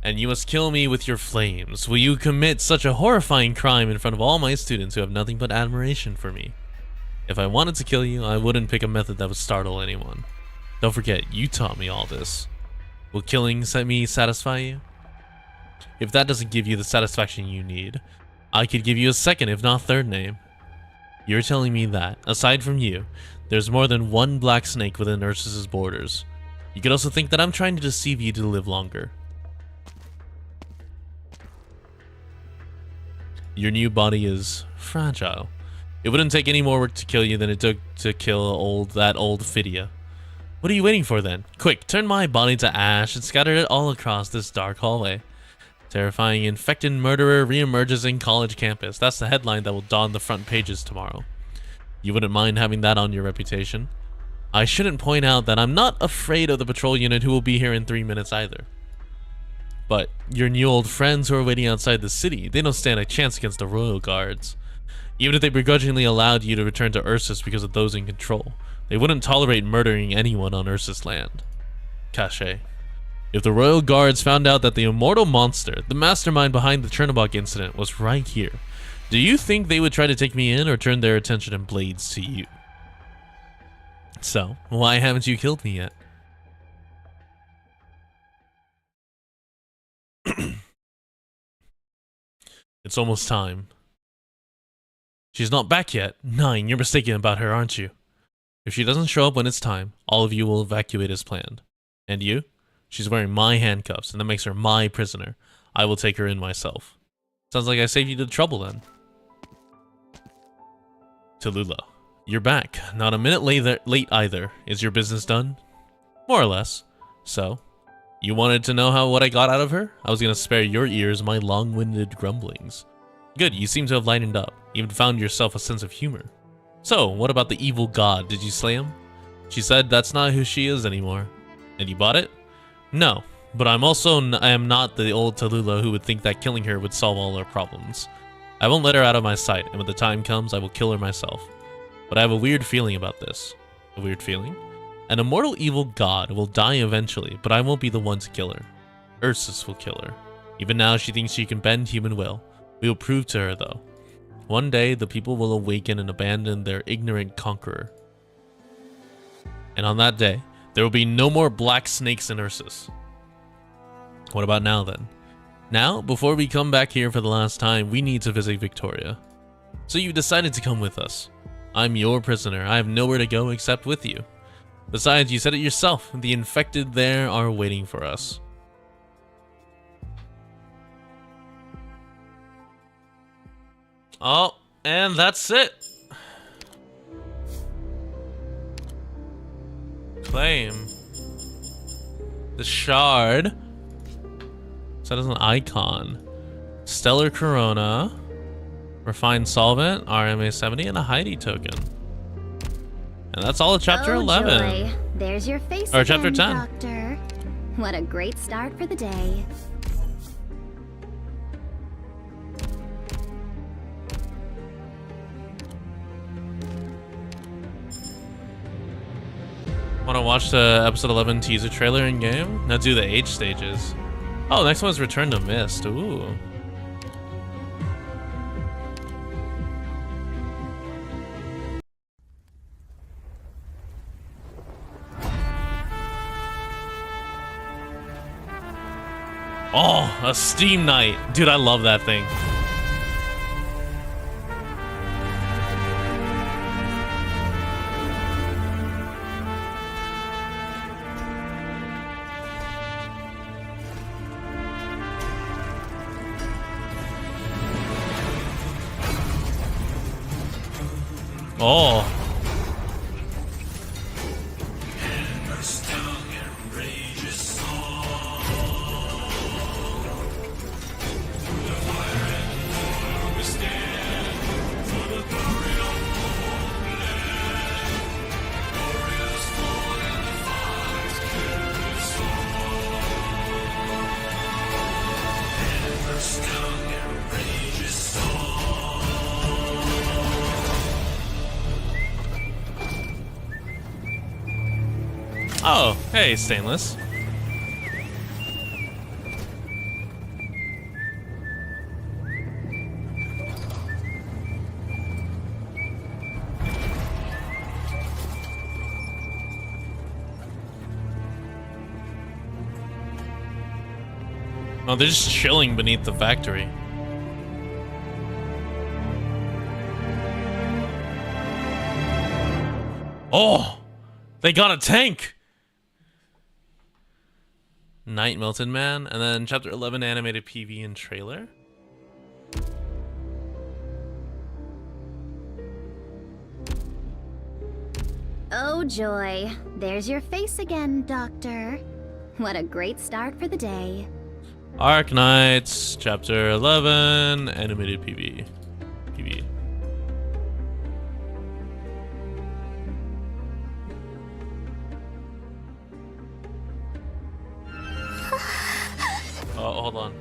And you must kill me with your flames. Will you commit such a horrifying crime in front of all my students who have nothing but admiration for me? If I wanted to kill you, I wouldn't pick a method that would startle anyone. Don't forget, you taught me all this. Will killing me satisfy you? If that doesn't give you the satisfaction you need, I could give you a second, if not third name. You're telling me that, aside from you, there's more than one black snake within Ursus's borders. You could also think that I'm trying to deceive you to live longer. Your new body is fragile. It wouldn't take any more work to kill you than it took to kill that old Phidia. What are you waiting for then? Quick, turn my body to ash and scatter it all across this dark hallway. Terrifying infected murderer reemerges in college campus. That's the headline that will don the front pages tomorrow. You wouldn't mind having that on your reputation? I shouldn't point out that I'm not afraid of the patrol unit who will be here in 3 minutes either. But your new old friends who are waiting outside the city, they don't stand a chance against the Royal Guards. Even if they begrudgingly allowed you to return to Ursus because of those in control, they wouldn't tolerate murdering anyone on Ursus land. Cache. If the Royal Guards found out that the immortal monster, the mastermind behind the Chernobog incident, was right here, do you think they would try to take me in or turn their attention and blades to you? So, why haven't you killed me yet? It's almost time. She's not back yet. 9, you're mistaken about her, aren't you? If she doesn't show up when it's time, all of you will evacuate as planned. And you? She's wearing my handcuffs, and that makes her my prisoner. I will take her in myself. Sounds like I saved you the trouble then. Tallulah, you're back. Not a minute late either. Is your business done? More or less. So, You wanted to know what I got out of her? I was gonna spare your ears my long-winded grumblings. Good, you seem to have lightened up. You even found yourself a sense of humor. So, what about the evil god? Did you slay him? She said that's not who she is anymore. And you bought it? No, but I am not the old Tallulah who would think that killing her would solve all our problems. I won't let her out of my sight, and when the time comes, I will kill her myself. But I have a weird feeling about this. A weird feeling? An immortal evil god will die eventually, but I won't be the one to kill her. Ursus will kill her. Even now, she thinks she can bend human will. We will prove to her, though. One day, the people will awaken and abandon their ignorant conqueror. And on that day, there will be no more black snakes in Ursus. What about now, then? Now, before we come back here for the last time, we need to visit Victoria. So you decided to come with us. I'm your prisoner. I have nowhere to go except with you. Besides, you said it yourself. The infected there are waiting for us. Oh, and that's it. Claim. The shard. Set as an icon. Stellar Corona. Refined Solvent. RMA 70 and a Heidi token. And that's all of chapter 11. Joy. There's your face Or again, chapter 10. Doctor. What a great start for the day. Want to watch the episode 11 teaser trailer in game? Now do the H stages. Oh, next one's Return to Mist. Ooh. Oh, a Steam Night. Dude, I love that thing. Oh. Oh, hey, Stainless. Oh, they're just chilling beneath the factory. Oh, they got a tank. Night Melted Man, and then chapter 11 animated PV and trailer. Oh joy, there's your face again, Doctor. What a great start for the day. Arknights, chapter 11 animated PV. Oh, hold on.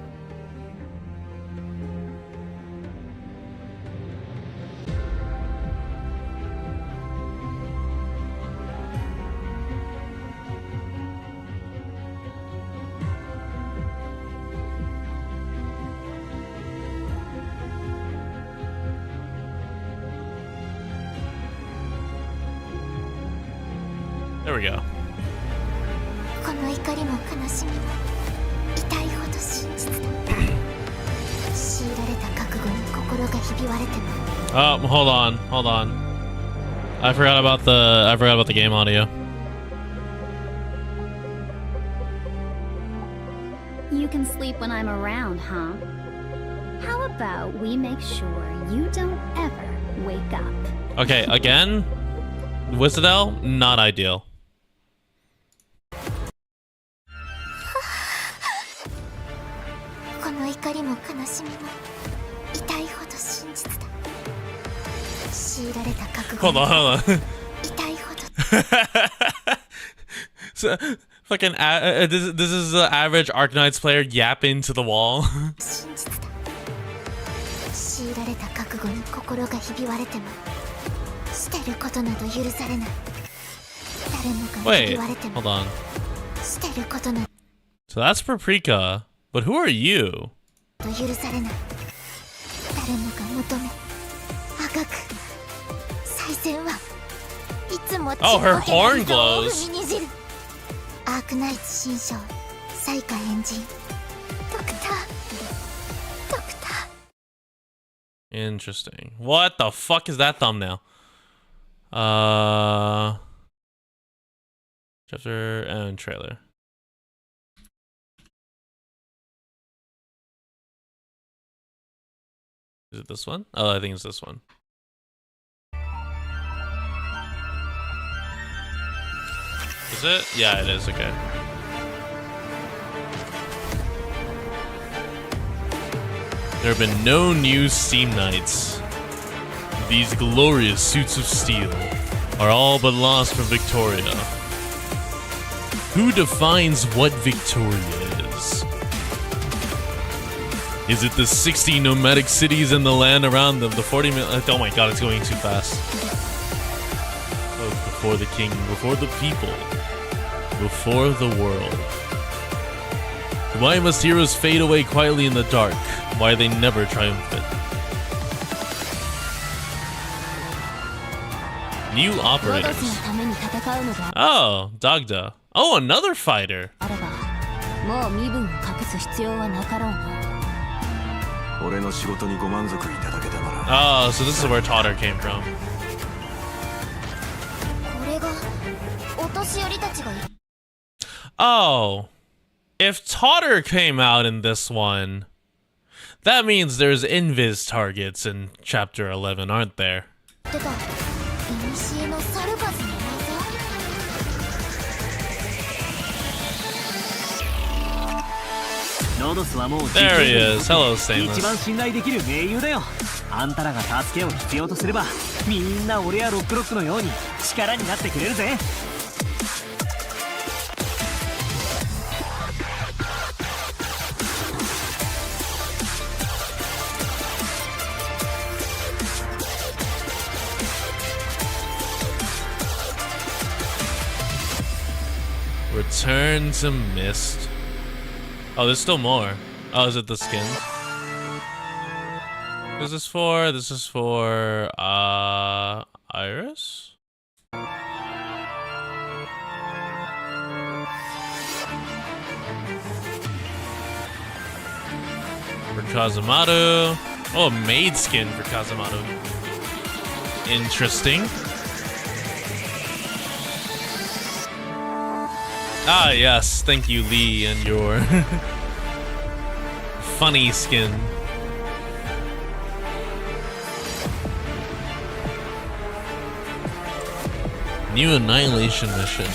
There we go. この怒りも悲しみも痛いほど真実だ。強いられた覚悟に心がひび割れても。Oh, hold on. I forgot about the game audio. You can sleep when I'm around, huh? How about we make sure you don't ever wake up? Okay, again, Wizardel, not ideal. この怒りも悲しみも痛いほど真実だ。強いられた覚悟 Hold on, hold on. 痛いほど So, fucking, this is the average Arknights player yapping to the wall. 真実だ。強いられた覚悟に心がひび割れても捨てることなど許されない。誰もがひび Wait, 割れても hold on. 捨てることなど So that's Paprika, but who are you? 許されない。誰もが求めあがく再戦はいつも血 Oh, her を horn 手を glows. 踏みにじる。アークナイツ新章最下エンジンドクター Interesting. What the fuck is that thumbnail? Chapter and trailer. Is it this one? Oh, I think it's this one. Is it? Yeah, it is. Okay. There have been no new Steam Knights. These glorious suits of steel are all but lost for Victoria. Who defines what Victoria is? Is it the 60 nomadic cities and the land around them? The 40 million... Oh my god, it's going too fast. Oh, before the king, before the people, before the world. Why must heroes fade away quietly in the dark? Why are they never triumphant? New operators. Oh, Dagda. Oh, another fighter. Oh, so this is where Totter came from. これがお年寄りたちが Oh, if Totter came out in this one, that means there's invis targets in chapter 11, aren't there? 言ってた古のサルバスの技 There he is. Hello, Stainless. 一番信頼できる盟友だよ。あんたらが助けを必要とすれば、みんな俺やロックロックのように力になってくれるぜ。Return to Mist. Oh, there's still more. Oh, is it the skins? Who's this for? This is for Iris? For Kazamaru. Oh, a maid skin for Kazamaru. Interesting. Ah, yes. Thank you, Lee, and your funny skin. New Annihilation mission.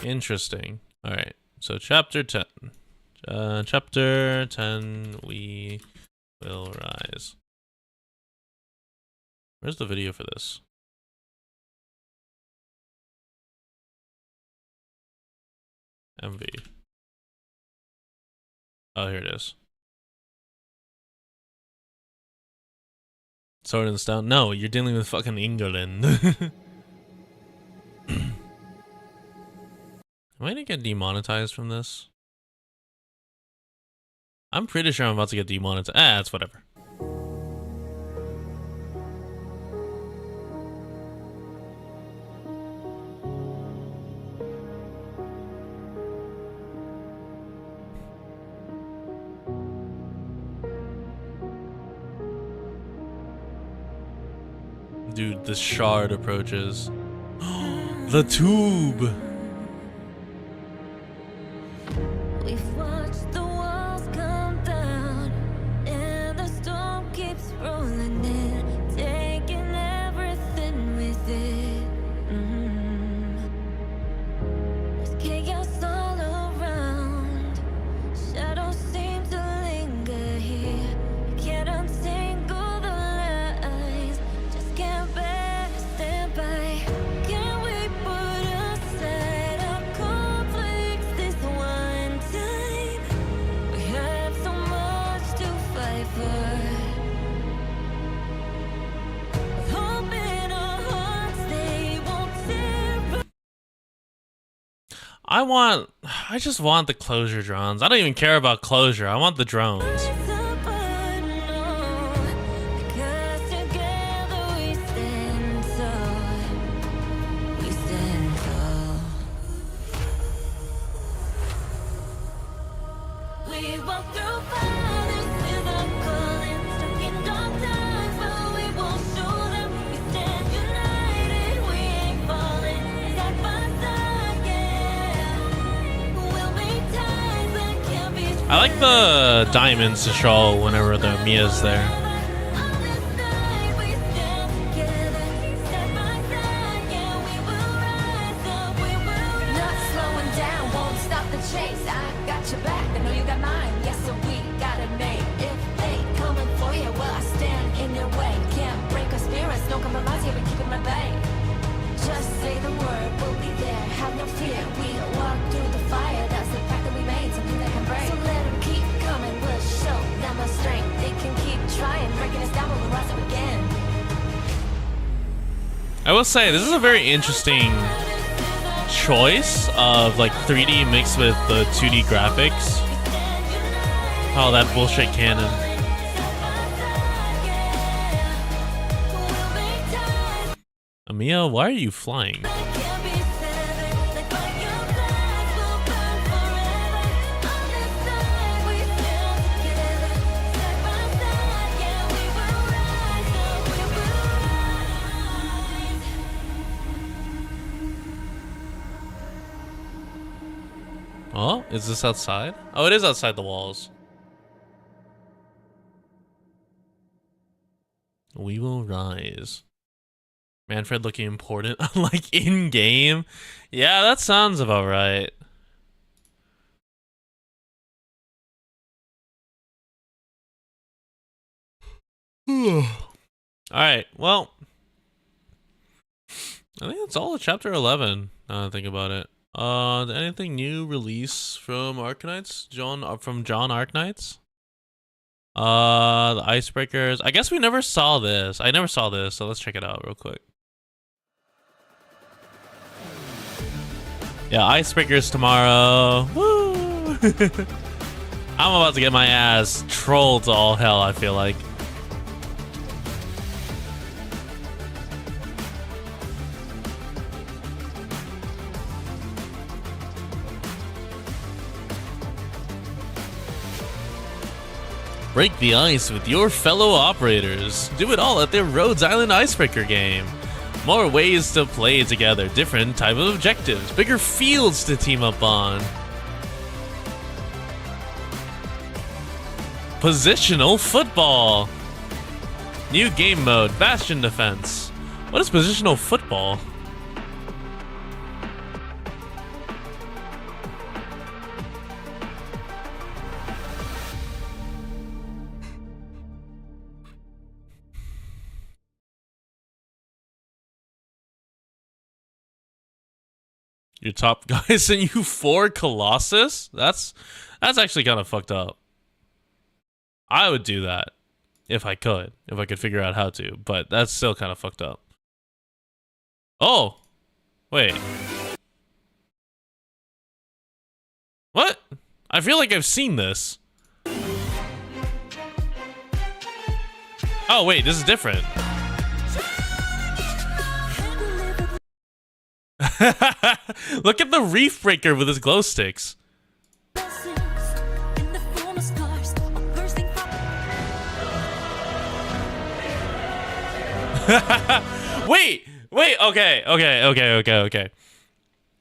Interesting. Alright, so chapter 10. Chapter 10, we will rise. Where's the video for this? MV. Oh, here it is. Sword and Stone. No, you're dealing with fucking England. Am I gonna get demonetized from this? I'm pretty sure I'm about to get demonetized. Ah, it's whatever. Dude, the shard approaches. The tube! We've watched the walls come down, and the storm keeps rolling in, taking everything with it. I just want the closure drones. I don't even care about closure. I want the drones. I like the diamonds to show whenever the Mia's there. Not slowing down, won't stop the chase. I got your back, I know you got mine. Yes, so we got it made. If they coming for you, well, I stand in your way. Can't break our spirits, no compromise here, we keep it at bay. Just say the word, we'll be there. Have no fear, we walk through the fire. That's the fact that we made something that can break. So let them keep coming, we'll show them our strength. They can keep trying, breaking us down, but we'll rise up again. I will say this is a very interesting choice of like 3D mixed with the 2D graphics. Oh, that bullshit cannon. Mia, why are you flying? Oh, is this outside? Oh, it is outside the walls. We will rise. Manfred looking important, like in game. Yeah, that sounds about right. All right, well, I think that's all of chapter 11. Now that I think about it. Anything new release from Arknights? From John Arknights? The icebreakers. I guess we never saw this. I never saw this, so let's check it out real quick. Yeah, icebreakers tomorrow. Woo! I'm about to get my ass trolled to all hell, I feel like. Break the ice with your fellow operators. Do it all at their Rhodes Island Icebreaker game. More ways to play together, different type of objectives, bigger fields to team up on. Positional football. New game mode, Bastion Defense. What is positional football? Your top guy sent you 4 Colossus? That's actually kind of fucked up. I would do that if I could figure out how to, but that's still kind of fucked up. Oh, wait. What? I feel like I've seen this. Oh, wait, this is different. Look at the reef breaker with his glow sticks. Wait, okay.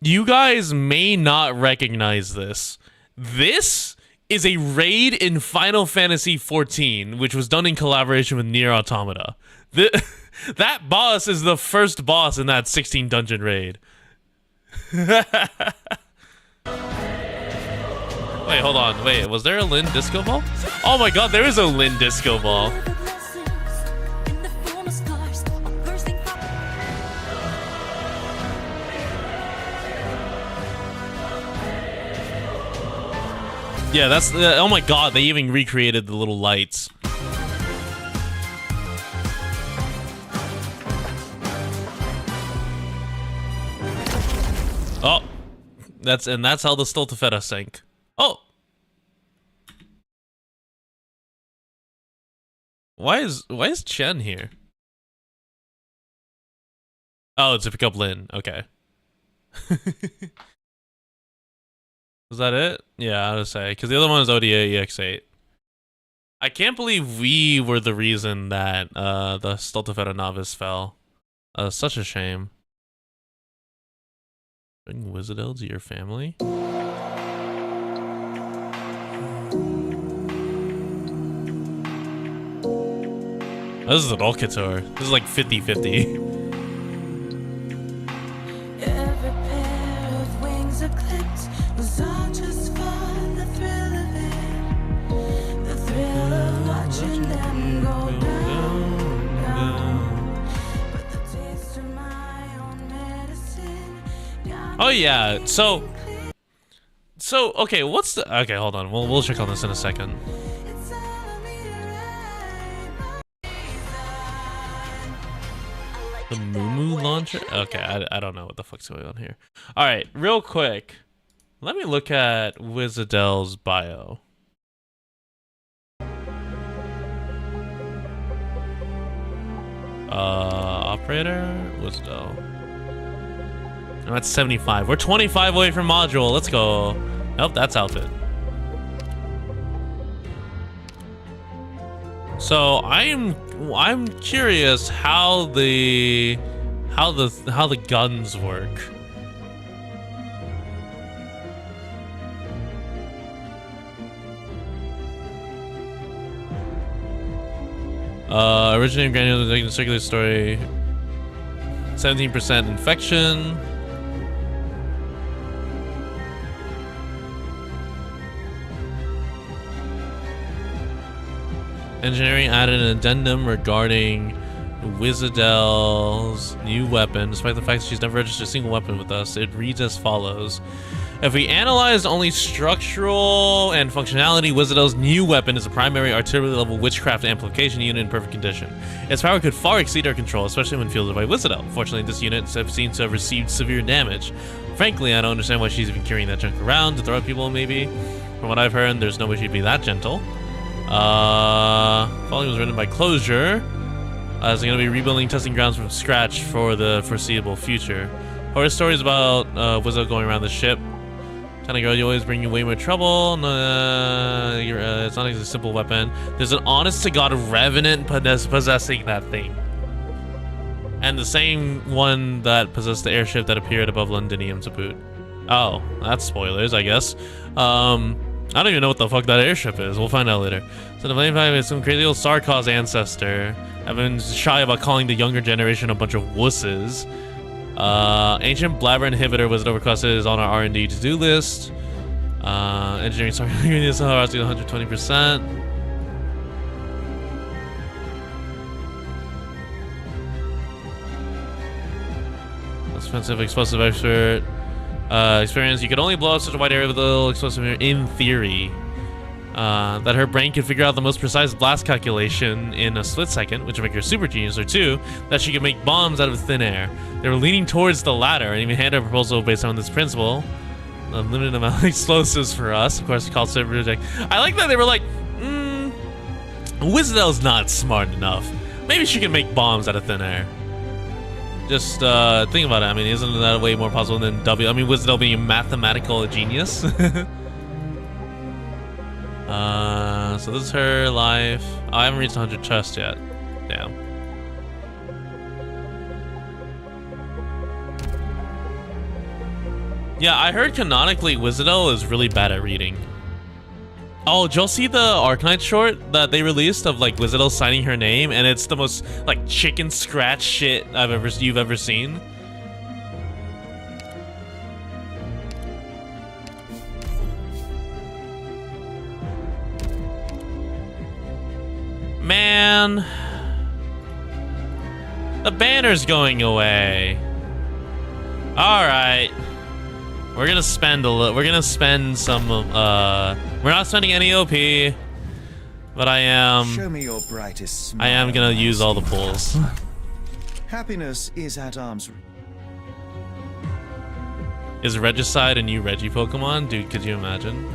You guys may not recognize this. This is a raid in Final Fantasy XIV, which was done in collaboration with Nier Automata. That boss is the first boss in that 16 dungeon raid. Wait, hold on. Wait, was there a Lin Disco Ball? Oh my god, there is a Lin Disco Ball. Yeah, that's oh my god, they even recreated the little lights. Oh, That's how the Stoltafetta sank. Oh, why is Chen here? Oh, to pick up Lin. Okay. Was that it? Yeah, I would say, because the other one is ODA EX8. I can't believe we were the reason that the Stoltafetta novice fell. Such a shame. Bring Wizardel to your family? This is an Alcator. This is like 50-50. Every pair of wings are clipped was all just for the thrill of it. The thrill of watching them go down, down. But the taste of my own medicine got Oh yeah, so okay, what's the okay? Hold on, we'll check on this in a second. it's telling me to ride my The Moo launcher? Okay, I don't know what the fuck's going on here. All right, real quick, let me look at Wizadel's bio. Operator Wizadel. I'm at 75. We're 25 away from module. Let's go. Nope, that's outfit. So I'm curious how the guns work. Originating granules in the circular story. 17% infection. Engineering added an addendum regarding Wizadel's new weapon. Despite the fact that she's never registered a single weapon with us, it reads as follows. If we analyzed only structural and functionality, Wizadel's new weapon is a primary artillery-level witchcraft amplification unit in perfect condition. Its power could far exceed our control, especially when fielded by Wizadel. Fortunately, this unit seems to have received severe damage. Frankly, I don't understand why she's even carrying that junk around to throw at people, maybe. From what I've heard, there's no way she'd be that gentle. Following was written by Closure. As they're going to be rebuilding testing grounds from scratch for the foreseeable future. Horror stories about Wizard going around the ship. Kind of girl, you always bring you way more trouble. It's not a simple weapon. There's an honest-to-God Revenant possessing that thing. And the same one that possessed the airship that appeared above Londinium to boot. Oh, that's spoilers, I guess. I don't even know what the fuck that airship is. We'll find out later. So the Flame Five is some crazy old Sarkaz ancestor. I've been shy about calling the younger generation a bunch of wusses. Ancient Blabber Inhibitor was requested is on our R&D to-do list. Engineering sorry, 120%. Offensive explosive expert. Experience, you could only blow up such a wide area with a little explosive in theory. That her brain could figure out the most precise blast calculation in a split second, which would make her a super genius, or two, that she could make bombs out of thin air. They were leaning towards the latter and even handed a proposal based on this principle. A limited amount of explosives for us. Of course, called Super Reject. I like that they were like, Wizadel's not smart enough. Maybe she can make bombs out of thin air. Just think about it. I mean, isn't that way more possible than W? I mean, Wizadel being a mathematical genius. So this is her life. Oh, I haven't reached 100 chests yet. Damn. Yeah, I heard canonically Wizadel is really bad at reading. Oh, did y'all see the Arknights short that they released of like Wizadel signing her name, and it's the most like chicken scratch shit you've ever seen? Man, the banner's going away. All right. We're gonna spend a little. We're gonna spend some. We're not spending any OP, but I am. Show me your brightest smile. I am gonna use all the pulls. Happiness is at arm's reach. Is Regicide a new Reggie Pokemon? Dude, could you imagine?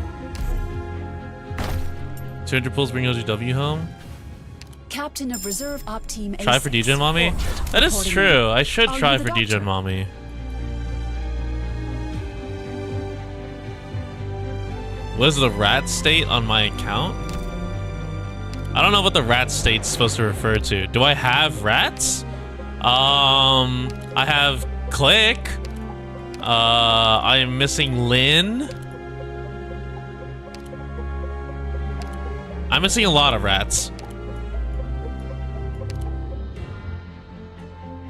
200 pulls bring OGW home? Captain of Reserve Op Team Try for DJ Mommy? That is true. I should try for DJ Mommy. What is the rat state on my account? I don't know what the rat state's supposed to refer to. Do I have rats? I have Click. I am missing Lynn. I'm missing a lot of rats.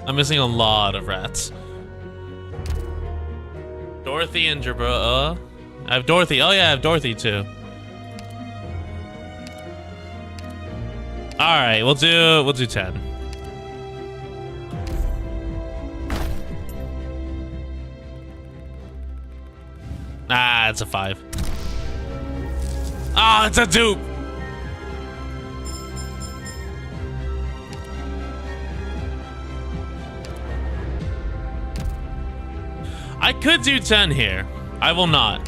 I'm missing a lot of rats. Dorothy and Jabra. I have Dorothy. Oh yeah, I have Dorothy too. All right, we'll do 10. Ah, it's a 5. Ah, it's a dupe. I could do 10 here. I will not.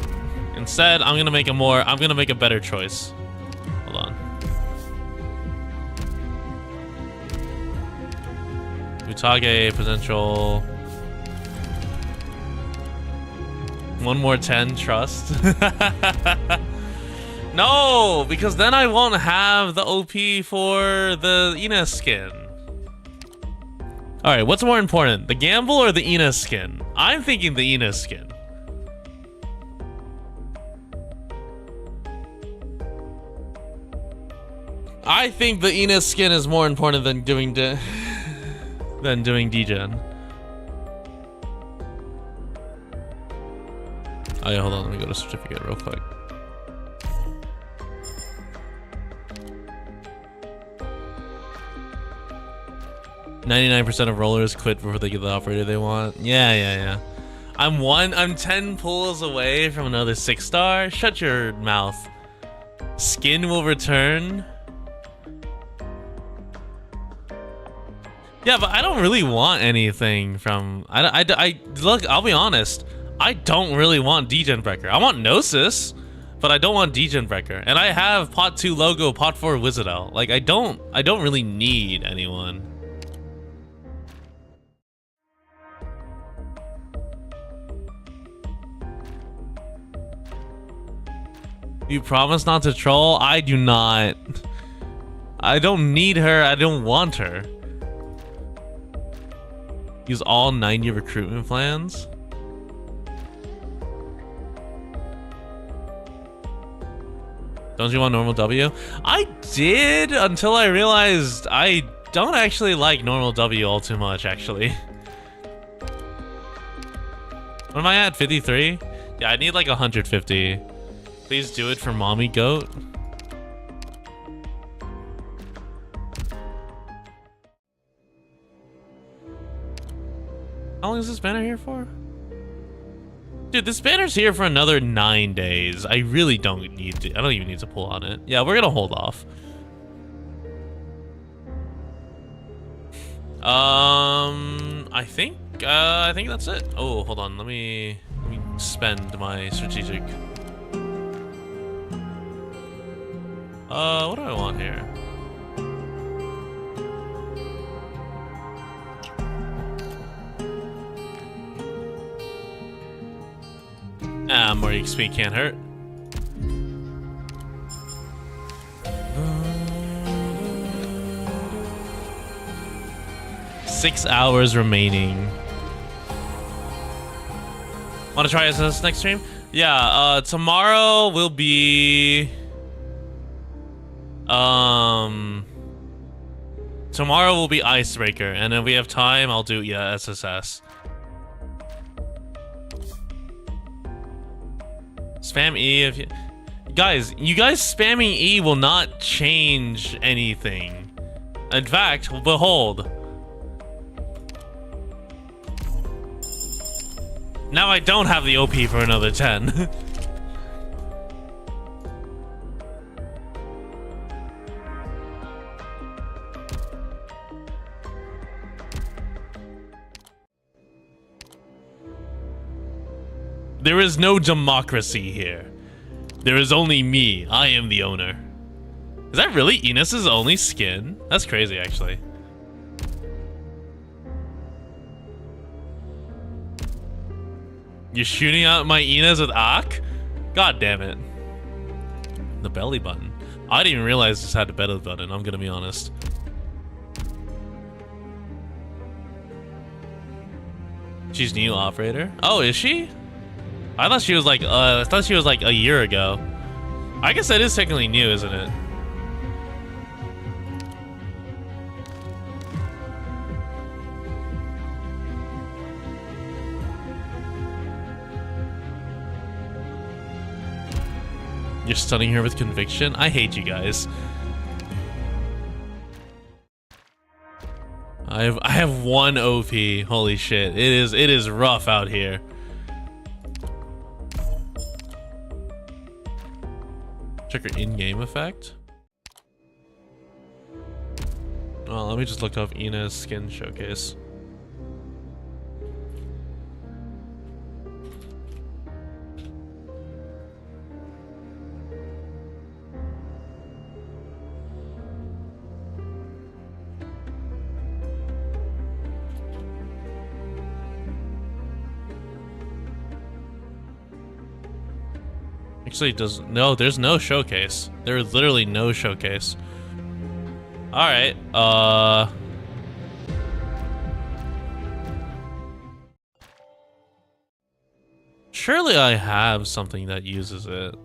Instead, I'm gonna make a better choice. Hold on. Utage potential. One more 10 trust. No, because then I won't have the OP for the Ina skin. Alright, what's more important? The gamble or the Ina skin? I'm thinking the Ina skin. I think the Ina skin is more important than doing degen. Oh yeah, hold on, let me go to certificate real quick. "99% of rollers quit before they get the operator they want." Yeah. I'm 10 pulls away from another 6-star. Shut your mouth. Skin will return. Yeah, but I don't really want anything from... Look, I'll be honest. I don't really want Degen Breaker. I want Gnosis, but I don't want Degen Breaker. And I have Pot 2 logo, Pot 4 Wizardel. Like, I don't really need anyone. You promise not to troll? I do not. I don't need her. I don't want her. Use all 90 recruitment plans. Don't you want normal W? I did until I realized I don't actually like normal W all too much, actually. What am I at? 53? Yeah, I need like 150. Please do it for Mommy Goat. How long is this banner here for? Dude, this banner's here for another 9 days. I really don't need to. I don't even need to pull on it. Yeah, we're gonna hold off. I think that's it. Oh, hold on. Let me spend my strategic. What do I want here? More XP can't hurt. Six hours remaining. Want to try this next stream? Yeah, tomorrow will be... Tomorrow will be Icebreaker, and if we have time, I'll do, yeah, SSS. Spam E if you... Guys, you guys spamming E will not change anything. In fact, behold. Now I don't have the OP for another 10. There is no democracy here. There is only me. I am the owner. Is that really Enos's only skin? That's crazy, actually. You're shooting out my Enos with Ak? God damn it. The belly button. I didn't even realize this had a belly button, I'm gonna be honest. She's new operator? Oh, is she? I thought she was like a year ago. I guess that is technically new, isn't it? You're stunning her with conviction? I hate you guys. I have one OP. Holy shit. It is rough out here. Check her in-game effect. Oh, let me just look up Ina's skin showcase. Actually, there's no showcase. There is literally no showcase. Alright, surely I have something that uses it.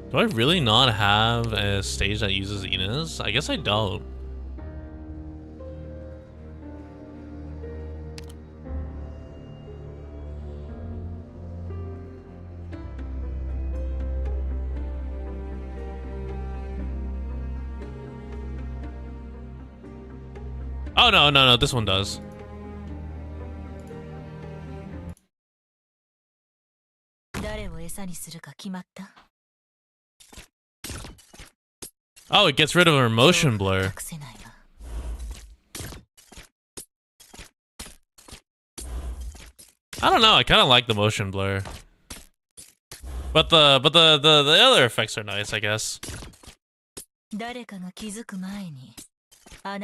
Do I really not have a stage that uses Enos? I guess I don't. Oh, no, this one does. Oh, it gets rid of her motion blur. I don't know, I kind of like the motion blur. But the other effects are nice, I guess. What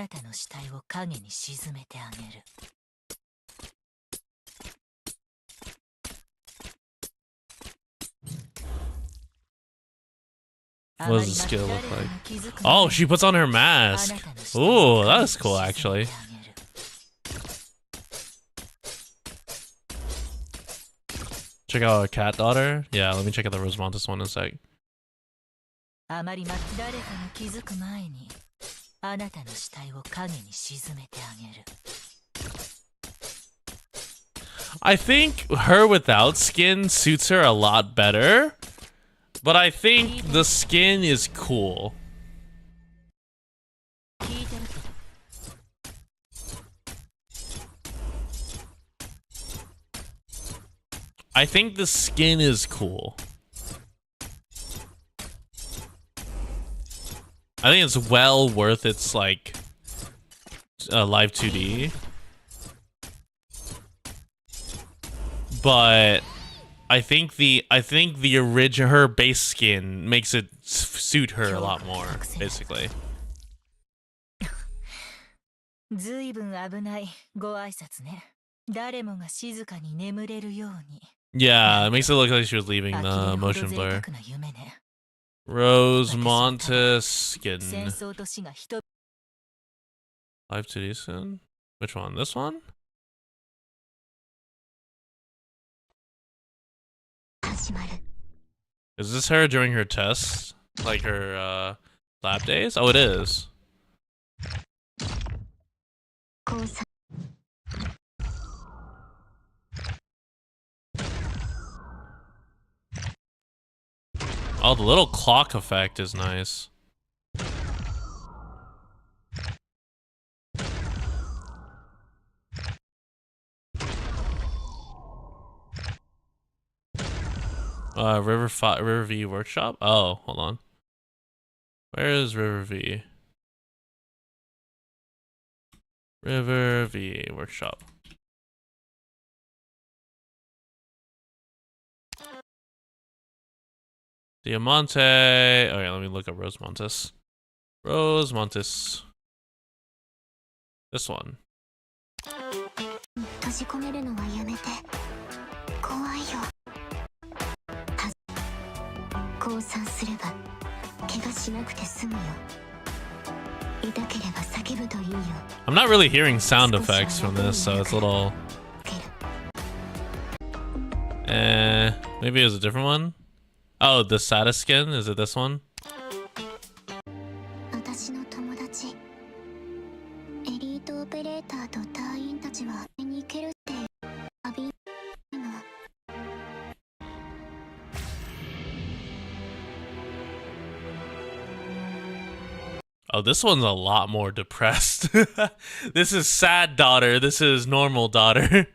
does the skill look like? Oh, she puts on her mask. Ooh, that is cool, actually. Check out our cat daughter. Yeah, let me check out the Rosemontis one in a sec. I think her without skin suits her a lot better, but I think the skin is cool. I think the skin is cool. I think it's well worth its like live 2D, but I think the original her base skin makes it suit her a lot more, basically. Yeah, it makes it look like she was leaving the motion blur. Rosemontis skin. Live 2D skin? Which one? This one? Is this her during her tests? Like her lab days? Oh, it is. Oh, the little clock effect is nice. River V workshop? Oh, hold on. Where is River V? River VA workshop. Diamante. Okay, let me look up Rosemontis. Rosemontis. This one. 閉じ込めるのはやめて。怖いよ。降参すれば怪我しなくて済むよ。痛ければ叫ぶといいよ。I'm not really hearing sound effects from this, so it's a little. Maybe it's a different one. Oh, the saddest skin? Is it this one? 私の友達。エリートオペレーターと隊員たちはに行けるって旅の。Oh, this one's a lot more depressed. This is sad daughter. This is normal daughter.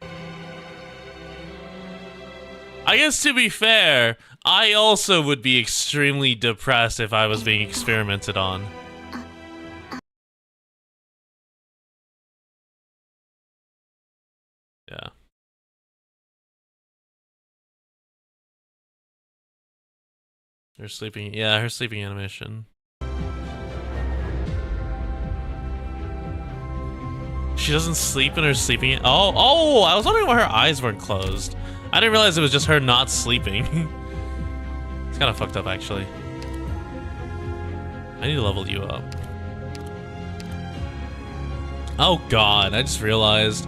I guess to be fair, I also would be extremely depressed if I was being experimented on. Yeah. Her sleeping, yeah, her sleeping animation. She doesn't sleep in her sleeping. Oh, I was wondering why her eyes weren't closed. I didn't realize it was just her not sleeping. It's kind of fucked up, actually. I need to level you up. Oh god, I just realized.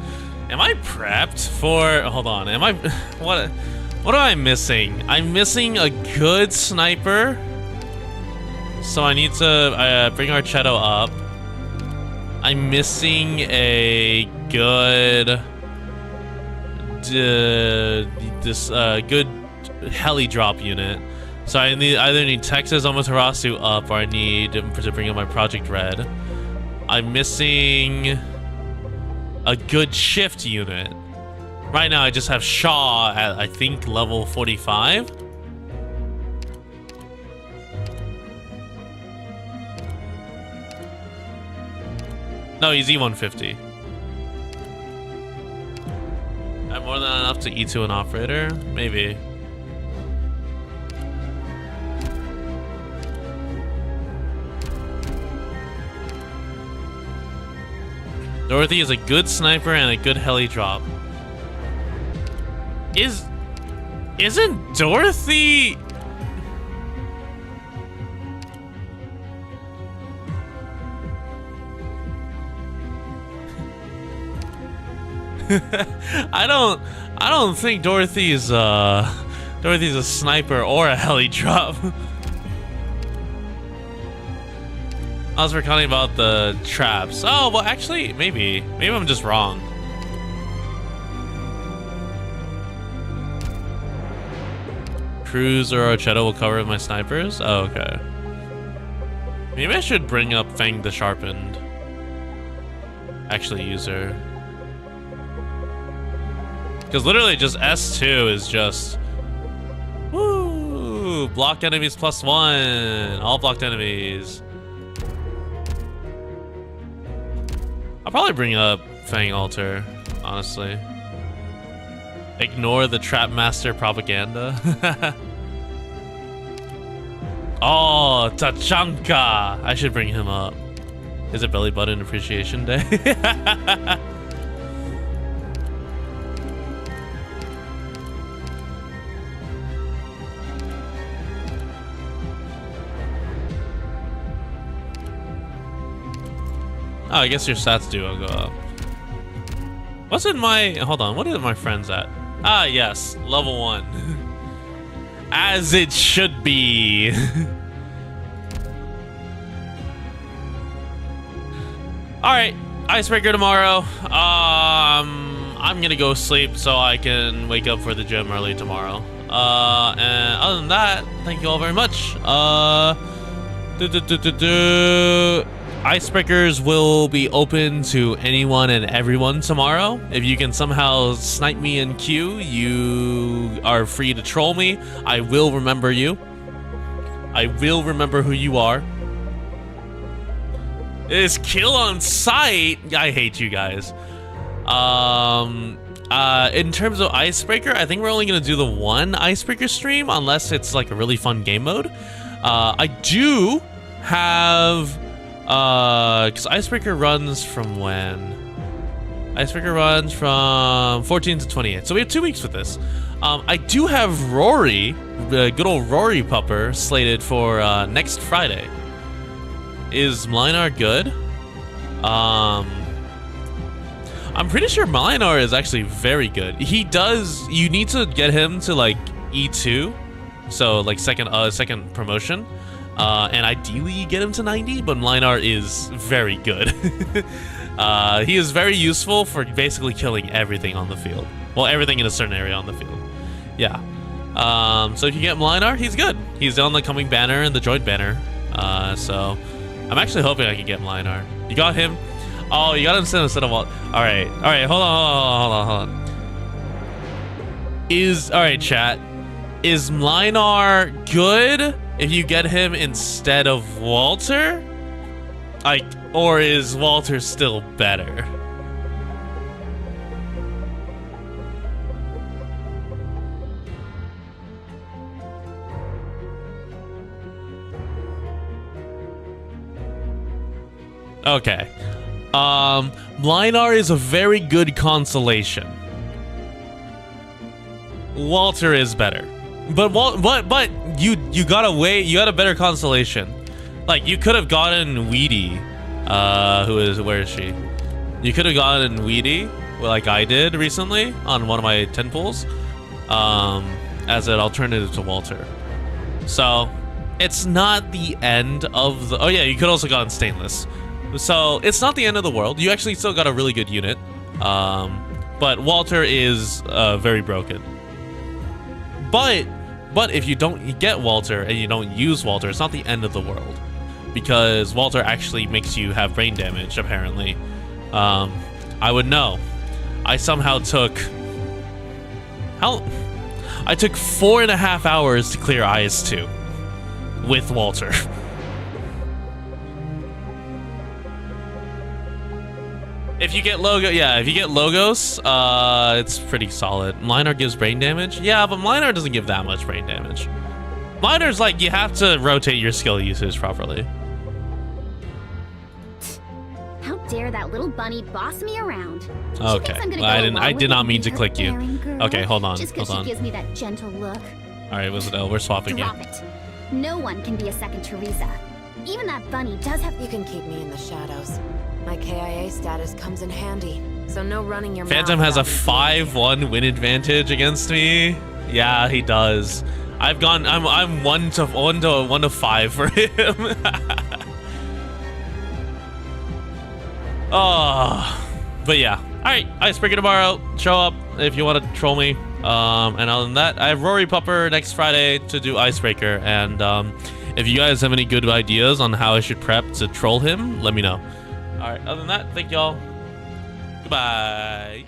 Am I prepped for? Hold on. Am I? What am I missing? I'm missing a good sniper. So I need to bring Archetto up. I'm missing a good good heli drop unit. So I either need Texas Amaterasu up, or I need to bring up my Project Red. I'm missing a good shift unit. Right now I just have Shaw at, I think, level 45. No, he's E150. I have more than enough to E2 an operator? Maybe. Dorothy is a good sniper and a good heli drop. Isn't Dorothy... I don't think Dorothy's a sniper or a heli drop. I was recalling about the traps. Oh, well, actually, maybe I'm just wrong. Cruz or Archetto will cover my snipers? Oh, okay. Maybe I should bring up Fang the Sharpened. Actually use her. Because literally just S2 is just... Woo! Blocked enemies +1. All blocked enemies. I'll probably bring up Fang Alter, honestly. Ignore the Trap Master propaganda. Oh, Tachanka! I should bring him up. Is it Belly Button Appreciation Day? Oh, I guess your stats do go up. What's in my... Hold on, what are my friends at? Ah, yes, level 1. As it should be. Alright, icebreaker tomorrow. I'm gonna go sleep so I can wake up for the gym early tomorrow. And other than that, thank you all very much. Icebreakers will be open to anyone and everyone tomorrow. If you can somehow snipe me in queue, you are free to troll me. I will remember you. I will remember who you are. Is kill on sight. I hate you guys. In terms of Icebreaker, I think we're only gonna do the one Icebreaker stream unless it's like a really fun game mode. I do have because Icebreaker runs from when? Icebreaker runs from 14 to 28, so we have 2 weeks with this. I do have Rory, good old Rory Pupper, slated for next Friday. Is Mlinar good? I'm pretty sure Mlinar is actually very good. He does. You need to get him to like E2, so like second promotion, and ideally you get him to 90. But Mlinar is very good. He is very useful for basically killing everything on the field. Well, everything in a certain area on the field. Yeah. So if you get Mlinar, he's good. He's on the coming banner and the droid banner. So I'm actually hoping I can get Mlinar. You got him? Oh, you got him instead of all. All right, hold on. All right, chat. Is Mlinar good if you get him instead of Walter? Like, or is Walter still better? Okay. Mlinar is a very good consolation. Walter is better. But you got a better consolation. Like, you could have gotten Weedy. Where is she? You could have gotten Weedy, like I did recently on one of my 10 pulls, as an alternative to Walter. So it's not the end of the. Oh yeah, you could also gotten Stainless. So it's not the end of the world. You actually still got a really good unit, but Walter is very broken. But if you don't get Walter and you don't use Walter, it's not the end of the world, because Walter actually makes you have brain damage. Apparently, I would know. I somehow took I took 4.5 hours to clear IS-2 with Walter. If you get Logos, it's pretty solid. Mlinar gives brain damage. Yeah, but Mlinar doesn't give that much brain damage. Mlinar's like, you have to rotate your skill usage properly. How dare that little bunny boss me around? Okay, I did not mean to click you. Okay, hold on. Just because she gives me that gentle look. All right, we're swapping Drop it. No one can be a second Teresa. Even that bunny does have. You can keep me in the shadows. My KIA status comes in handy, so no running your Phantom mouth has a about 5-1 win advantage against me. Yeah, he does. I'm 1 to 5 for him. Oh, but yeah. All right, Icebreaker tomorrow. Show up if you want to troll me. And other than that, I have Rory Pupper next Friday to do Icebreaker. And if you guys have any good ideas on how I should prep to troll him, let me know. All right, other than that, thank y'all. Goodbye.